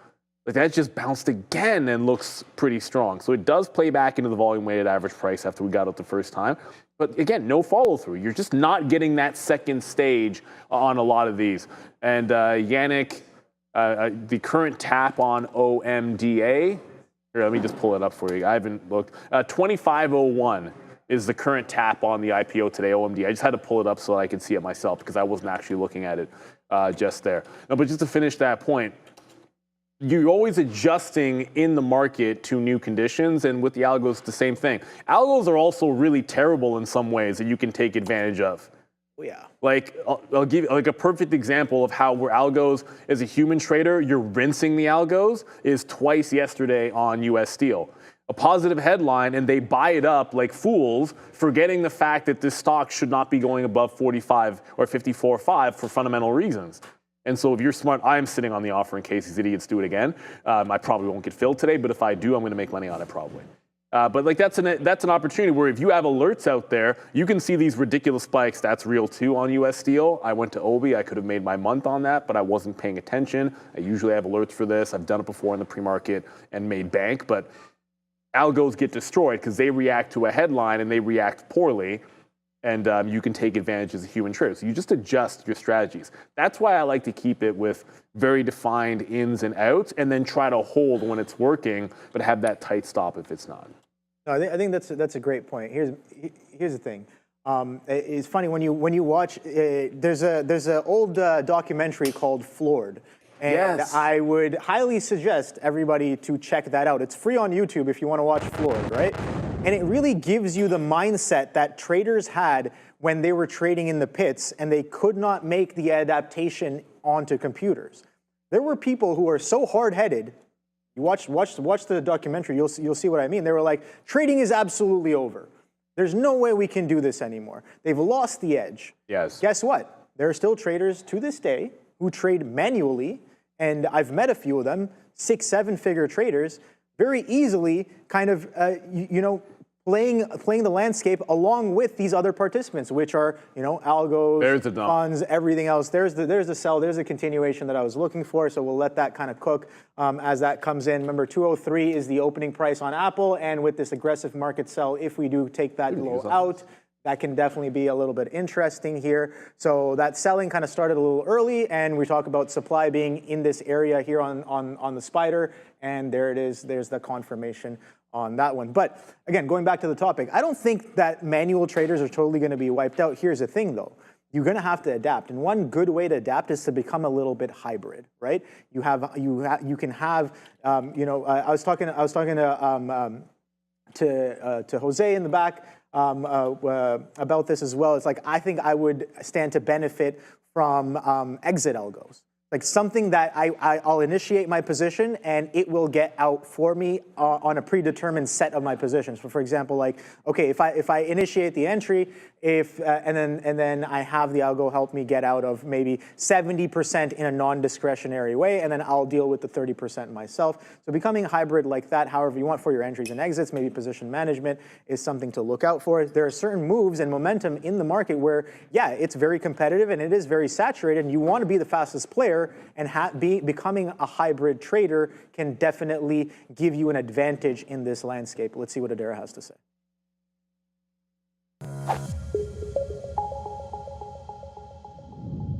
D: like that just bounced again and looks pretty strong. So it does play back into the volume weighted average price after we got it the first time. But again, no follow through. You're just not getting that second stage on a lot of these. And Yannick, the current tap on OMDA, here, let me just pull it up for you. I haven't looked. 2501 is the current tap on the IPO today, OMD. I just had to pull it up so I could see it myself because I wasn't actually looking at it just there. No, but just to finish that point, you're always adjusting in the market to new conditions, and with the algos, the same thing. Algos are also really terrible in some ways that you can take advantage of.
C: Oh, yeah.
D: Like, I'll give you like a perfect example of how we're algos as a human trader, you're rinsing the algos is twice yesterday on US Steel. a positive headline, and they buy it up like fools, forgetting the fact that this stock should not be going above 45 or 54.5 for fundamental reasons. And so if you're smart, I'm sitting on the offer in case these idiots do it again. I probably won't get filled today, but if I do, I'm going to make money on it probably. But like that's an opportunity where if you have alerts out there, you can see these ridiculous spikes. That's real too on US Steel. I went to Obi. I could have made my month on that, but I wasn't paying attention. I usually have alerts for this. I've done it before in the pre-market and made bank, but algos get destroyed because they react to a headline and they react poorly. And you can take advantage as a human trader. So you just adjust your strategies. That's why I like to keep it with very defined ins and outs, and then try to hold when it's working, but have that tight stop if it's not.
C: No, I think that's a great point. Here's the thing. It's funny when you watch. There's an old documentary called Floored. And
D: yes.
C: I would highly suggest everybody to check that out. It's free on YouTube if you want to watch Floored, right? And it really gives you the mindset that traders had when they were trading in the pits and they could not make the adaptation onto computers. There were people who are so hard-headed. You watch the documentary, you'll see what I mean. They were like, trading is absolutely over. There's no way we can do this anymore. They've lost the edge.
D: Yes.
C: Guess what? There are still traders to this day who trade manually, and I've met a few of them, 6-7-figure traders, very easily kind of, playing the landscape along with these other participants, which are, algos, funds, everything else. There's the sell, there's a continuation that I was looking for, so we'll let that kind of cook as that comes in. Remember, 203 is the opening price on Apple, and with this aggressive market sell, if we do take that low out, that can definitely be a little bit interesting here. So that selling kind of started a little early, and we talk about supply being in this area here on the spider, and there it is. There's the confirmation on that one. But again, going back to the topic, I don't think that manual traders are totally going to be wiped out. Here's the thing, though. You're going to have to adapt, and one good way to adapt is to become a little bit hybrid, right? You can have, I was talking to Jose in the back about this as well. It's like, I think I would stand to benefit from exit algos. Like something that I'll initiate my position and it will get out for me on a predetermined set of my positions. So for example, like, okay, if I initiate the entry, and then I have the algo help me get out of maybe 70% in a non-discretionary way, and then I'll deal with the 30% myself. So becoming hybrid like that, however you want for your entries and exits, maybe position management is something to look out for. There are certain moves and momentum in the market where, yeah, it's very competitive and it is very saturated, and you want to be the fastest player, and becoming a hybrid trader can definitely give you an advantage in this landscape. Let's see what Adara has to say.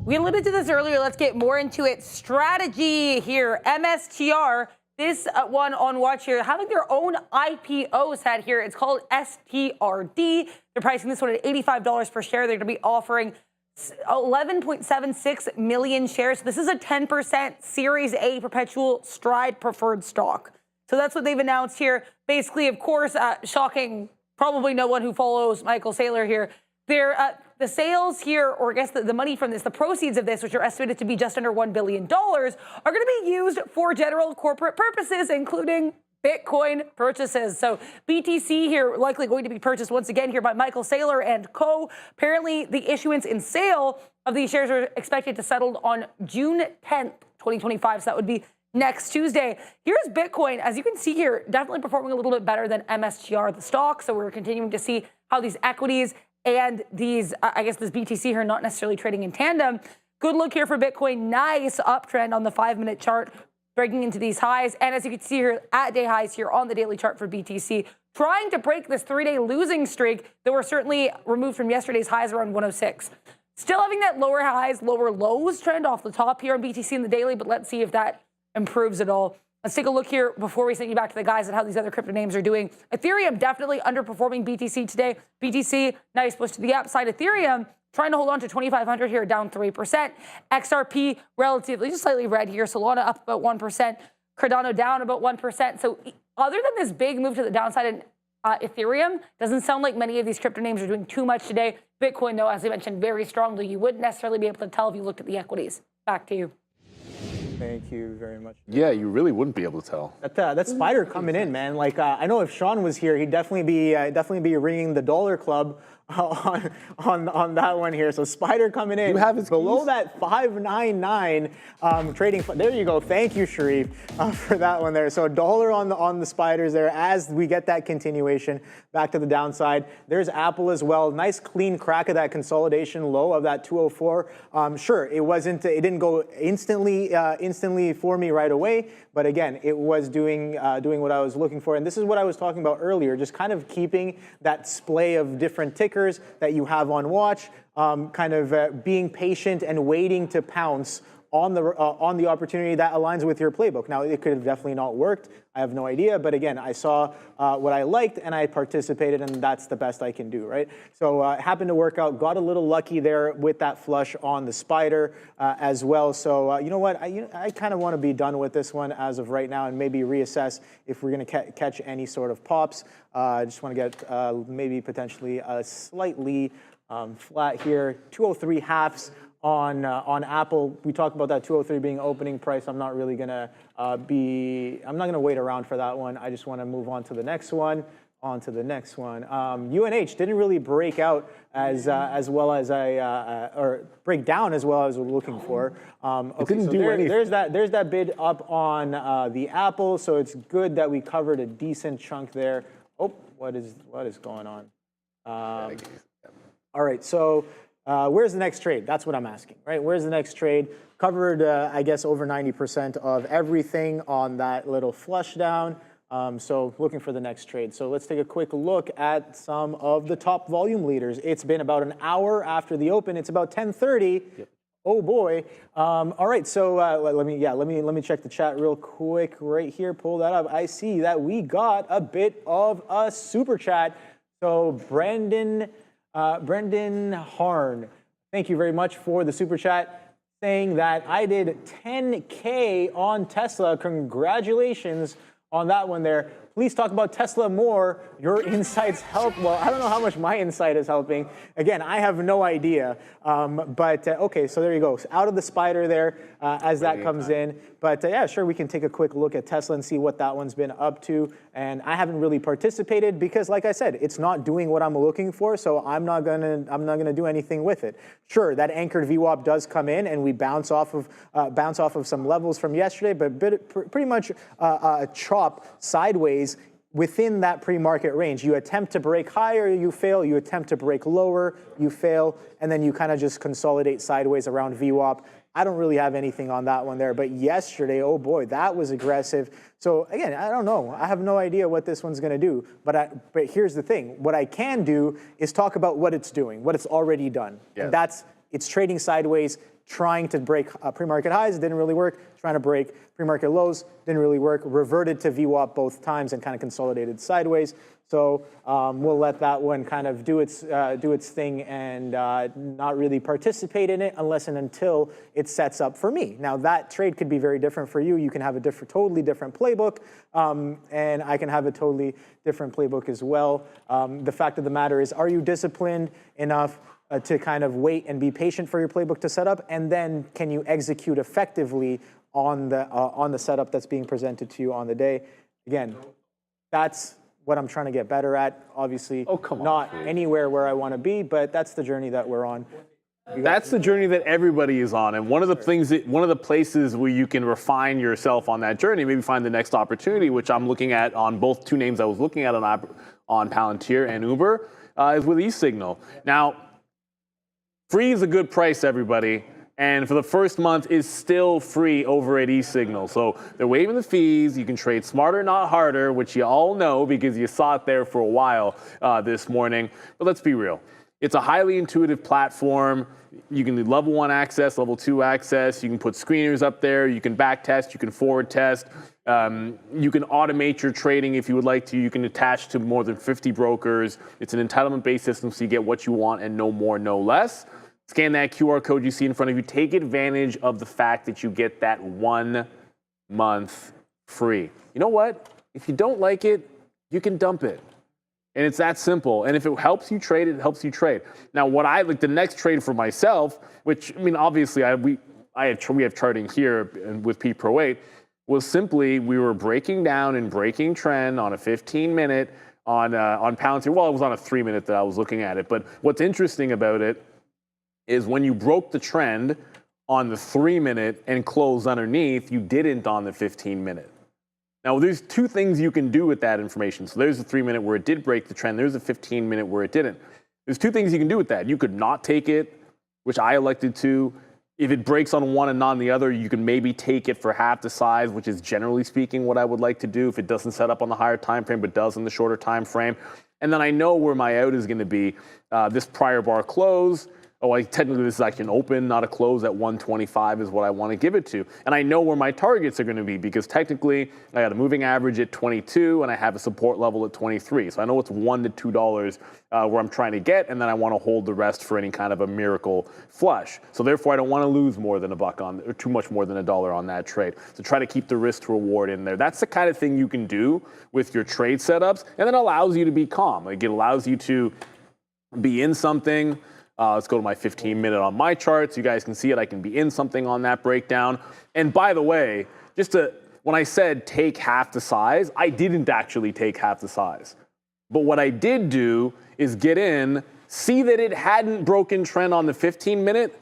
E: We alluded to this earlier. Let's get more into it. Strategy here. MSTR, this one on watch here, having their own IPO set here. It's called STRD. They're pricing this one at $85 per share. They're going to be offering 11.76 million shares. This is a 10% Series A perpetual stride preferred stock. So that's what they've announced here. Basically, of course, shocking, probably no one who follows Michael Saylor here. The sales here, or I guess the money from this, the proceeds of this, which are estimated to be just under $1 billion, are going to be used for general corporate purposes, including Bitcoin purchases. So BTC here likely going to be purchased once again here by Michael Saylor and co. Apparently, the issuance and sale of these shares are expected to settle on June 10th, 2025. So that would be next Tuesday. Here's Bitcoin. As you can see here, definitely performing a little bit better than MSTR, the stock. So we're continuing to see how these equities and these, I guess this BTC here, not necessarily trading in tandem. Good look here for Bitcoin. Nice uptrend on the 5-minute chart, breaking into these highs. And as you can see here, at day highs here on the daily chart for BTC, trying to break this 3-day losing streak that were certainly removed from yesterday's highs around 106. Still having that lower highs, lower lows trend off the top here on BTC in the daily, but let's see if that improves at all. Let's take a look here before we send you back to the guys at how these other crypto names are doing. Ethereum definitely underperforming BTC today. BTC, nice push to the upside. Ethereum trying to hold on to 2,500 here, down 3%. XRP relatively just slightly red here. Solana up about 1%. Cardano down about 1%. So other than this big move to the downside in Ethereum, doesn't sound like many of these crypto names are doing too much today. Bitcoin, though, as I mentioned, very strongly. You wouldn't necessarily be able to tell if you looked at the equities. Back to you.
C: Thank you very much.
D: Yeah, you really wouldn't be able to tell.
C: That spider coming in, man. Like I know if Sean was here, he'd definitely be ringing the dollar club on that one here. So spider coming in.
D: You have his
C: below
D: keys?
C: that 599 trading. There you go. Thank you, Sharif, for that one there. So $1 on the spiders there as we get that continuation back to the downside. There's Apple as well. Nice clean crack of that consolidation low of that 204. Sure, it didn't go instantly for me right away, but again, it was doing what I was looking for. And this is what I was talking about earlier, just kind of keeping that splay of different tickers that you have on watch, being patient and waiting to pounce on the opportunity that aligns with your playbook. Now, it could have definitely not worked. I have no idea. But again, I saw what I liked and I participated, and that's the best I can do, right? So it happened to work out. Got a little lucky there with that flush on the spider as well. So you know what? I kind of want to be done with this one as of right now and maybe reassess if we're going to catch any sort of pops. I just want to get maybe potentially slightly flat here. 203 halves. On Apple, we talked about that 203 being opening price. I'm not really gonna I'm not gonna wait around for that one. I just want to move on to the next one. UNH didn't really break out as well as or break down as well as we're looking for. Okay,
D: didn't
C: so
D: do anything.
C: there's that bid up on the Apple. So it's good that we covered a decent chunk there. Oh, what is going on? All right, so. Where's the next trade? That's what I'm asking, right? Where's the next trade? Covered, I guess, over 90% of everything on that little flush down. So looking for the next trade. So let's take a quick look at some of the top volume leaders. It's been about an hour after the open. It's about 10:30. Yep. Oh boy. All right. So let me check the chat real quick right here. Pull that up. I see that we got a bit of a super chat. So Brendan Harn, thank you very much for the super chat, saying that I did 10K on Tesla. Congratulations on that one there. Please talk about Tesla more. Your insights help. Well, I don't know how much my insight is helping. Again, I have no idea. Okay, so there you go. So out of the spider there as that comes in. But yeah, sure, we can take a quick look at Tesla and see what that one's been up to. And I haven't really participated because, like I said, it's not doing what I'm looking for. So I'm not gonna do anything with it. Sure, that anchored VWAP does come in, and we bounce off of some levels from yesterday, but pretty much a chop sideways within that pre-market range. You attempt to break higher, you fail. You attempt to break lower, you fail. And then you kind of just consolidate sideways around VWAP. I don't really have anything on that one there. But yesterday, oh boy, that was aggressive. So again, I don't know. I have no idea what this one's going to do. But here's the thing. What I can do is talk about what it's doing, what it's already done. Yes. And it's trading sideways, trying to break pre-market highs. It didn't really work. Trying to break pre-market lows. Didn't really work. Reverted to VWAP both times and kind of consolidated sideways. So we'll let that one kind of do its thing and not really participate in it unless and until it sets up for me. Now that trade could be very different for you. You can have a totally different playbook, and I can have a totally different playbook as well. The fact of the matter is, are you disciplined enough to kind of wait and be patient for your playbook to set up, and then can you execute effectively on the setup that's being presented to you on the day? Again, that's what I'm trying to get better at. Obviously, not anywhere where I want to be, but that's the journey that we're on.
D: That's the journey that everybody is on, and one of the places where you can refine yourself on that journey, maybe find the next opportunity, which I'm looking at on both two names I was looking at on Palantir and Uber, is with eSignal. Now, free is a good price, everybody, and for the first month is still free over at eSignal. So they're waiving the fees. You can trade smarter, not harder, which you all know because you saw it there for a while this morning. But let's be real. It's a highly intuitive platform. You can do level 1 access, level 2 access. You can put screeners up there. You can back test. You can forward test. You can automate your trading if you would like to. You can attach to more than 50 brokers. It's an entitlement-based system, so you get what you want and no more, no less. Scan that QR code you see in front of you. Take advantage of the fact that you get that 1 month free. You know what? If you don't like it, you can dump it. And it's that simple. And if it helps you trade, it helps you trade. Now, what I like the next trade for myself, which, I mean, obviously we have charting here and with P Pro 8, was simply we were breaking down and breaking trend on a 15-minute on Palantir. Well, it was on a 3-minute that I was looking at it. But what's interesting about it is when you broke the trend on the 3-minute and closed underneath, you didn't on the 15-minute. Now, there's two things you can do with that information. So there's the 3-minute where it did break the trend. There's the 15-minute where it didn't. There's two things you can do with that. You could not take it, which I elected to. If it breaks on one and not on the other, you can maybe take it for half the size, which is generally speaking what I would like to do if it doesn't set up on the higher time frame, but does in the shorter time frame. And then I know where my out is going to be. This prior bar close. Technically this is actually an open, not a close at 125 is what I want to give it to. And I know where my targets are going to be because technically I got a moving average at 22 and I have a support level at 23. So I know it's $1 to $2 where I'm trying to get, and then I want to hold the rest for any kind of a miracle flush. So therefore I don't want to lose more than $1 on, or too much more than $1 on that trade. So try to keep the risk to reward in there. That's the kind of thing you can do with your trade setups, and it allows you to be calm. Like it allows you to be in something. Let's go to my 15-minute on my charts. You guys can see it. I can be in something on that breakdown. And by the way, when I said take half the size, I didn't actually take half the size. But what I did do is get in, see that it hadn't broken trend on the 15-minute,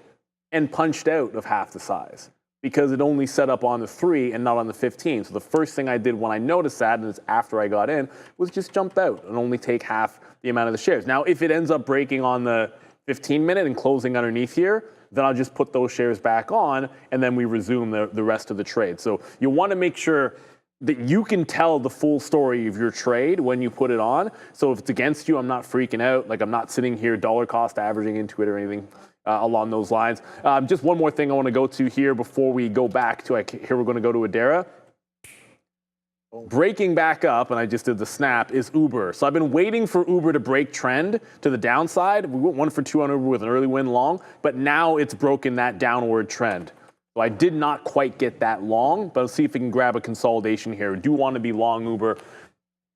D: and punched out of half the size because it only set up on the 3 and not on the 15. So the first thing I did when I noticed that, and it's after I got in, was just jump out and only take half the amount of the shares. Now, if it ends up breaking on the 15-minute and closing underneath here, then I'll just put those shares back on and then we resume the rest of the trade. So you want to make sure that you can tell the full story of your trade when you put it on. So if it's against you, I'm not freaking out. Like I'm not sitting here dollar cost averaging into it or anything along those lines. Just one more thing I want to go to here before we go back to, here we're going to go to Adara. Breaking back up, and I just did the snap, is Uber. So I've been waiting for Uber to break trend to the downside. We went 1 for 2 on Uber with an early win long, but now it's broken that downward trend. So I did not quite get that long, but let's see if we can grab a consolidation here. We do want to be long Uber.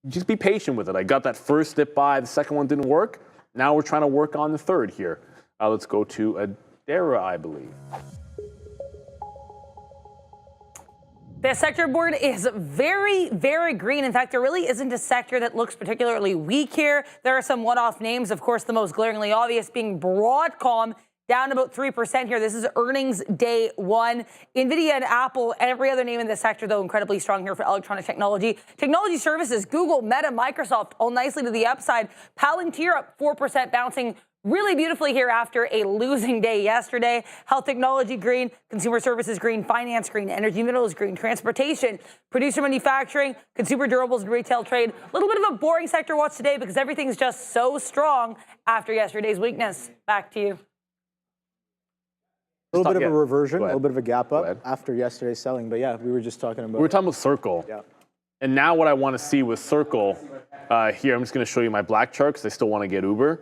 D: Just be patient with it. I got that first dip buy. The second one didn't work. Now we're trying to work on the third here. Let's go to Adara, I believe.
E: The sector board is very, very green. In fact, there really isn't a sector that looks particularly weak here. There are some one-off names, of course, the most glaringly obvious being Broadcom, down about 3% here. This is earnings day one. NVIDIA and Apple, every other name in this sector, though, incredibly strong here for electronic technology. Technology services, Google, Meta, Microsoft, all nicely to the upside. Palantir up 4%, bouncing really beautifully here after a losing day yesterday. Health technology green, consumer services green, finance green, energy minerals green, transportation, producer manufacturing, consumer durables and retail trade. A little bit of a boring sector watch today because everything's just so strong after yesterday's weakness. Back to you.
C: A little bit of a reversion, a little bit of a gap up after yesterday's selling. But yeah, we were just talking about.
D: We were talking about Circle. Yeah. And now what I want to see with Circle here, I'm just going to show you my black chart because I still want to get Uber.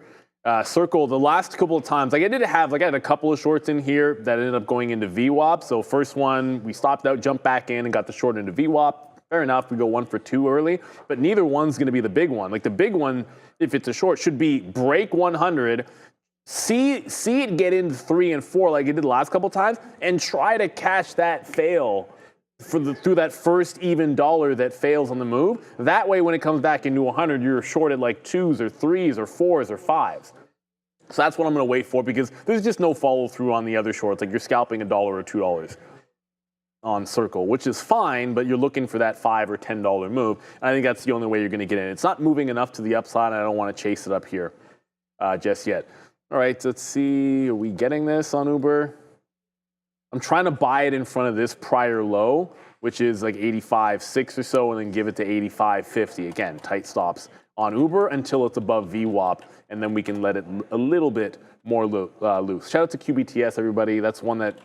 D: Circle, the last couple of times, I had a couple of shorts in here that ended up going into VWAP. So first one, we stopped out, jumped back in, and got the short into VWAP. Fair enough, we go 1 for 2 early, but neither one's going to be the big one. Like the big one, if it's a short, should be break 100, see it get into 3 and 4 like it did the last couple of times, and try to catch that fail through that first even dollar that fails on the move. That way, when it comes back into 100, you're short at like 2s or 3s or 4s or 5s. So that's what I'm going to wait for because there's just no follow through on the other shorts. Like you're scalping $1 or $2 on Circle, which is fine, but you're looking for that $5 or $10 move. And I think that's the only way you're going to get in. It's not moving enough to the upside, and I don't want to chase it up here just yet. All right, let's see. Are we getting this on Uber? I'm trying to buy it in front of this prior low, which is like 85.6 or so, and then give it to 85.50. Again, tight stops on Uber until it's above VWAP, and then we can let it a little bit more loose. Shout out to QBTS, everybody. That's one that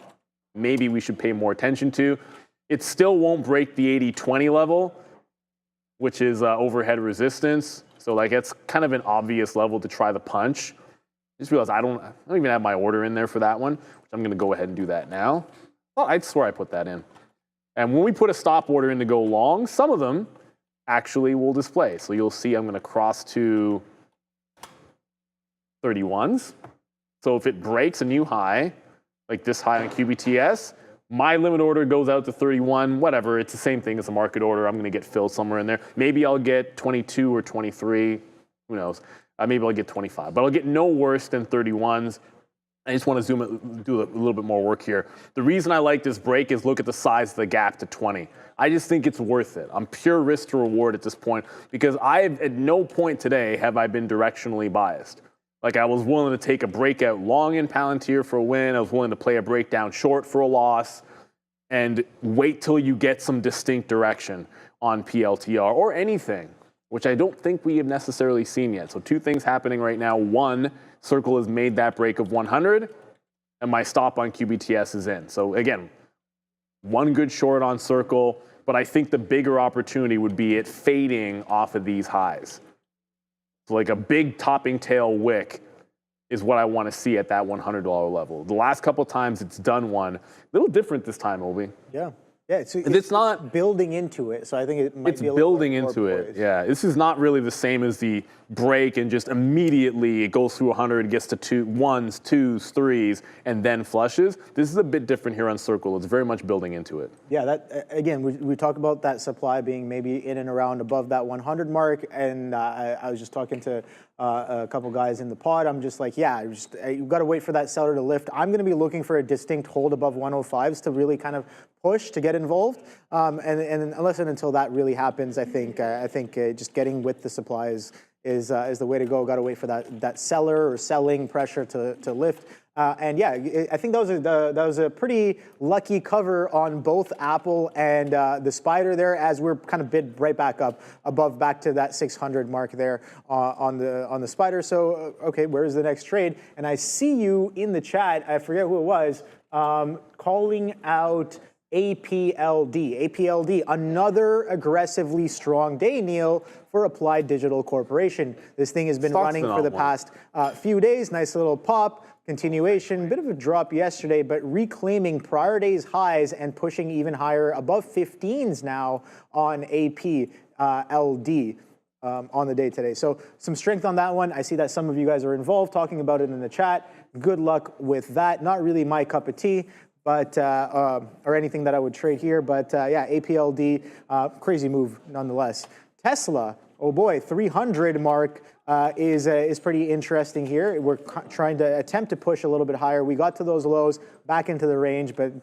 D: maybe we should pay more attention to. It still won't break the 80-20 level, which is overhead resistance. So like it's kind of an obvious level to try the punch. Just realized I don't even have my order in there for that one, which I'm going to go ahead and do that now. Well, I swear I put that in. And when we put a stop order in to go long, some of them actually will display. So you'll see I'm going to cross to 31s. So if it breaks a new high, like this high on QBTS, my limit order goes out to 31, whatever. It's the same thing as a market order. I'm going to get filled somewhere in there. Maybe I'll get 22 or 23. Who knows? Maybe I'll get 25, but I'll get no worse than 31s. I just want to do a little bit more work here. The reason I like this break is look at the size of the gap to 20. I just think it's worth it. I'm pure risk to reward at this point because at no point today have I been directionally biased. Like I was willing to take a breakout long in Palantir for a win. I was willing to play a breakdown short for a loss and wait till you get some distinct direction on PLTR or anything, which I don't think we have necessarily seen yet. So two things happening right now. One, Circle has made that break of 100 and my stop on QBTS is in. So again, one good short on Circle, but I think the bigger opportunity would be it fading off of these highs. So like a big topping tail wick is what I want to see at that $100 level. The last couple of times it's done one. A little different this time, Obi.
C: Yeah. Yeah,
D: it's not
C: building into it, so I think it might be a little
D: building into it. Yeah, this is not really the same as the break and just immediately it goes through 100, gets to ones, twos, threes, and then flushes. This is a bit different here on Circle. It's very much building into it.
C: Yeah, that again, we talk about that supply being maybe in and around above that 100 mark, and I was just talking to a couple guys in the pod. I'm just like, yeah, you've got to wait for that seller to lift. I'm going to be looking for a distinct hold above 105s to really kind of push to get involved, and unless and until that really happens, I think just getting with the supply is the way to go. Got to wait for that seller or selling pressure to lift. And yeah, I think that was a pretty lucky cover on both Apple and the Spider there, as we're kind of bid right back up above, back to that 600 mark there on the Spider. So okay, where's the next trade? And I see you in the chat. I forget who it was calling out APLD, another aggressively strong day, Neil, for Applied Digital Corporation. This thing has been running for the past few days. Nice little pop, continuation, bit of a drop yesterday, but reclaiming prior day's highs and pushing even higher, above 15s now on APLD. On the day today. So some strength on that one. I see that some of you guys are involved, talking about it in the chat. Good luck with that. Not really my cup of tea, but or anything that I would trade here. But yeah, APLD, crazy move nonetheless. Tesla, oh boy, 300 mark is pretty interesting here. We're trying to attempt to push a little bit higher. We got to those lows, back into the range, but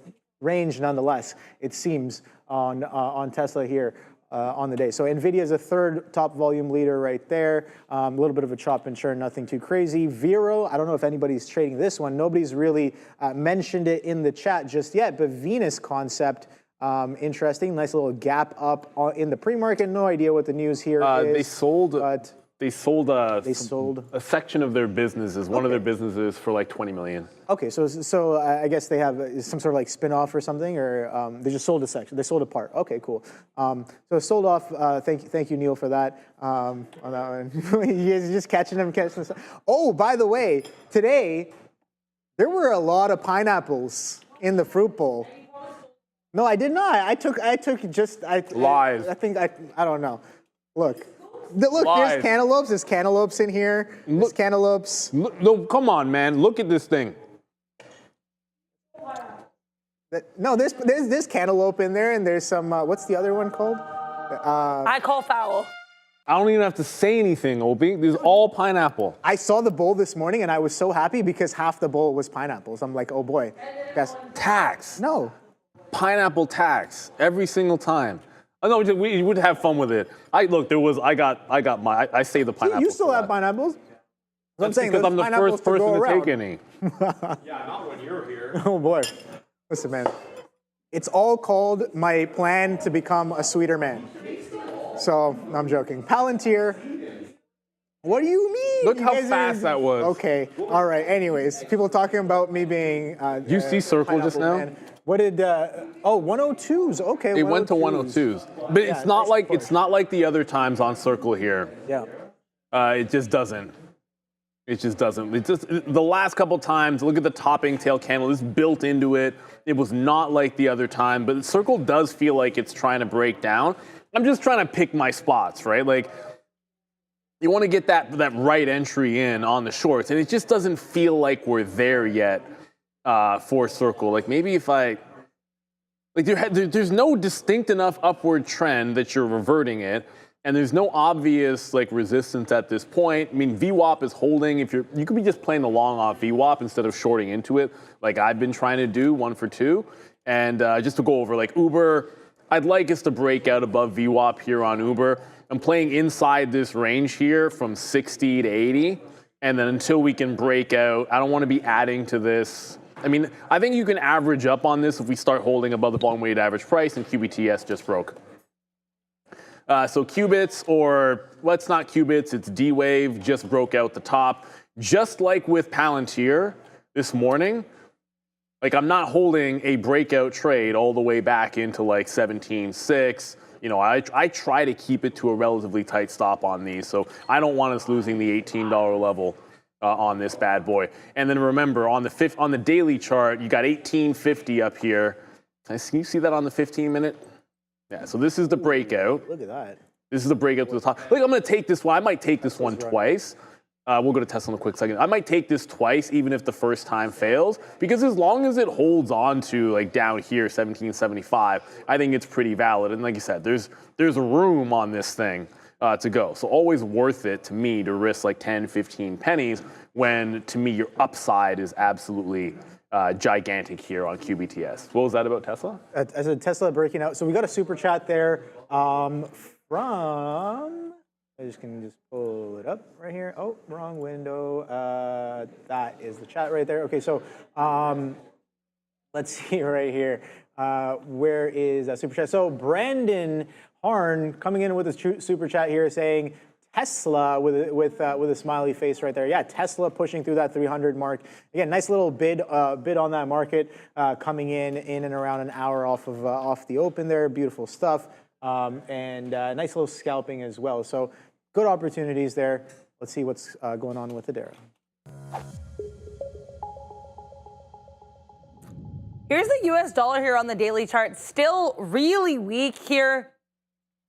C: range nonetheless, it seems, on Tesla here. On the day. So NVIDIA is a third top volume leader right there. A little bit of a chop and churn, nothing too crazy. Vero, I don't know if anybody's trading this one. Nobody's really mentioned it in the chat just yet, but Venus Concept, interesting. Nice little gap up in the pre-market. No idea what the news here is.
D: They sold a section of their businesses, one of their businesses, for like 20 million.
C: Okay, so I guess they have some sort of like spin-off or something, or they just sold a section. They sold a part. Okay, cool. So sold off. Thank you, Neil, for that. On that one, you guys are just catching them. Oh, by the way, today there were a lot of pineapples in the fruit bowl. No, I did not. I took
D: lies.
C: I don't know. Look, there's cantaloupes. There's cantaloupes in here. There's cantaloupes.
D: No, come on, man. Look at this thing.
C: No, there's cantaloupe in there, and there's some. What's the other one called?
E: I call foul.
D: I don't even have to say anything, Obi. There's all pineapple.
C: I saw the bowl this morning, and I was so happy because half the bowl was pineapples. I'm like, oh boy, guess
D: tax.
C: No,
D: pineapple tax every single time. Oh, no, we would have fun with it. I saved the pineapple.
C: You still have pineapples?
D: I'm saying because I'm the first person to take any.
A: Yeah, not when you're here.
C: Oh boy, listen, man. It's all called my plan to become a sweeter man. So I'm joking. Palantir. What do you mean?
D: Look how fast that was.
C: Okay. All right. Anyways, people talking about me being.
D: You see Circle just now?
C: Man. What did? 102s. Okay.
D: It went to 102s, but yeah, it's not like the other times on Circle here.
C: Yeah.
D: It just doesn't. It just doesn't. It's just the last couple times. Look at the topping tail candle. It's built into it. It was not like the other time, but Circle does feel like it's trying to break down. I'm just trying to pick my spots, right? Like, you want to get that right entry in on the shorts, and it just doesn't feel like we're there yet for Circle. Like maybe if I, like there's no distinct enough upward trend that you're reverting it, and there's no obvious like resistance at this point. I mean, VWAP is holding. If you could be just playing the long off VWAP instead of shorting into it, like I've been trying to do 1 for 2. And just to go over, like Uber, I'd like us to break out above VWAP here on Uber. I'm playing inside this range here from 60 to 80. And then until we can break out, I don't want to be adding to this. I mean, I think you can average up on this if we start holding above the long weighted average price, and QBTS just broke. So Qubits, or let's not Qubits, it's D-Wave, just broke out the top. Just like with Palantir this morning, like I'm not holding a breakout trade all the way back into like 17.6. You know, I try to keep it to a relatively tight stop on these, so I don't want us losing the $18 level on this bad boy. And then remember, on the daily chart, you got 1850 up here. Can you see that on the 15-minute? Yeah, so this is the breakout.
C: Look at that.
D: This is the breakout to the top. Like I'm going to take this one. I might take this one twice. We'll go to Tesla in a quick second. I might take this twice, even if the first time fails, because as long as it holds on to like down here, 1775, I think it's pretty valid. And like you said, there's room on this thing to go. So always worth it to me to risk like 10, 15 pennies when to me your upside is absolutely gigantic here on QBTS. What was that about Tesla?
C: As a Tesla breaking out. So we got a super chat there from, I just can just pull it up right here. Oh, wrong window. That is the chat right there. Okay, so let's see right here. Where is that super chat? So Brandon Harn coming in with a super chat here saying Tesla with a smiley face right there. Yeah, Tesla pushing through that 300 mark. Again, nice little bid on that market coming in and around an hour off the open there. Beautiful stuff. And nice little scalping as well. So good opportunities there. Let's see what's going on with Hedera.
E: Here's the US dollar here on the daily chart. Still really weak here.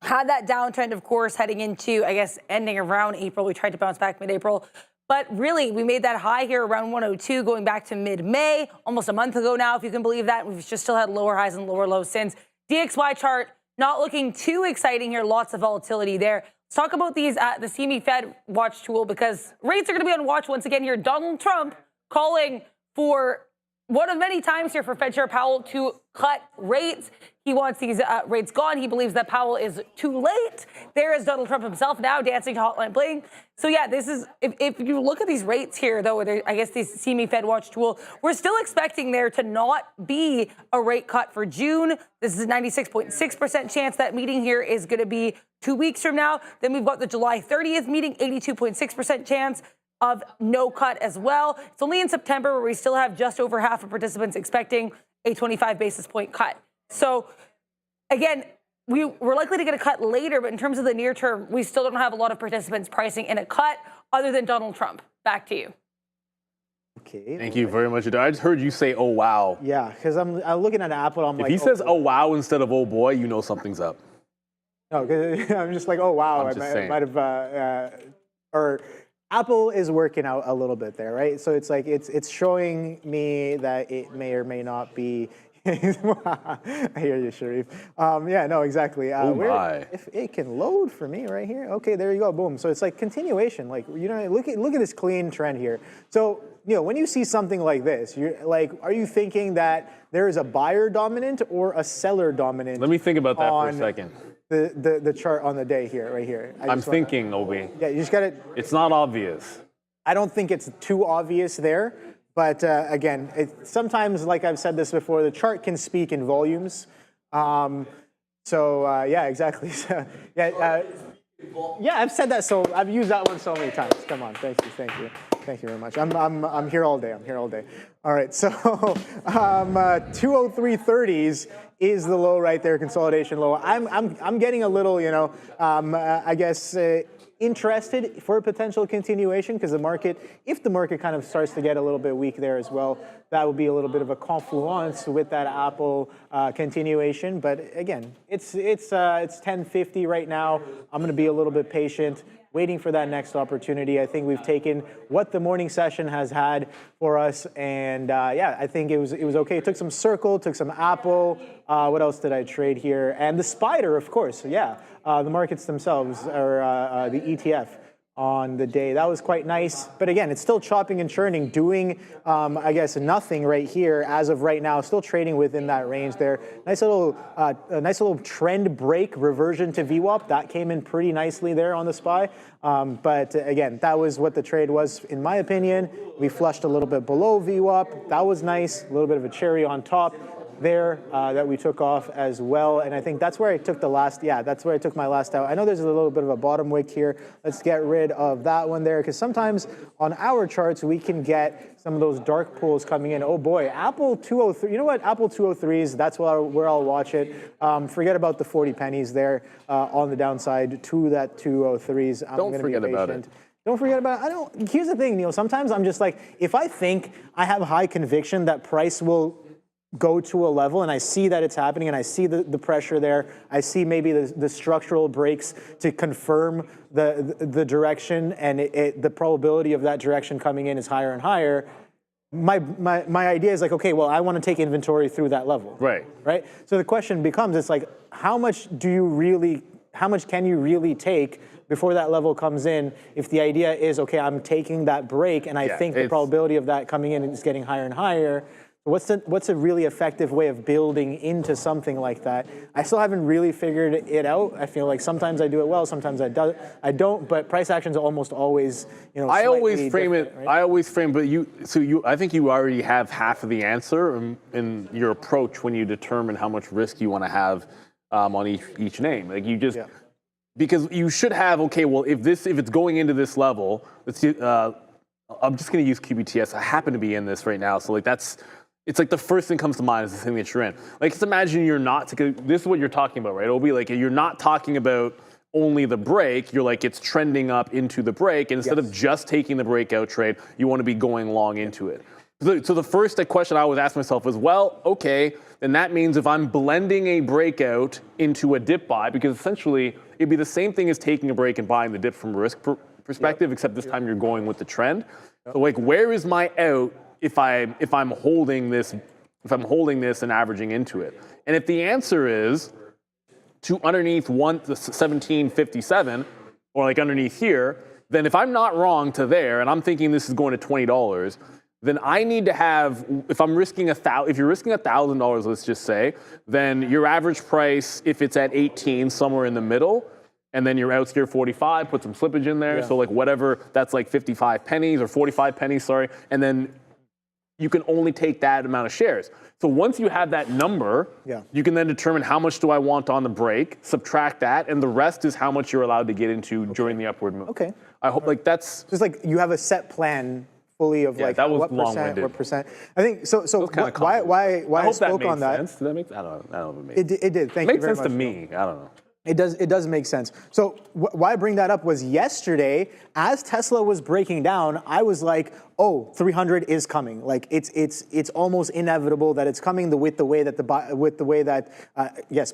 E: Had that downtrend, of course, heading into, I guess, ending around April. We tried to bounce back mid-April. But really, we made that high here around 102 going back to mid-May, almost a month ago now, if you can believe that. We've just still had lower highs and lower lows since. DXY chart, not looking too exciting here. Lots of volatility there. Let's talk about these the CME Fed watch tool, because rates are going to be on watch once again here. Donald Trump calling for one of many times here for Fed Chair Powell to cut rates. He wants these rates gone. He believes that Powell is too late. There is Donald Trump himself now dancing to Hotline Bling. So yeah, this is, if you look at these rates here, though, I guess this CME Fed Watch tool, we're still expecting there to not be a rate cut for June. This is a 96.6% chance that meeting here is going to be 2 weeks from now. Then we've got the July 30th meeting, 82.6% chance of no cut as well. It's only in September where we still have just over half of participants expecting a 25 basis point cut. So again, we're likely to get a cut later, but in terms of the near term, we still don't have a lot of participants pricing in a cut other than Donald Trump. Back to you.
C: Okay.
D: Thank you very much. I just heard you say, oh, wow.
C: Yeah, because I'm looking at Apple. I'm
D: If
C: like,
D: he says, oh, wow, instead of, oh, boy, you know something's up.
C: No, 'cause I'm just like, oh, wow. I might have, or Apple is working out a little bit there, right? So it's like, it's showing me that it may or may not be. I hear you, Sharif. Yeah, no, exactly. If it can load for me right here. Okay, there you go. Boom. So it's like continuation. Like, you know, look at this clean trend here. So, you know, when you see something like this, you're like, are you thinking that there is a buyer dominant or a seller dominant?
D: Let me think about that for a second.
C: The chart on the day here, right here.
D: I'm thinking, Obi.
C: Yeah, you just got to.
D: It's not obvious.
C: I don't think it's too obvious there. But again, sometimes, like I've said this before, the chart can speak in volumes. Yeah, exactly. So, yeah, I've said that. So I've used that one so many times. Come on, thank you very much. I'm here all day. All right, so 203.30s is the low right there, consolidation low. I'm getting a little, you know, I guess. Interested for a potential continuation, because if the market kind of starts to get a little bit weak there as well, that would be a little bit of a confluence with that Apple continuation. But again, it's 10:50 right now. I'm going to be a little bit patient, waiting for that next opportunity. I think we've taken what the morning session has had for us, and And yeah, I think it was okay. Took some Circle, took some Apple. What else did I trade here? And the Spider, of course. Yeah, the markets themselves, or the ETF on the day. That was quite nice. But again, it's still chopping and churning, doing, I guess, nothing right here as of right now. Still trading within that range there. Nice little trend break, reversion to VWAP. That came in pretty nicely there on the SPY. But again, that was what the trade was, in my opinion. We flushed a little bit below VWAP. That was nice. A little bit of a cherry on top there that we took off as well. And I think that's where I took the last, that's where I took my last out. I know there's a little bit of a bottom wick here. Let's get rid of that one there, because sometimes on our charts, we can get some of those dark pools coming in. Oh boy, Apple 203, you know what? Apple 203s, that's where I'll watch it. Forget about the 40 pennies there on the downside to that 203s.
D: Don't forget about it.
C: Don't forget about it. Here's the thing, Neil. Sometimes I'm just like, if I think I have high conviction that price will go to a level and I see that it's happening and I see the pressure there, I see maybe the structural breaks to confirm the direction, and the probability of that direction coming in is higher and higher. My idea is like, okay, well, I want to take inventory through that level.
D: Right.
C: So the question becomes, it's like, how much can you really take before that level comes in, if the idea is, okay, I'm taking that break and I think the probability of that coming in is getting higher and higher. What's a really effective way of building into something like that? I still haven't really figured it out. I feel like sometimes I do it well, sometimes I don't. But price actions are almost always,
D: I always frame it.
C: Right?
D: I always frame, but I think you already have half of the answer in your approach when you determine how much risk you want to have on each name. Like you just because you should have, okay, well, if it's going into this level, let's see, I'm just going to use QBTS. I happen to be in this right now, so like it's like the first thing comes to mind is the thing that you're in. Like, just imagine you're not, this is what you're talking about, right? It'll be like, you're not talking about only the break, you're like, it's trending up into the break. And instead of just taking the breakout trade, you want to be going long into it. So the first question I always ask myself is, well, okay, then that means if I'm blending a breakout into a dip buy, because essentially it'd be the same thing as taking a break and buying the dip from a risk perspective, except this time you're going with the trend. So like, where is my out if I'm holding this and averaging into it? And if the answer is to underneath 1757, or like underneath here, then if I'm not wrong to there, and I'm thinking this is going to $20, then I need to have, if you're risking $1,000, let's just say, then your average price, if it's at 18, somewhere in the middle, and then your outs here 45, put some slippage in there, so like whatever, that's like 55 pennies or 45 pennies, sorry, and then you can only take that amount of shares. So once you have that number, you can then determine how much do I want on the break, subtract that, and the rest is how much you're allowed to get into during the upward move.
C: Okay.
D: I hope like that's...
C: Just like you have a set plan fully of like
D: that was
C: what percent. I think, so why I spoke on that.
D: Sense. Did that make sense? I don't know if it made
C: sense. It did, thank you very much.
D: It makes sense to me, I don't know.
C: It does make sense. So why I bring that up was yesterday, as Tesla was breaking down, I was like, oh, 300 is coming. Like it's almost inevitable that it's coming with the way that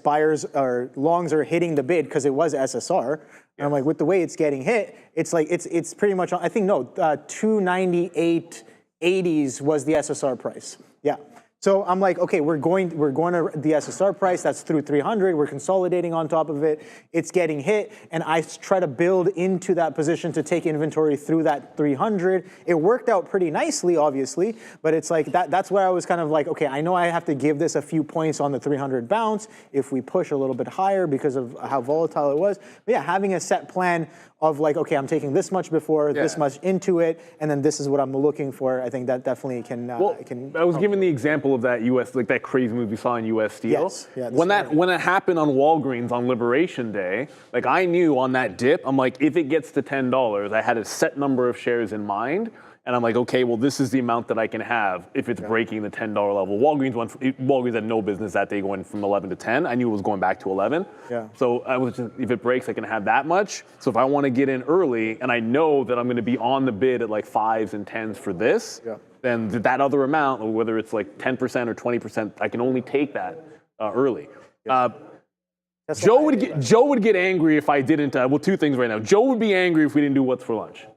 C: buyers or longs are hitting the bid, because it was SSR. And I'm like, with the way it's getting hit, it's like it's pretty much, I think 298.80s was the SSR price. Yeah. So I'm like, okay, we're going to the SSR price, that's through 300, we're consolidating on top of it, it's getting hit, and I try to build into that position to take inventory through that 300. It worked out pretty nicely, obviously, but it's like, that's where I was kind of like, okay, I know I have to give this a few points on the 300 bounce if we push a little bit higher because of how volatile it was. But yeah, having a set plan of like, okay, I'm taking this much before, this much into it, and then this is what I'm looking for. I think that definitely can. I was
D: giving the example of that that crazy move we saw in U.S. Steel.
C: Yes. Yeah,
D: when it happened on Walgreens on Liberation Day, like I knew on that dip, I'm like, if it gets to $10, I had a set number of shares in mind. And I'm like, okay, well, this is the amount that I can have if it's breaking the $10 level. Walgreens had no business that day going from 11 to 10. I knew it was going back to 11.
C: Yeah.
D: So I was just, if it breaks, I can have that much. So if I want to get in early and I know that I'm going to be on the bid at like 5s and 10s for this, then that other amount, whether it's like 10% or 20%, I can only take that early. Joe would get angry if I didn't. Well, two things right now. Joe would be angry if we didn't do what's for lunch.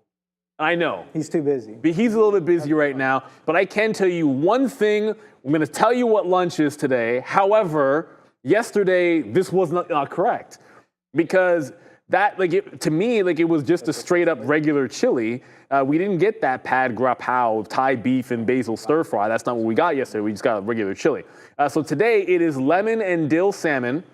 D: I know.
C: He's too busy.
D: He's a little bit busy right now, but I can tell you one thing. I'm going to tell you what lunch is today. However, yesterday, this was not correct because that, to me, it was just a straight up regular chili. We didn't get that pad grapau, Thai beef and basil stir fry. That's not what we got yesterday. We just got a regular chili. So today it is lemon and dill salmon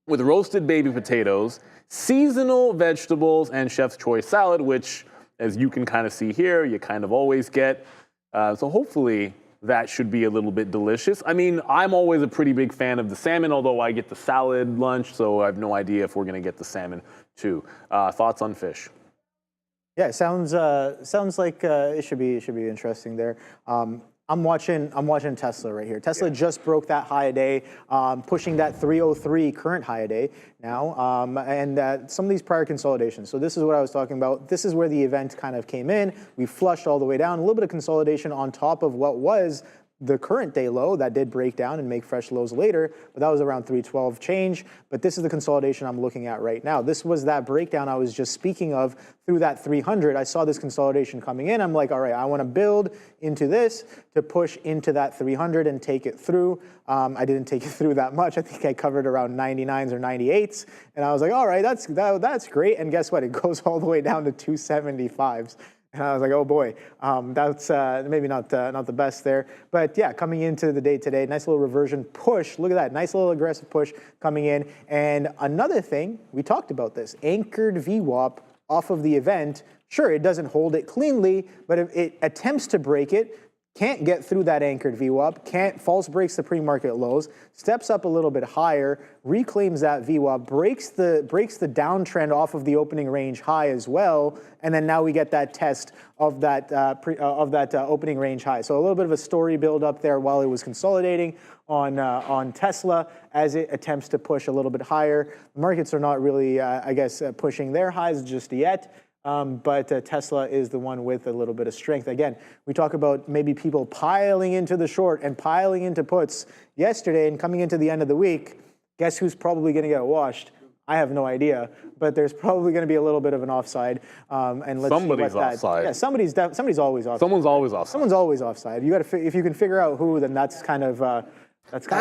D: with roasted baby potatoes, seasonal vegetables, and chef's choice salad, which, as you can kind of see here, you kind of always get. So hopefully that should be a little bit delicious. I mean, I'm always a pretty big fan of the salmon, although I get the salad lunch, so I have no idea if we're going to get the salmon too. Thoughts on fish?
C: Yeah, it sounds like it should be interesting there. I'm watching Tesla right here. Tesla just broke that high a day, pushing that 303 current high a day now, and some of these prior consolidations. So this is what I was talking about. This is where the event kind of came in. We flushed all the way down, a little bit of consolidation on top of what was the current day low that did break down and make fresh lows later, but that was around 312 change. But this is the consolidation I'm looking at right now. This was that breakdown I was just speaking of through that 300. I saw this consolidation coming in. I'm like, all right, I want to build into this to push into that 300 and take it through. I didn't take it through that much. I think I covered around 99s or 98s. And I was like, all right, that's great. And guess what? It goes all the way down to 275s. And I was like, oh boy, that's maybe not the best there. But yeah, coming into the day today, nice little reversion push. Look at that, nice little aggressive push coming in. And another thing, we talked about this, anchored VWAP off of the event. Sure, it doesn't hold it cleanly, but if it attempts to break it, can't get through that anchored VWAP, false breaks the pre-market lows, steps up a little bit higher, reclaims that VWAP, breaks the downtrend off of the opening range high as well, and then now we get that test of that opening range high. So a little bit of a story build up there while it was consolidating on Tesla as it attempts to push a little bit higher. The markets are not really, pushing their highs just yet. But Tesla is the one with a little bit of strength. Again, we talk about maybe people piling into the short and piling into puts yesterday and coming into the end of the week. Guess who's probably going to get washed? I have no idea, but there's probably going to be a little bit of an offside. And let's
D: somebody's
C: see what
D: offside.
C: Yeah, somebody's always offside.
D: Someone's always offside.
C: Someone's always offside. You got to if you can figure out who, then that's kind of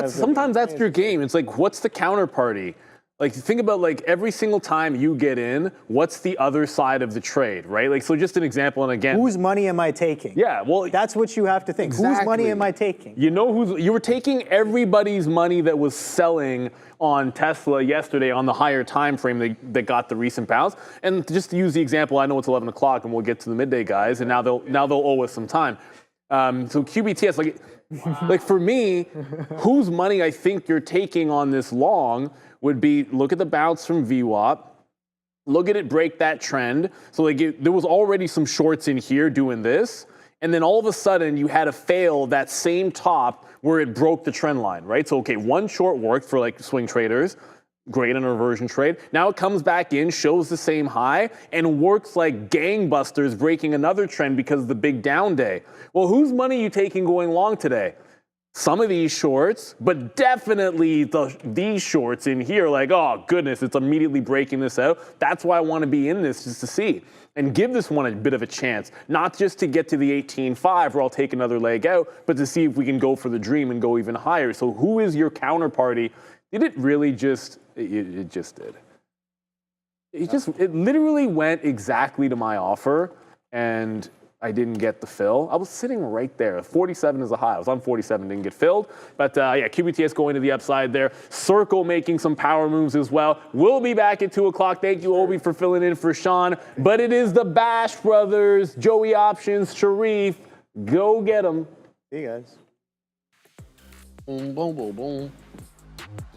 D: sometimes that's your game. It's like, what's the counterparty? Like, think about, every single time you get in, what's the other side of the trade, right? So just an example, and again...
C: Whose money am I taking?
D: Yeah, well...
C: That's what you have to think.
D: Exactly.
C: Whose money am I taking?
D: You know you were taking everybody's money that was selling on Tesla yesterday on the higher time frame that got the recent bounce. And just to use the example, I know it's 11 o'clock, and we'll get to the midday guys, and now they'll owe us some time. So QBTS, for me, whose money I think you're taking on this long would be, look at the bounce from VWAP, look at it break that trend. So there was already some shorts in here doing this, and then all of a sudden you had to fail that same top where it broke the trend line, right? So okay, one short worked for swing traders, great in a reversion trade. Now it comes back in, shows the same high, and works like gangbusters, breaking another trend because of the big down day. Well, whose money are you taking going long today? Some of these shorts, but definitely these shorts in here, oh goodness, it's immediately breaking this out. That's why I want to be in this, just to see and give this one a bit of a chance, not just to get to the 18.5 where I'll take another leg out, but to see if we can go for the dream and go even higher. So who is your counterparty? Did it really just, it just did. It literally went exactly to my offer, and I didn't get the fill. I was sitting right there. 47 is the high. I was on 47, didn't get filled. But yeah, QBTS going to the upside there. Circle making some power moves as well. We'll be back at 2 o'clock. Thank you, Obi, for filling in for Sean. But it is the Bash Brothers, Joey Options, Sharif. Go get them.
C: See you guys.
B: Boom, boom, boom, boom.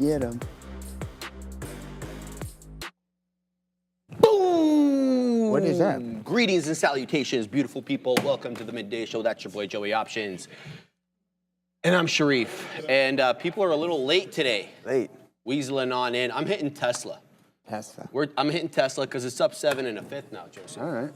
C: Get them.
B: Boom!
C: What is that?
B: Greetings and salutations, beautiful people. Welcome to the Midday Show. That's your boy, Joey Options. And I'm Sharif. And people are a little late today.
F: Late.
B: Weaseling on in. I'm hitting Tesla.
F: Tesla.
B: I'm hitting Tesla because it's up 7 1/5 now, Joseph.
F: All right.